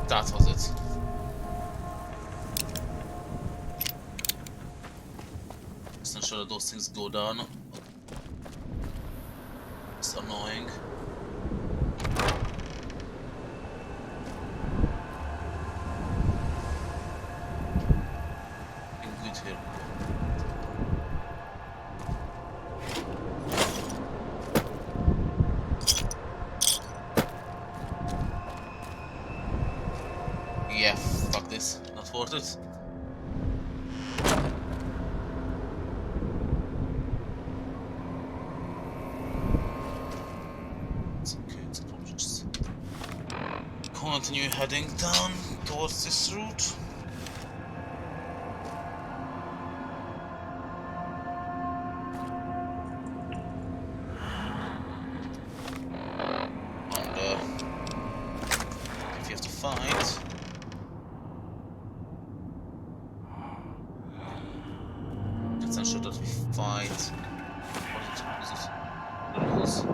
That was it. Just not sure that those things go down. It's annoying. Good here. Yeah, fuck this. Not worth it. It's okay, it's probably just continue heading down towards this route. And if you have to fight, let's ensure that we fight. What is it? The rules.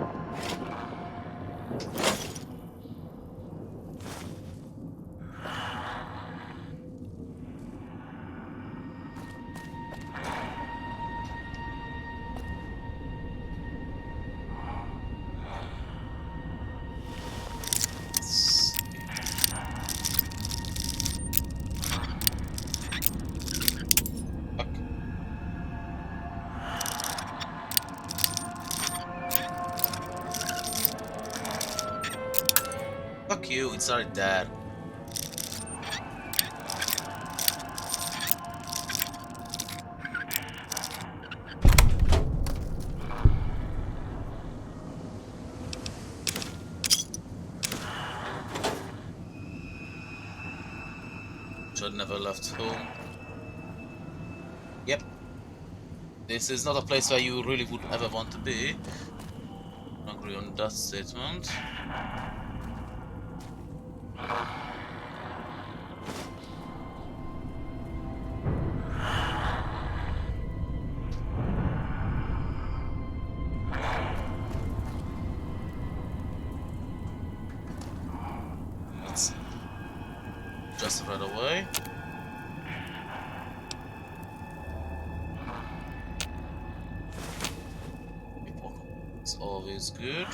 Fuck. Fuck you, it's already there. Should never left home. Yep. This is not a place where you really would ever want to be. I agree on that statement. Let's just right away. It's always good.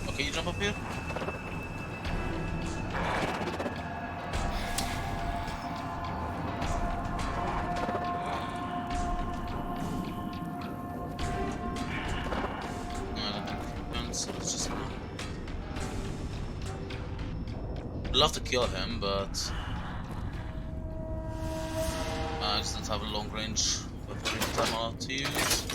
Okay, you jump up here? So let's just love to kill him, but I just don't have a long range weapon that I'm allowed to use.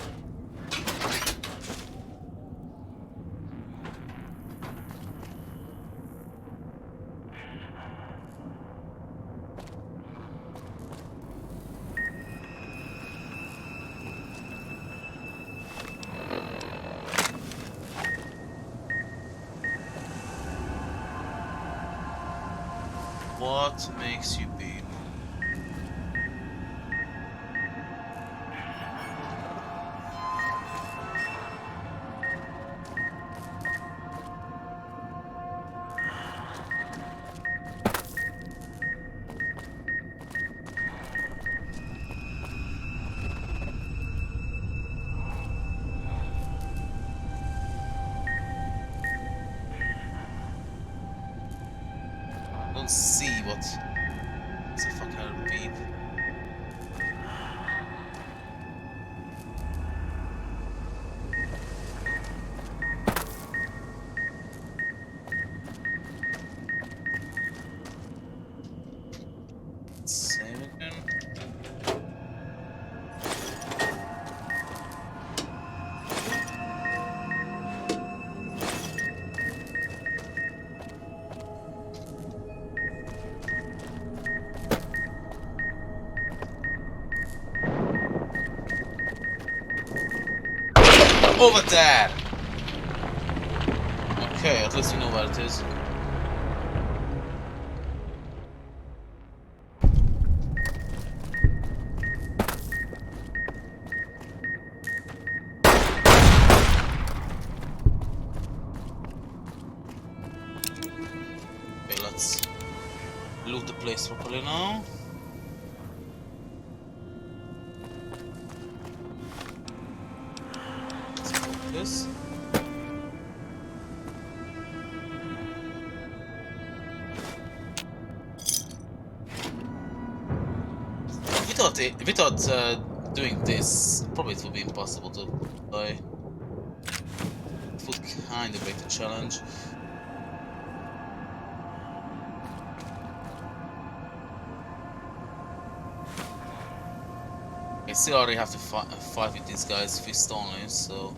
What makes you beam? I don't see what the fuck kind of beep. Same again. Over there! Okay, at least you know where it is. Okay, let's loot the place properly now. Let's focus. Without doing this, probably it would be impossible to buy. It would kind of make the challenge. I still already have to fight with these guys fist only, so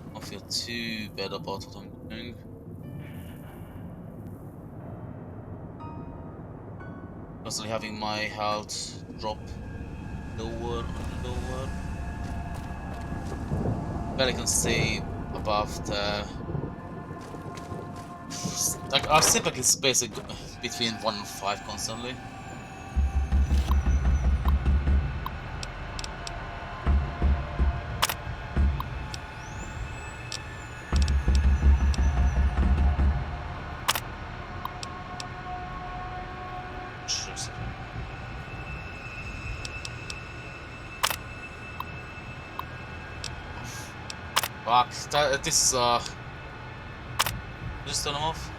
I don't feel too bad about what I'm doing. Constantly having my health drop lower and lower. Barely can stay above the. Like our CPAC is basically between 1 and 5 constantly. Fuck, this just turn them off.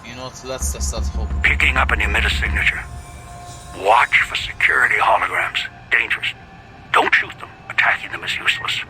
You know what, let's test that hope. Picking up an emitter signature. Watch for security holograms. Dangerous. Don't shoot them. Attacking them is useless.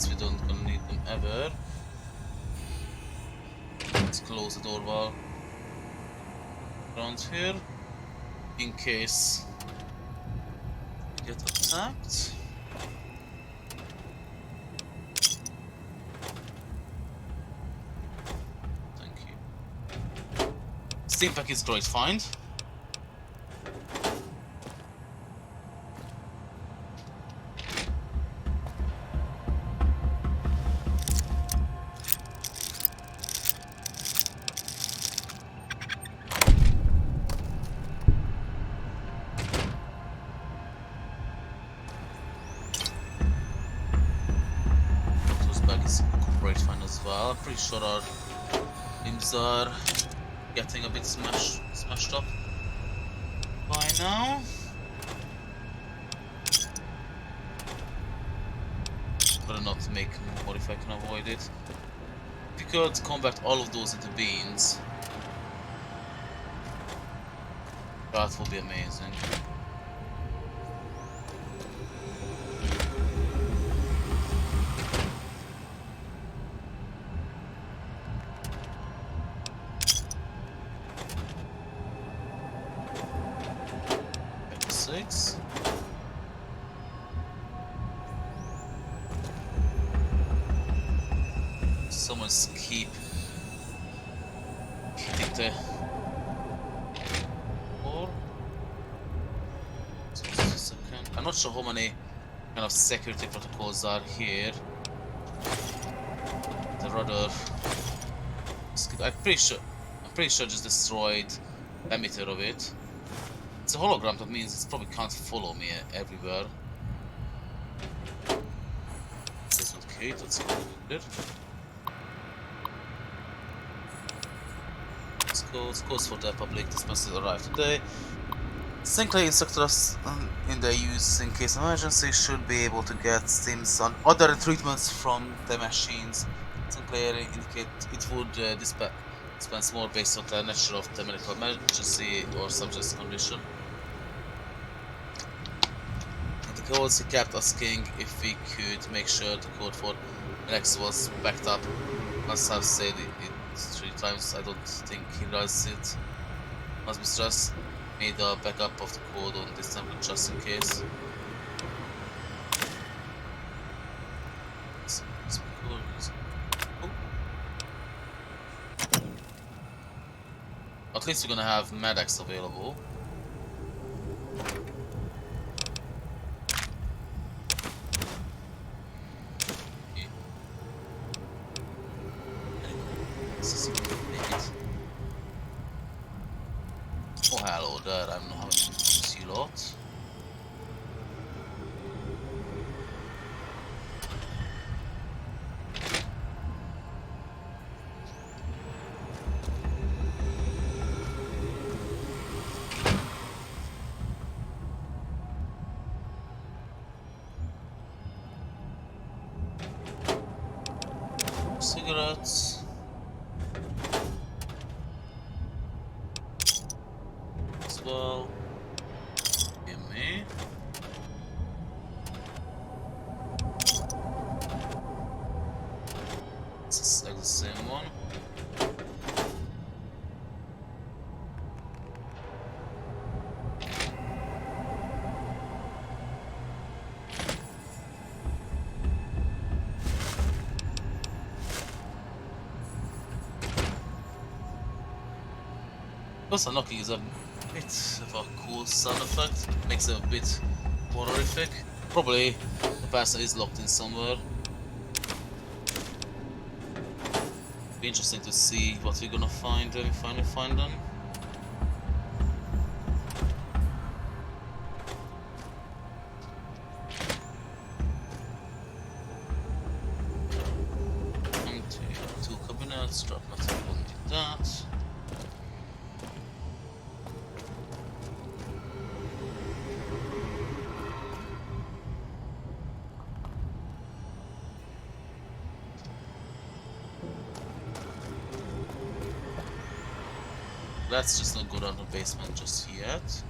We don't gonna need them ever. Let's close the door while around here in case we get attacked. Thank you. Steam pack is great find. I'm pretty sure our limbs are getting a bit smashed up by now. Better not make more if I can avoid it. If you could convert all of those into beans, that would be amazing. Someone's keep hitting the wall. Just a second. I'm not sure how many kind of security protocols are here. The rudder. I'm pretty sure just destroyed emitter of it. It's a hologram, that means it probably can't follow me everywhere. That's not okay, that's good. Let's go for the public. This message arrived today. Sinclair instructed us in their use in case of emergency should be able to get stims on other treatments from the machines. Sinclair indicate it would dispense more based on the nature of the medical emergency or subject's condition. And the codes he kept asking if we could make sure the code for Alex was backed up. Must have said it 3 times. I don't think he realizes it. Must be stressed. Made a backup of the code on this time just in case. At least we're gonna have medics available. Oh hello there, I'm not having to see a lot. Cigarettes. As well. Gimme. It's like the same one. Also, knocking is a bit of a cool sound effect. Makes it a bit more horrific. Probably the person is locked in somewhere. Be interesting to see what we're gonna find when we finally find them. Empty two cabinets, drop nothing, don't need that. Let's just not go down the basement just yet.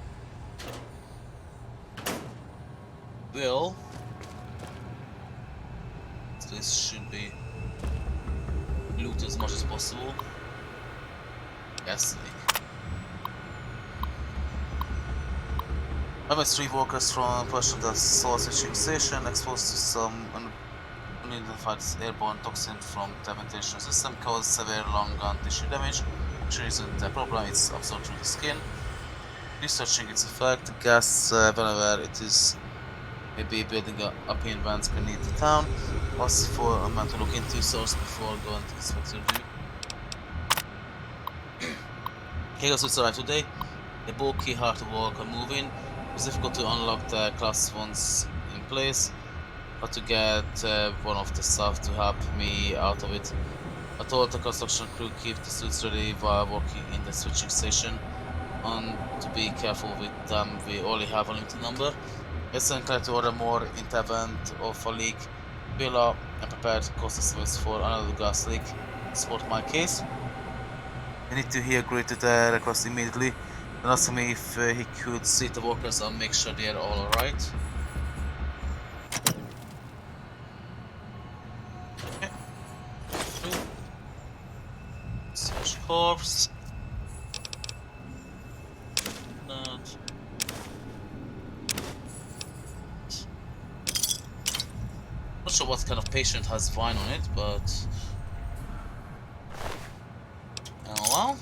Well, this should be looted as much as possible. Yes, MS3 workers from Persian that saw switching station exposed to some unidentified airborne toxin from the ventilation system caused severe lung and tissue damage, which isn't a problem, it's absorbed through the skin. Researching its effect, the gas, whenever it is maybe building up in vents beneath the town, was for a man to look into source before going to inspect the review. Chaos suits arrived today. The bulky, hard to walk and move in. It was difficult to unlock the class once in place, but to get one of the staff to help me out of it. I told the construction crew keep the suits ready while working in the switching station, and to be careful with them, we only have a limited number. It's inclined to order more in the event of a leak. Villa and prepared cost estimates for another gas leak. Support my case. We need to hear agree to the request immediately. Then ask me if he could see the workers and make sure they are all alright. Okay. Search corpse. That. Not sure what kind of patient has wine on it, but oh well.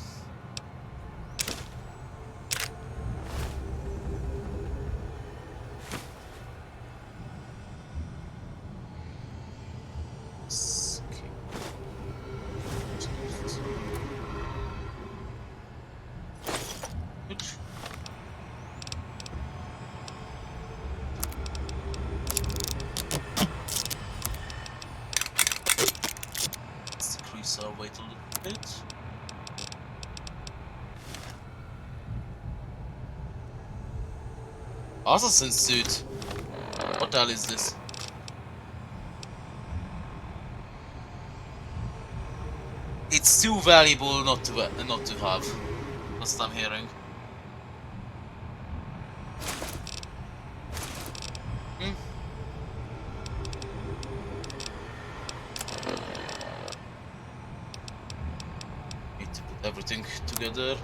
So wait a little bit. Assassin suit. What the hell is this? It's too valuable not to have. That's what I'm hearing. Need to put everything together.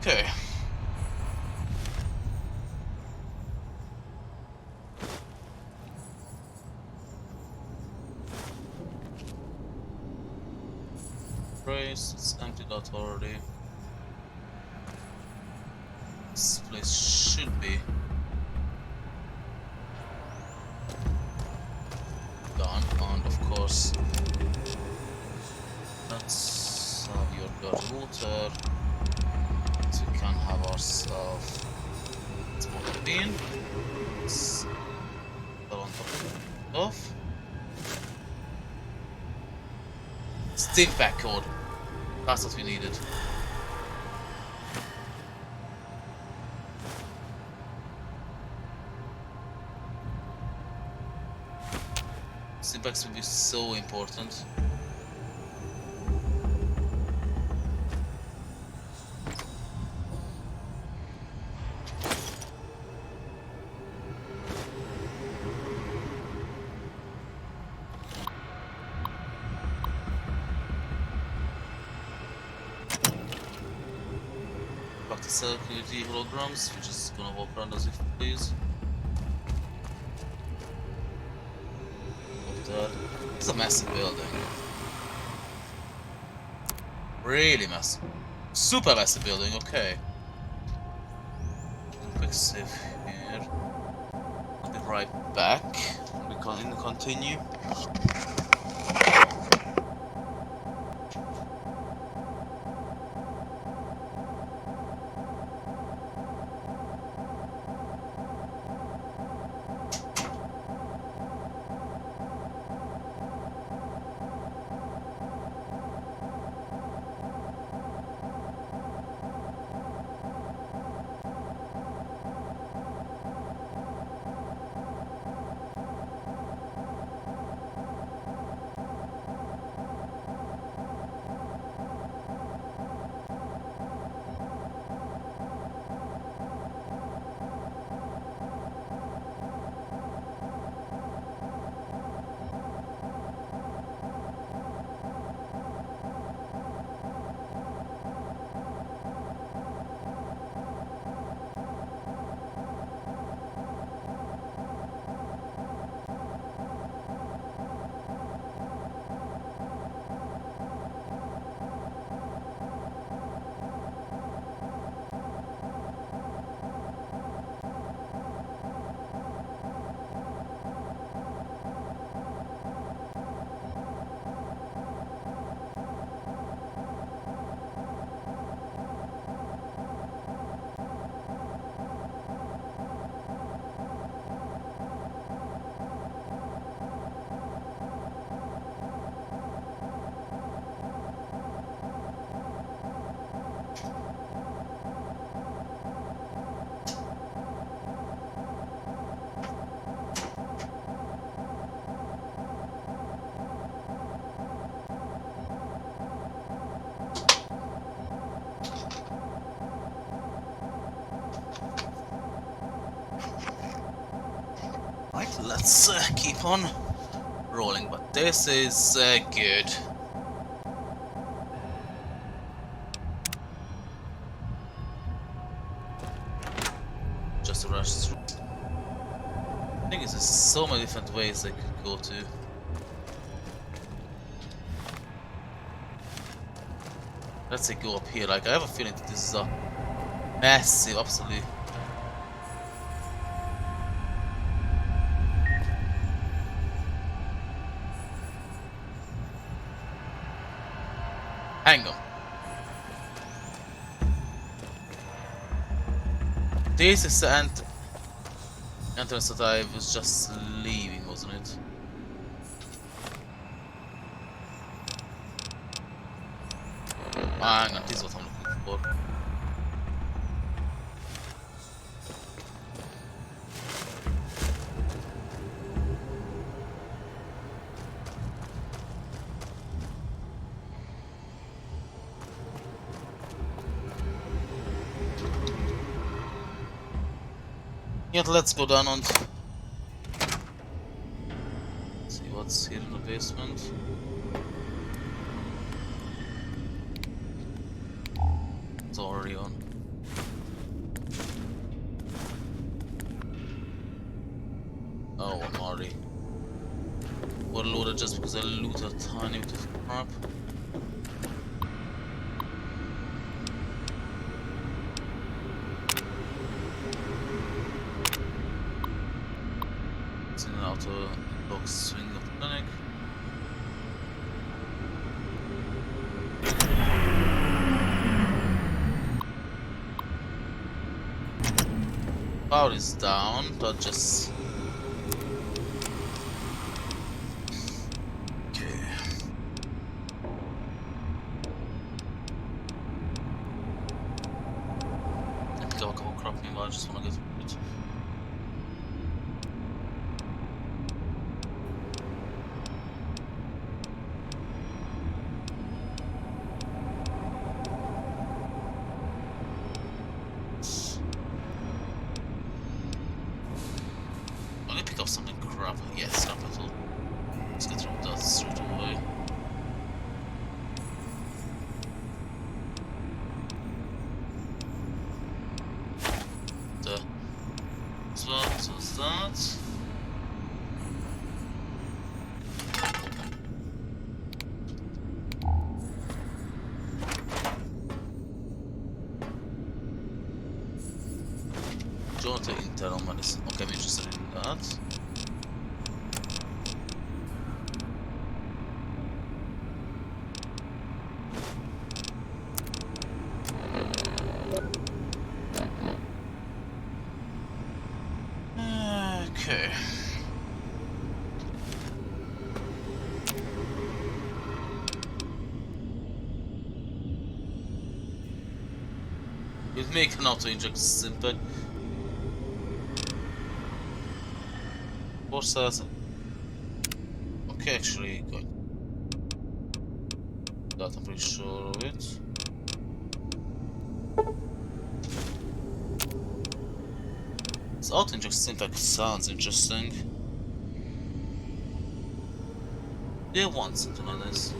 Okay. Brace, it's emptied out already. This place should be done, and of course, let's have your dirty water. So we can have ourselves small bin. Let's put on top of stick back code. That's what we needed. packs will be so important. Back to security holograms, we're just gonna walk around as if please. It's a massive building. Really massive. Super massive building, okay. Quick save here. I'll be right back. We can continue. Right, let's keep on rolling, but this is good. Just rush through. I think there's so many different ways I could go to. Let's say go up here. Like, I have a feeling that this is a massive, absolutely. Hang on. This is the entrance that I was just leaving, wasn't it? Hang on, this is what I'm looking for. Yeah, let's go down and see what's here in the basement. It's already on. Oh, I'm already overloaded just because I looted a tiny bit of crap. To box swing of the clinic. Power is down, that just okay. I pick up a couple crap meanwhile, I just wanna get through it. Yes, capital. Let's get rid of that straight away. So that. Join the internal medicine. Okay, I'm interested in that. Okay. We'll make an auto inject simple. Process. Okay, actually, good. That I'm pretty sure of it. This auto inject syntax sounds interesting. They want something like this.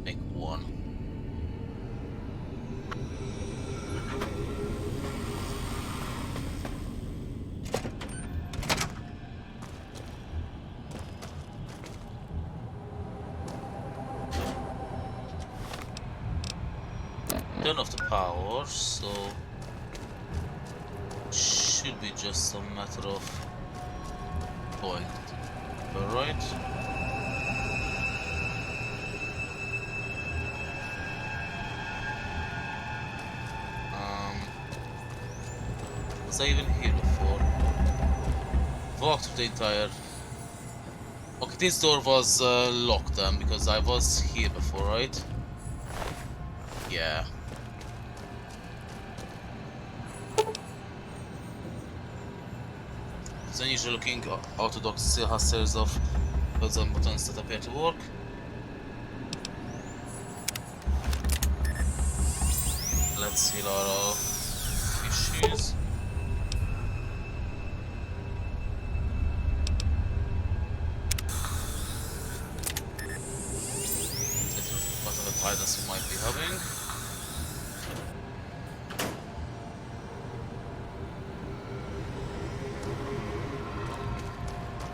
Make one. Turn off the power, so should be just a matter of going to the right. Was I even here before? Walked through the entire. Okay, this door was locked then because I was here before, right? Yeah. So unusual looking orthodox still has series of buttons and buttons that appear to work. Let's heal our issues. Whatever tightness we might be having.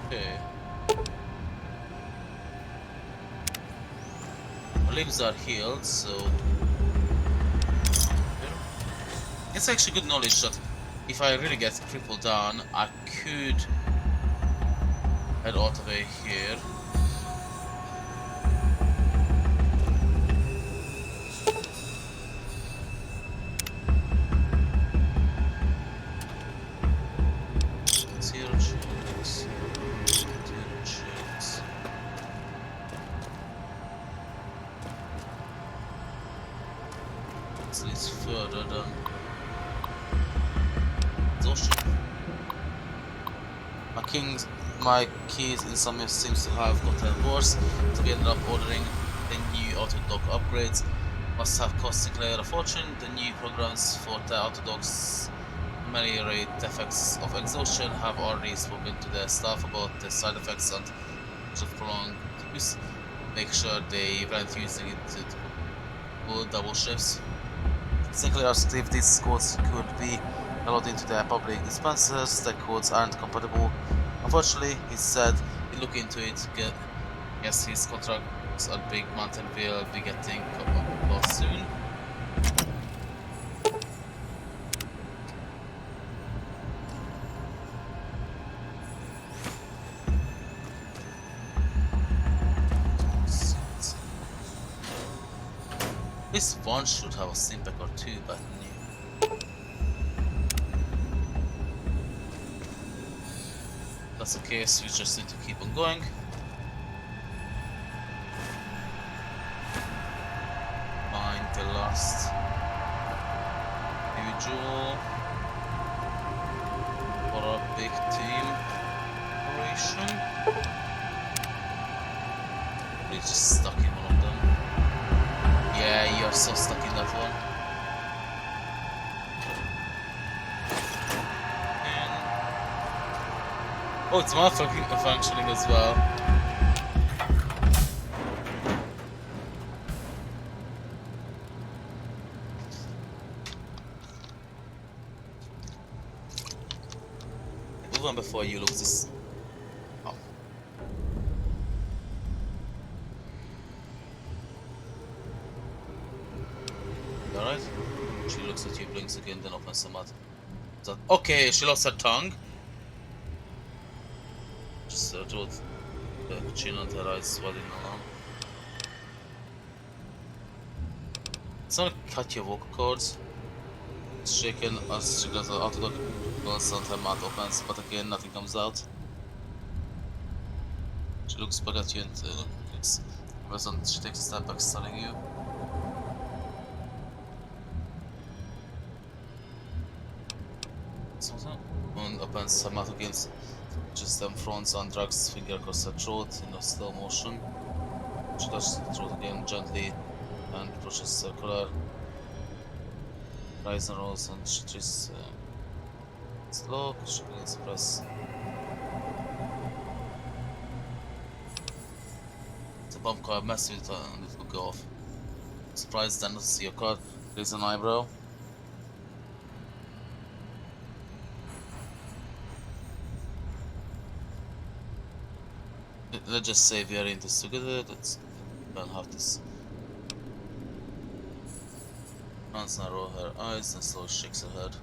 Okay. Our limbs are healed, so it's actually good knowledge that if I really get crippled down, I could head all the way here. Zero checks. This leads further than exhaustion. My keys in some ways seems to have gotten worse, so we ended up ordering the new auto-dock upgrades. Must have cost Sinclair a fortune. The new programs for the auto-docks ameliorate the effects of exhaustion. Have already spoken to their staff about the side effects and of prolonged use. Make sure they weren't using it to pull double shifts. Sinclair asked if these codes could be allowed into their public dispensers. The codes aren't compatible. Unfortunately, he said he'd look into it. Guess his contracts at Big Mountain will be getting close soon. This one should have a simpec or two, but no. If that's the case, we just need to keep on going. Find the last individual for our big team operation. probably just stuck in one of them. Yeah, you're so stuck in that one. And... oh, it's malfunctioning as well. Move on before you lose this. Oh. Alright. She looks at you, blinks again, then opens her mouth. Okay, she lost her tongue. Just wrote the chin on her eyes, swelling along. It's not cut your vocal cords. It's shaken as she gets out of the glass and her mouth opens, but again nothing comes out. She looks back at you and she takes a step back, staring you. And opens her mouth again, just then fronts and drags finger across her throat in a slow motion. She touches the throat again gently and pushes circular. Rise and rolls and she twists slow, she begins to press. The bump car messes with her and it will go off. Surprised then to see your card, raise an eyebrow. Let's just say we are in this together. We'll have this. Hands narrow her eyes and slowly shakes her head.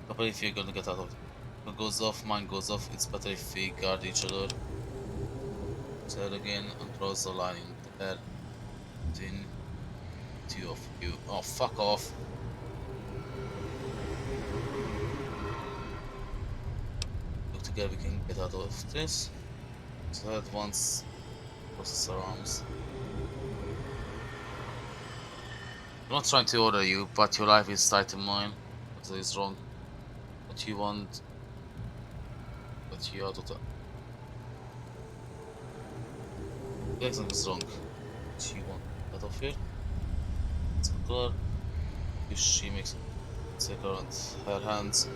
But if you're gonna get out of it, it goes off, mine goes off. It's better if we guard each other. Say it again and draws a line in the air between two of you. Oh, fuck off. Look together, we can get out of this. So at once, crosses her arms. I'm not trying to order you, but your life is tied to mine. What is wrong? What you want? What you out of the... Everything is wrong. What you want out of here? It's clear. She makes a circle around her hands.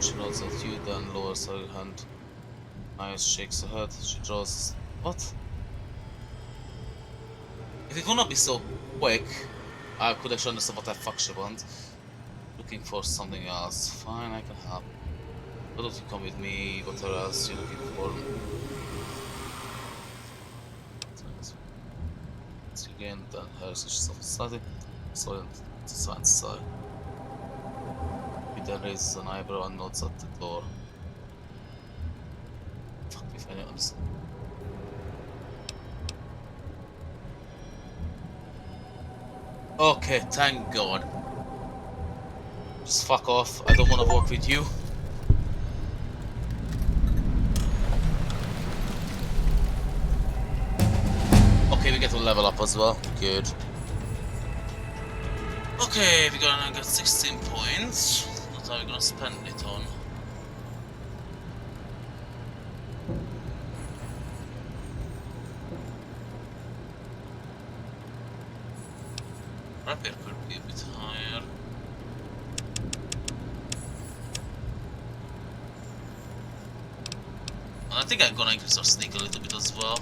She nods at you, then lowers her hand. Eyes shakes her head. She draws. What? If it would not be so quick, I could actually understand what the fuck she wants. Looking for something else. Fine, I can help. Why don't you come with me? What else you looking for? Again, then her switches off slightly, so to side. He then raises an eyebrow and nods at the door. Fuck if I understand. Okay, thank God. Just fuck off. I don't want to work with you. Okay, we get to level up as well. Good. Okay, we're gonna get 16 points. What are we gonna spend it on? Rapier could be a bit higher. And I think I'm gonna increase our sneak a little bit as well.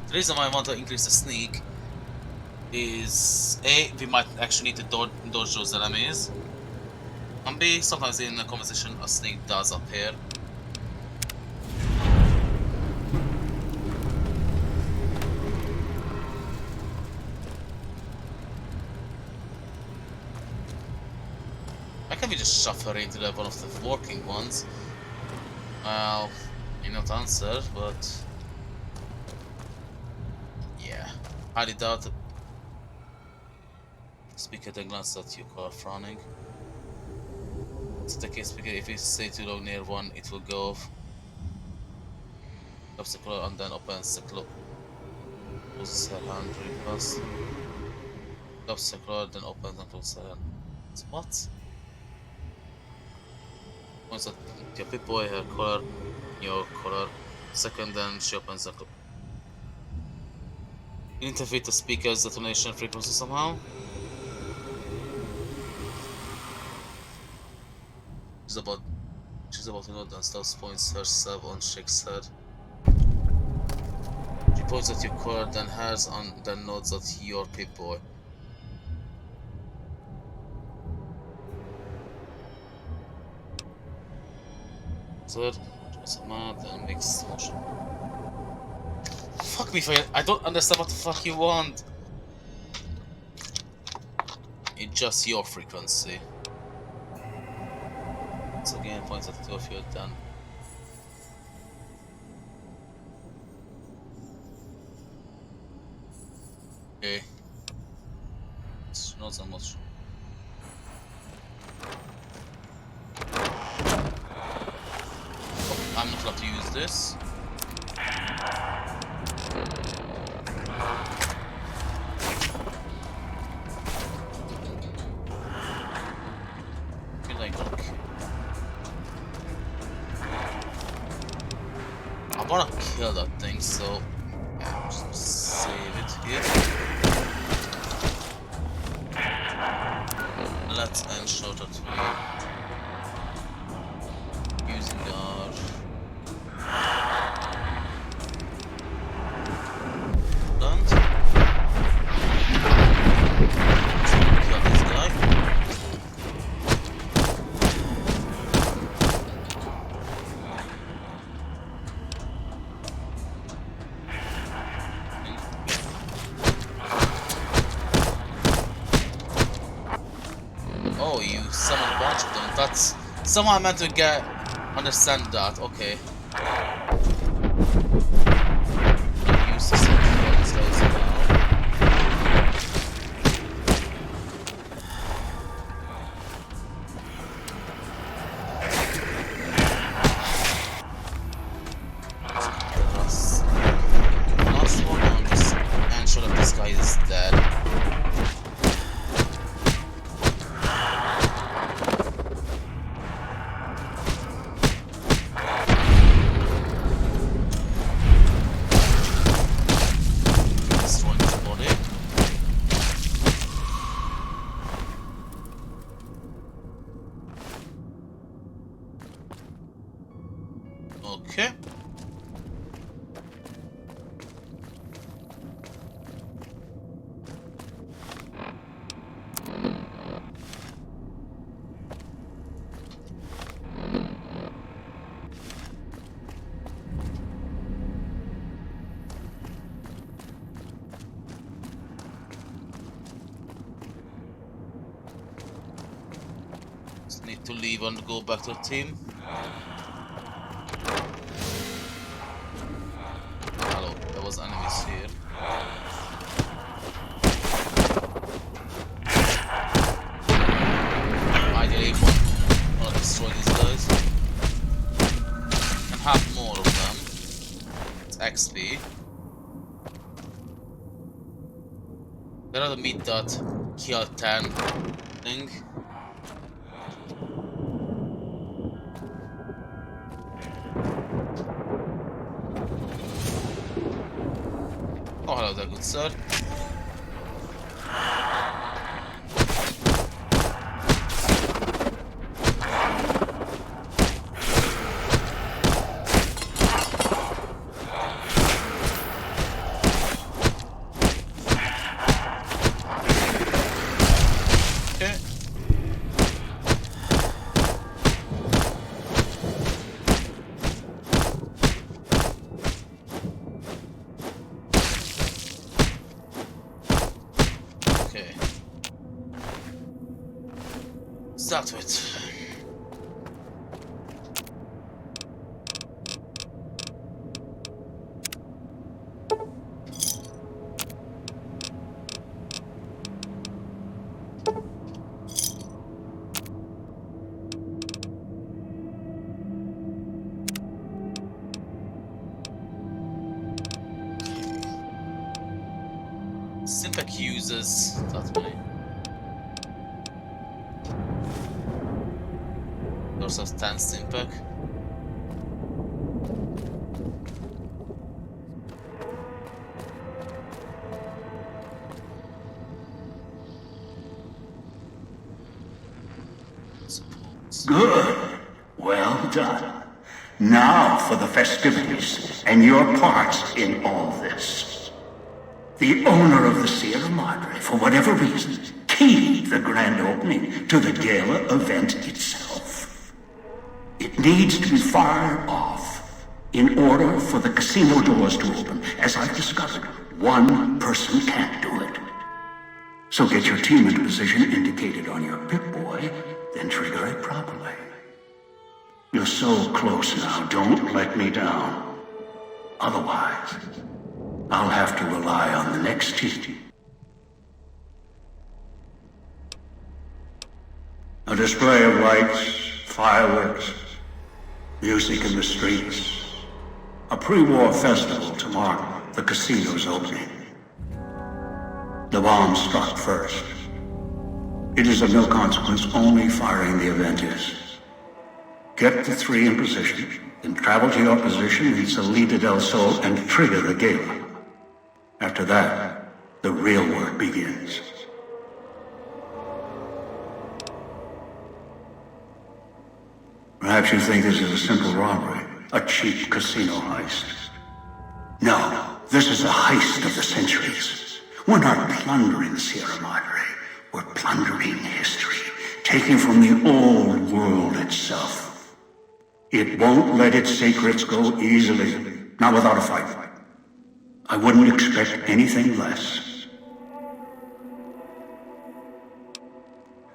The reason why I want to increase the sneak is A, we might actually need to dodge those enemies, and B, sometimes in a conversation a sneak does appear. Why can't we just shove her into one of the working ones? Well, you not answer, but yeah, highly doubt it. Speaker then glances at your car, frowning. It's the case because if you stay too long near one, it will go off. Stops the car and then opens the clock. Closes her hand really fast. Stops the car, then opens and closes her hand. What? Points at your Pip-Boy, her color, your color. Second, then she opens the clip. Interfere the speaker's detonation frequency somehow. She's about to nod and stops, points herself on Shake's head. She points at your collar, then hers on, then nods at your Pip-Boy. Third, just a man, then makes motion. Fuck me, I don't understand what the fuck you want. Adjust your frequency. Once again, points at the two of you, then. Okay. It's not so much. Oh, I'm not allowed to use this. I wanna kill that thing, so yeah, just save it here. Let's ensure that we're using our plant. Kill this guy. Oh, you summon a bunch of them. That's somehow I meant to get understand that. Okay. Use this guys now. Last one, I'm just ensure that this guy is dead. Okay. Just need to leave and go back to the team. Hello, there was enemies here. Ideally, wanna destroy these guys and have more of them. It's XP. There are the meat dot kill 10 thing. Oh, hello there, good sir. Okay. Okay. Start with. Simpec uses that way. also stand steampunk. Good. Well done. Now for the festivities and your part in all this. The owner of the Sierra Madre, for whatever reason, keyed the grand opening to the gala event itself. It needs to be fired off in order for the casino doors to open. As I've discovered, one person can't do it. So get your team into position indicated on your Pip-Boy, then trigger it properly. You're so close now, don't let me down. Otherwise, I'll have to rely on the next team. A display of lights, fireworks, music in the streets. A pre-war festival to mark the casino's opening. The bomb struck first. It is of no consequence, only firing the event is. Get the three in position, then travel to your position in Salida del Sol and trigger the gala. After that, the real work begins. Perhaps you think this is a simple robbery, a cheap casino heist. No, this is a heist of the centuries. We're not plundering Sierra Madre. We're plundering history, taking from the old world itself. It won't let its secrets go easily, not without a fight. I wouldn't expect anything less.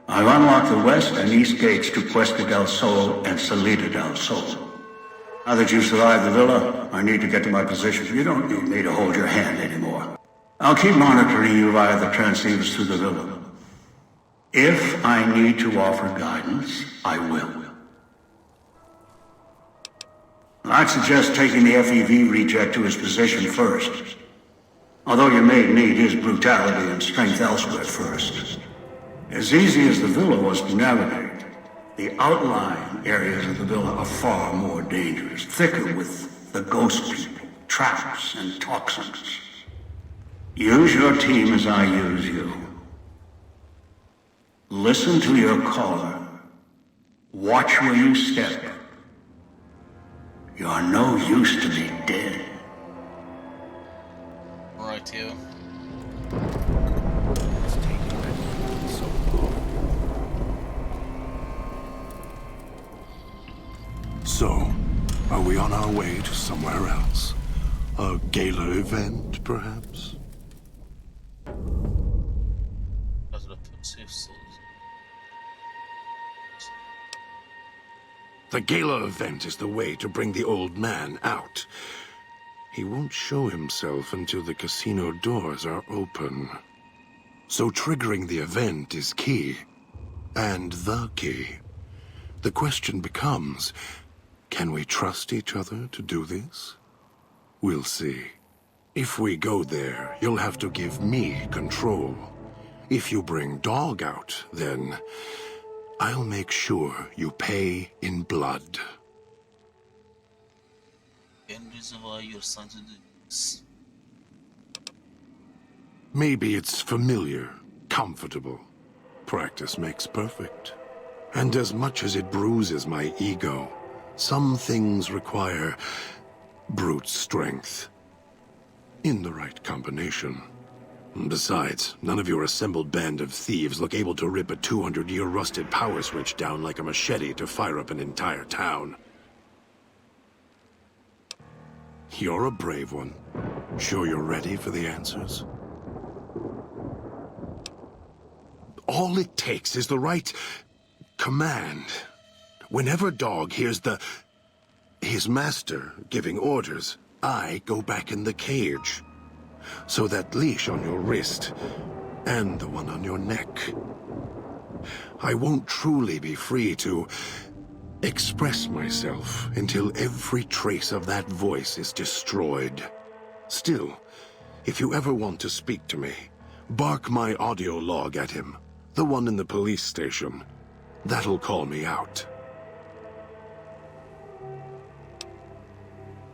I've unlocked the west and east gates to Puesta del Sol and Salida del Sol. Now that you've survived the villa, I need to get to my position. You don't need me to hold your hand anymore. I'll keep monitoring you via the transceivers through the villa. If I need to offer guidance, I will. I'd suggest taking the FEV reject to his position first. Although you may need his brutality and strength elsewhere first. As easy as the villa was to navigate, the outlying areas of the villa are far more dangerous, thicker with the ghost people, traps, and toxins. Use your team as I use you. Listen to your caller. Watch where you step. You're no use to me dead. Right here. It's taking that so long. So, are we on our way to somewhere else? A gala event, perhaps? The gala event is the way to bring the old man out. He won't show himself until the casino doors are open. So triggering the event is key. And the key. The question becomes, can we trust each other to do this? We'll see. If we go there, you'll have to give me control. If you bring Dog out, then I'll make sure you pay in blood. Any reason why you're starting to do this? Maybe it's familiar, comfortable. Practice makes perfect. And as much as it bruises my ego, some things require brute strength. In the right combination. Besides, none of your assembled band of thieves look able to rip a 200-year rusted power switch down like a machete to fire up an entire town. You're a brave one. Sure you're ready for the answers? All it takes is the right command. Whenever Dog hears his master giving orders, I go back in the cage. So that leash on your wrist, and the one on your neck. I won't truly be free to express myself until every trace of that voice is destroyed. Still, if you ever want to speak to me, bark my audio log at him, the one in the police station. That'll call me out.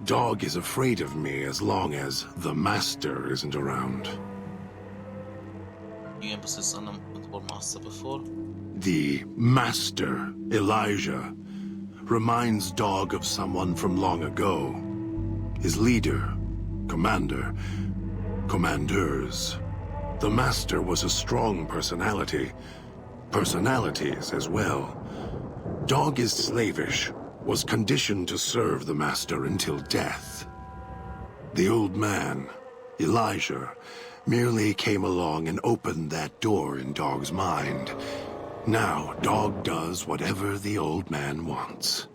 Dog is afraid of me as long as the Master isn't around. You emphasis on the word master before. The Master, Elijah, reminds Dog of someone from long ago. His leader, commander, commanders. The Master was a strong personality. Personalities as well. Dog is slavish, was conditioned to serve the Master until death. The old man, Elijah, merely came along and opened that door in Dog's mind. Now, Dog does whatever the old man wants.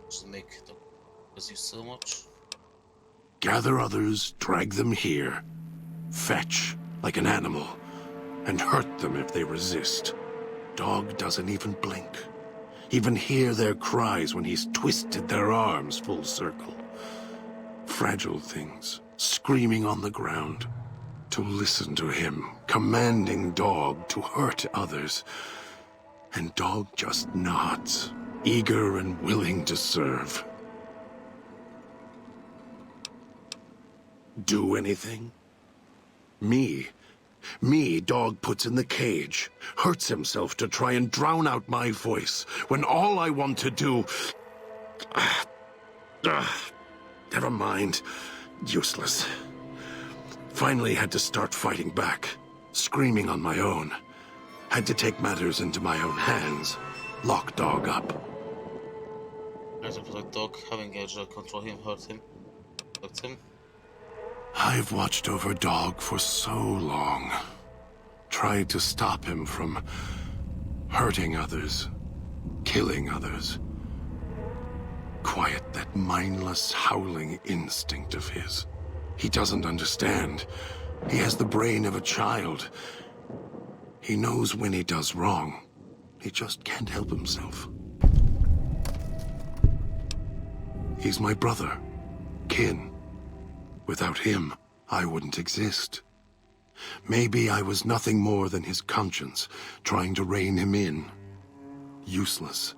Just make the because you so much. Gather others, drag them here. Fetch, like an animal, and hurt them if they resist. Dog doesn't even blink. Even hear their cries when he's twisted their arms full circle. Fragile things, screaming on the ground. To listen to him, commanding Dog to hurt others. And Dog just nods, eager and willing to serve. Do anything? Me, Dog puts in the cage, hurts himself to try and drown out my voice, when all I want to do... Never mind. Useless. Finally had to start fighting back, screaming on my own. Had to take matters into my own hands, lock Dog up. Try to protect Dog, having Edge control him, hurt him, protect him. I've watched over Dog for so long. Tried to stop him from hurting others, killing others. Quiet that mindless, howling instinct of his. He doesn't understand. He has the brain of a child. He knows when he does wrong. He just can't help himself. He's my brother, kin. Without him, I wouldn't exist. Maybe I was nothing more than his conscience, trying to rein him in. Useless.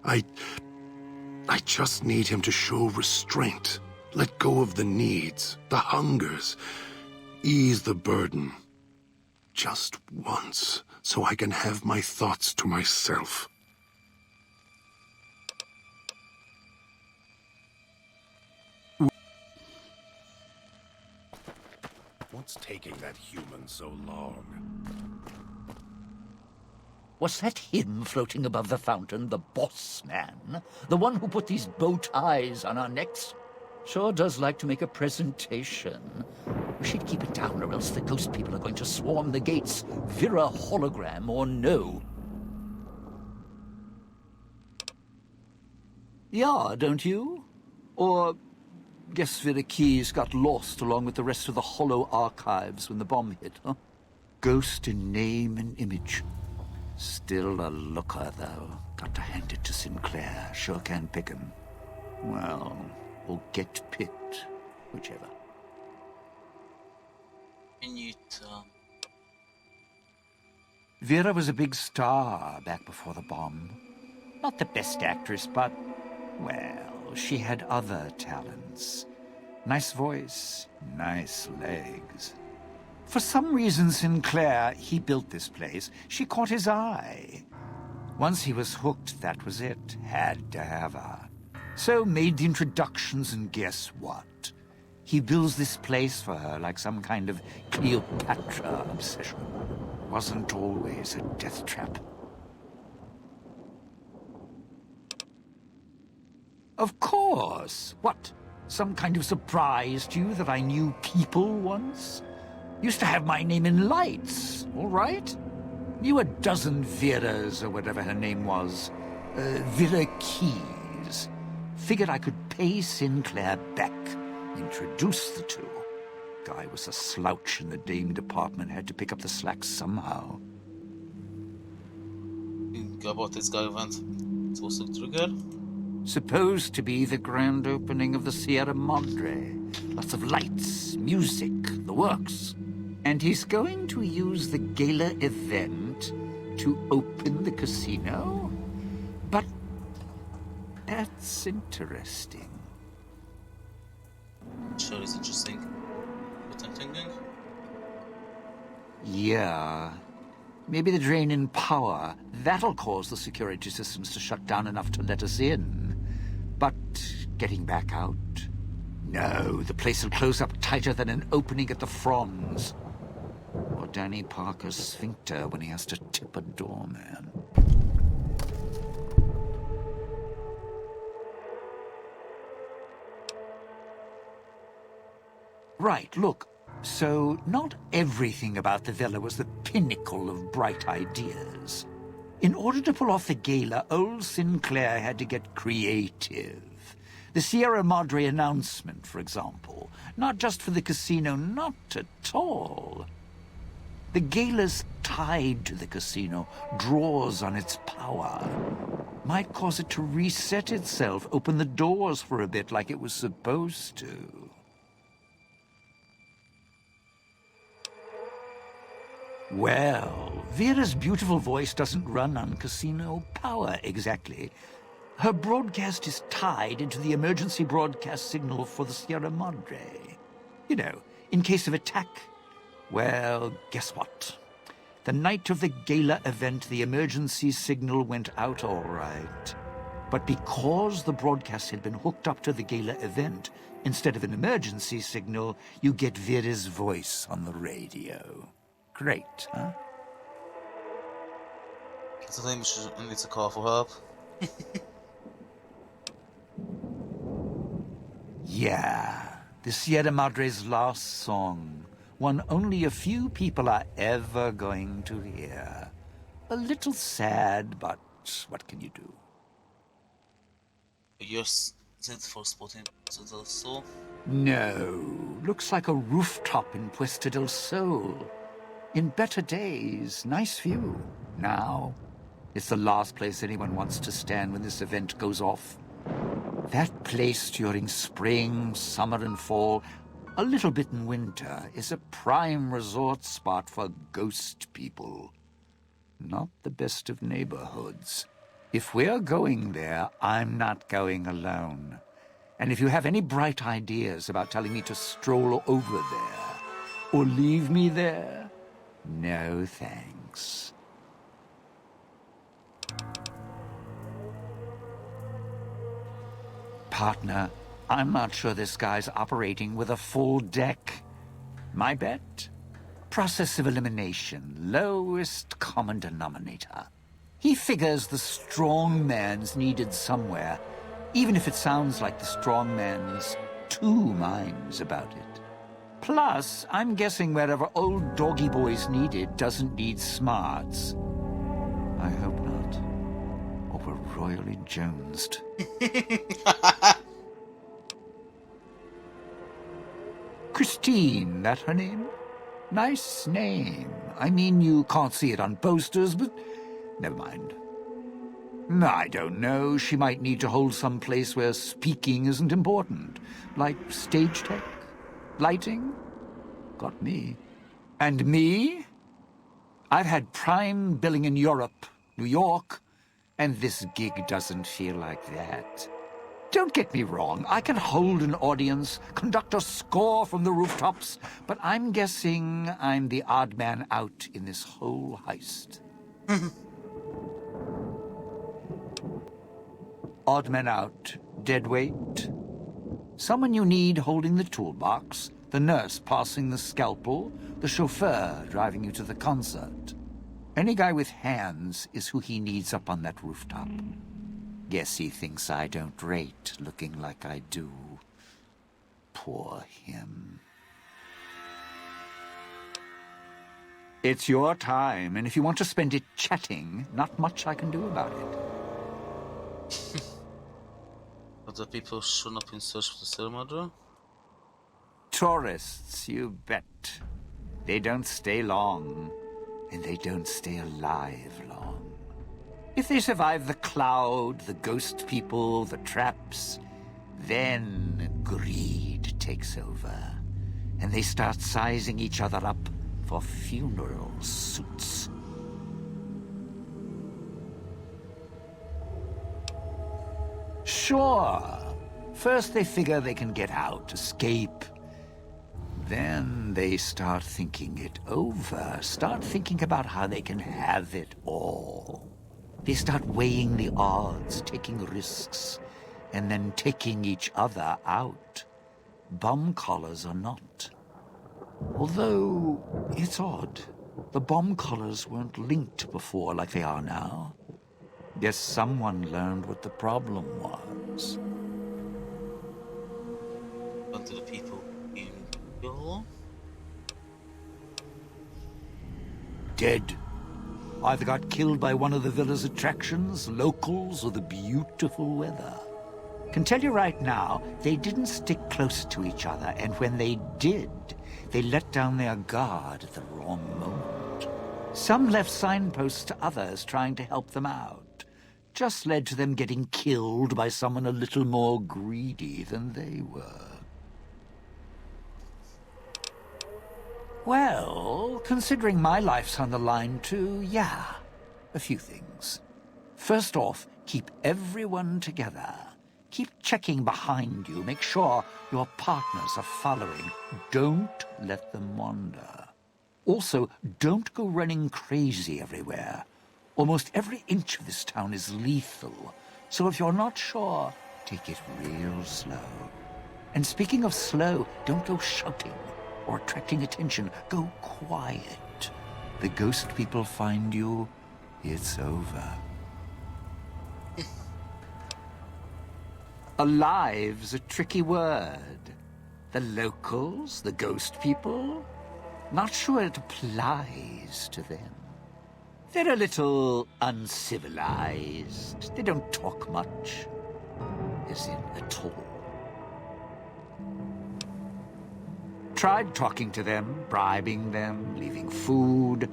I just need him to show restraint. Let go of the needs, the hungers. Ease the burden. Just once, so I can have my thoughts to myself. What's taking that human so long? Was that him floating above the fountain, the boss man? The one who put these bow ties on our necks? Sure does like to make a presentation. We should keep it down, or else the ghost people are going to swarm the gates, Vira hologram or no. Yeah, don't you? Or guess Vera Keys got lost along with the rest of the Hollow archives when the bomb hit, huh? Ghost in name and image. Still a looker, though. Got to hand it to Sinclair. Sure can pick him. Well, or get picked. Whichever. Vera was a big star back before the bomb. Not the best actress, but, well, she had other talents. Nice voice, nice legs. For some reason, Sinclair, he built this place. She caught his eye. Once he was hooked, that was it. Had to have her. So made the introductions, and guess what? He builds this place for her like some kind of Cleopatra obsession. Wasn't always a death trap. Of course. What? Some kind of surprise to you that I knew people once? Used to have my name in lights, all right? Knew a dozen Veras, or whatever her name was. Vera Keys. Figured I could pay Sinclair back. Introduce the two. Guy was a slouch in the dame department. Had to pick up the slack somehow. Think about this guy event. It's also trigger. Supposed to be the grand opening of the Sierra Madre. Lots of lights, music, the works. And he's going to use the gala event to open the casino? But That's interesting. Sure is interesting. What I'm thinking? Yeah. Maybe the drain in power. That'll cause the security systems to shut down enough to let us in. But getting back out? No, the place will close up tighter than an opening at the fronds. Or Danny Parker's sphincter when he has to tip a doorman. Right, look. So, not everything about the villa was the pinnacle of bright ideas. In order to pull off the gala, old Sinclair had to get creative. The Sierra Madre announcement, for example. Not just for the casino, not at all. The gala's tied to the casino, draws on its power. Might cause it to reset itself, open the doors for a bit like it was supposed to. Well, Vera's beautiful voice doesn't run on casino power, exactly. Her broadcast is tied into the emergency broadcast signal for the Sierra Madre. You know, in case of attack. Well, guess what? The night of the gala event, the emergency signal went out all right. But because the broadcast had been hooked up to the gala event, instead of an emergency signal, you get Vera's voice on the radio. Great, huh? It's a thing I need to call for help. Yeah, the Sierra Madre's last song. One only a few people are ever going to hear. A little sad, but what can you do? You're sent for spotting to the soul? No, looks like a rooftop in Puesta del Sol. In better days, nice view. Now, it's the last place anyone wants to stand when this event goes off. That place during spring, summer and fall, a little bit in winter, is a prime resort spot for ghost people. Not the best of neighborhoods. If we're going there, I'm not going alone. And if you have any bright ideas about telling me to stroll over there, or leave me there, no thanks. Partner, I'm not sure this guy's operating with a full deck. My bet? Process of elimination, lowest common denominator. He figures the strong man's needed somewhere, even if it sounds like the strong man's two minds about it. Plus, I'm guessing wherever old doggy boy's needed doesn't need smarts. I hope not. Or we're royally jonesed. Christine, that her name? Nice name. I mean, you can't see it on posters, but never mind. I don't know. She might need to hold some place where speaking isn't important. Like stage tech? Lighting? Got me. And me? I've had prime billing in Europe, New York, and this gig doesn't feel like that. Don't get me wrong, I can hold an audience, conduct a score from the rooftops, but I'm guessing I'm the odd man out in this whole heist. Odd man out, dead weight. Someone you need holding the toolbox, the nurse passing the scalpel, the chauffeur driving you to the concert. Any guy with hands is who he needs up on that rooftop. Guess he thinks I don't rate looking like I do. Poor him. It's your time, and if you want to spend it chatting, not much I can do about it. Other people shown up in search of the Sierra Madre? Tourists, you bet. They don't stay long, and they don't stay alive long. If they survive the cloud, the ghost people, the traps, then greed takes over, and they start sizing each other up for funeral suits. Sure. First they figure they can get out, escape. Then they start thinking it over, start thinking about how they can have it all. They start weighing the odds, taking risks, and then taking each other out. Bomb collars are not. Although, it's odd. The bomb collars weren't linked before like they are now. Guess someone learned what the problem was. On to the people in Bill. Dead. Either got killed by one of the villa's attractions, locals, or the beautiful weather. Can tell you right now, they didn't stick close to each other, and when they did, they let down their guard at the wrong moment. Some left signposts to others trying to help them out. Just led to them getting killed by someone a little more greedy than they were. Well, considering my life's on the line too, yeah, a few things. First off, keep everyone together. Keep checking behind you, make sure your partners are following. Don't let them wander. Also, don't go running crazy everywhere. Almost every inch of this town is lethal, so if you're not sure, take it real slow. And speaking of slow, don't go shouting or attracting attention. Go quiet. The ghost people find you, it's over. Alive's a tricky word. The locals, the ghost people, not sure it applies to them. They're a little uncivilized. They don't talk much, as in at all. Tried talking to them, bribing them, leaving food,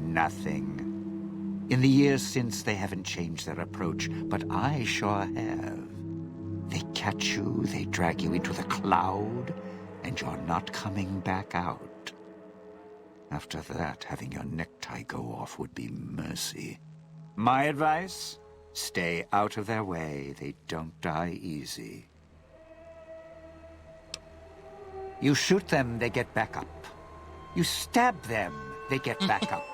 nothing. In the years since, they haven't changed their approach, but I sure have. They catch you, they drag you into the cloud, and you're not coming back out. After that, having your necktie go off would be mercy. My advice? Stay out of their way. They don't die easy. You shoot them, they get back up. You stab them, they get back up.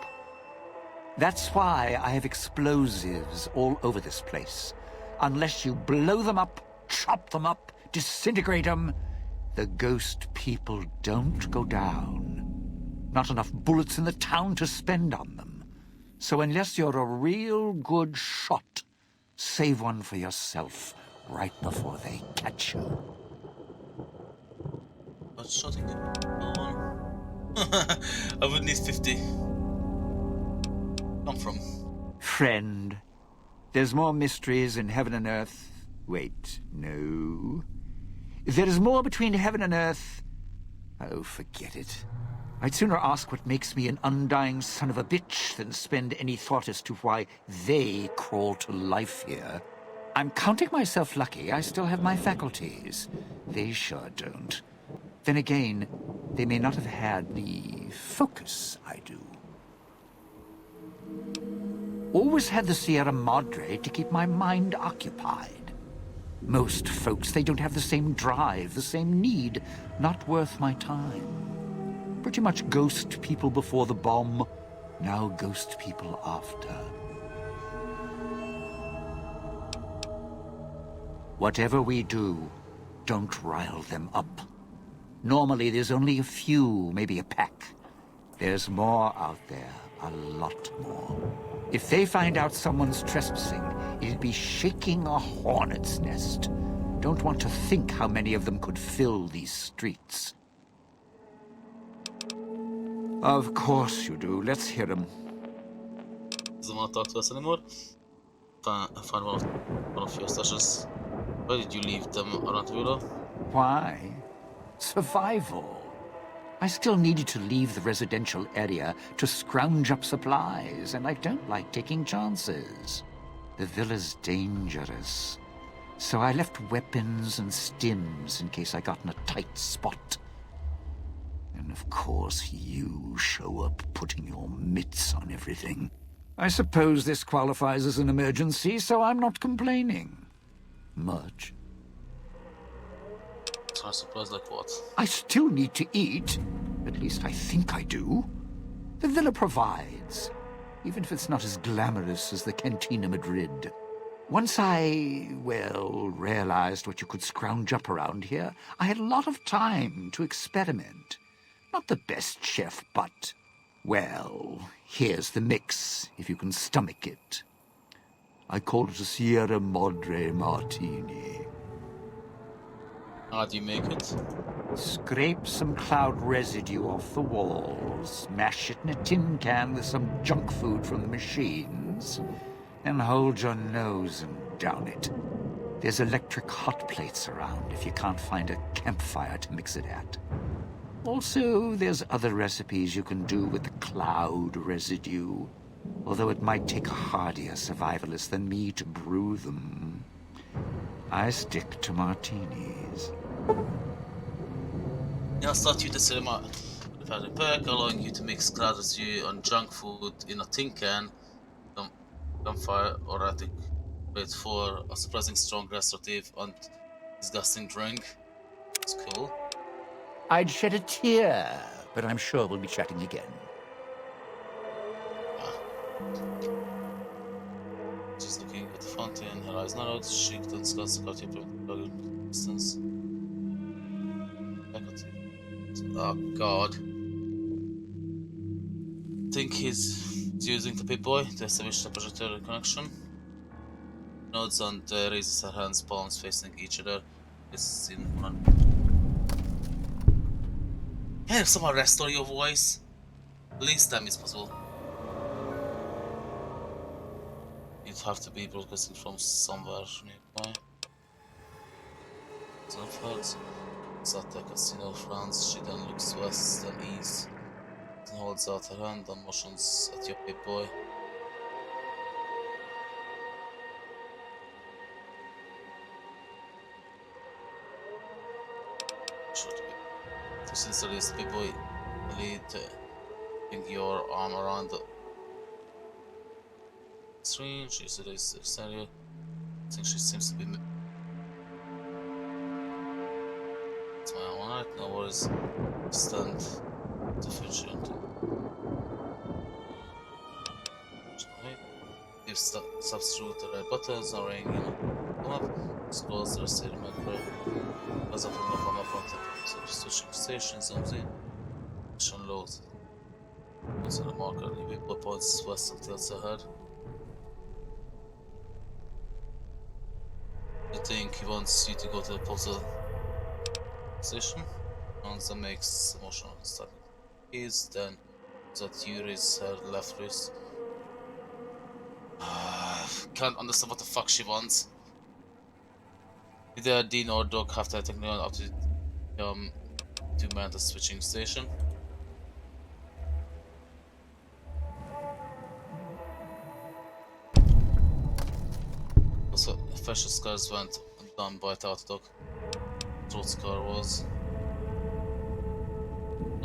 That's why I have explosives all over this place. Unless you blow them up, chop them up, disintegrate them, the ghost people don't go down. Not enough bullets in the town to spend on them. So unless you're a real good shot, save one for yourself right before they catch you. Not shotting it. I would need 50. Come from. Friend, there's more mysteries in heaven and earth. Wait, no. There is more between heaven and earth. Oh, forget it. I'd sooner ask what makes me an undying son of a bitch than spend any thought as to why they crawl to life here. I'm counting myself lucky I still have my faculties. They sure don't. Then again, they may not have had the focus I do. Always had the Sierra Madre to keep my mind occupied. Most folks, they don't have the same drive, the same need. Not worth my time. Pretty much ghost people before the bomb, now ghost people after. Whatever we do, don't rile them up. Normally there's only a few, maybe a pack. There's more out there, a lot more. If they find out someone's trespassing, it'd be shaking a hornet's nest. Don't want to think how many of them could fill these streets. Of course you do. Let's hear them. Doesn't want to talk to us anymore. Find one of your sessions. Why did you leave them around the villa? Why? Survival. I still needed to leave the residential area to scrounge up supplies, and I don't like taking chances. The villa's dangerous. So I left weapons and stims in case I got in a tight spot. And of course you show up putting your mitts on everything. I suppose this qualifies as an emergency, so I'm not complaining. much. So I'm surprised, like what? I still need to eat. At least I think I do. The villa provides, even if it's not as glamorous as the Cantina Madrid. Once I, well, realized what you could scrounge up around here, I had a lot of time to experiment. Not the best chef, but, well, here's the mix, if you can stomach it. I call it a Sierra Madre Martini. How do you make it? Scrape some cloud residue off the walls, mash it in a tin can with some junk food from the machines, and hold your nose and down it. There's electric hot plates around if you can't find a campfire to mix it at. Also, there's other recipes you can do with the cloud residue, although it might take a hardier survivalist than me to brew them. I stick to martinis. Jag start you the cinema with a perk, allowing you to mix cloud residue on junk food in a tin can, campfire, or attic plate for a surprising strong restorative and disgusting drink. It's cool. I'd shed a tear, but I'm sure we'll be chatting again. Just looking at the fountain, her eyes narrowed, she couldn't discuss the cut distance. Oh god. Think he's using the Pip-Boy to establish the projectile connection. Nods and raises her hands, palms facing each other. It's in one. Can you somehow restore your voice? Least time is possible. You'd have to be broadcasting from somewhere nearby. Southwards. It's at the casino, France. She then looks west and east. Then holds out her hand and motions at your Pip-Boy. To sincerely, the Pip-Boy lead your arm around the screen. She said it's exterior. I think she seems to be. It's my own night, no worries. Stand sufficient. If substitute the red buttons are ringing come up, scrolls the rest of the macro. As up from the come up from the switching station, zooms in, mission load. Once on the marker, the bullet points west and tilts ahead. I think he wants you to go to the postal station. Once that makes the motion starting keys, then that you raise her left wrist. Can't understand what the fuck she wants. Either Dean or Doc have to technically up to man the switching station. Also, fashion scars went down by the Doc. Throat scar was.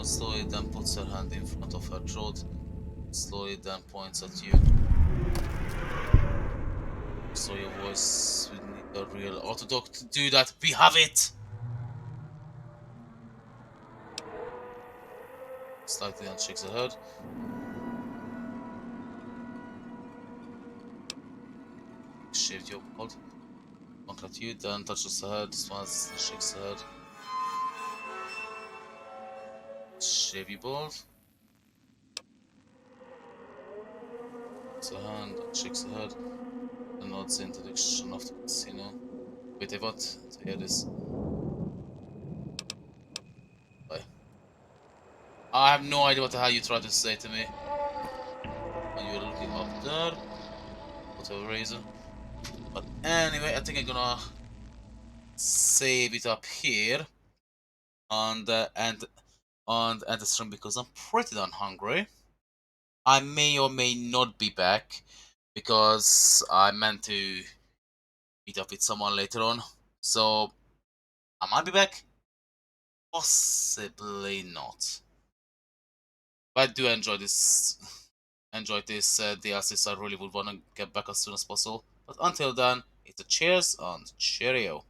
Slowly then puts her hand in front of her throat. Slowly then points at you. So your voice, we need a real Autodoc to do that. We have it! Slightly unshakes her head. Shaved your bald. Look at you, then touches her head, smiles and shakes her head. Shave you bald. Takes her hand and shakes her head. And nods in the direction of the casino. Wait, I want to hear this. Bye. I have no idea what the hell you tried to say to me. When you were looking up there. Whatever reason. But anyway, I think I'm gonna save it up here. And end the stream because I'm pretty damn hungry. I may or may not be back because I meant to meet up with someone later on. So I might be back. Possibly not. If I do enjoy this DLC, so I really would want to get back as soon as possible. But until then, It's a cheers on Cheerio.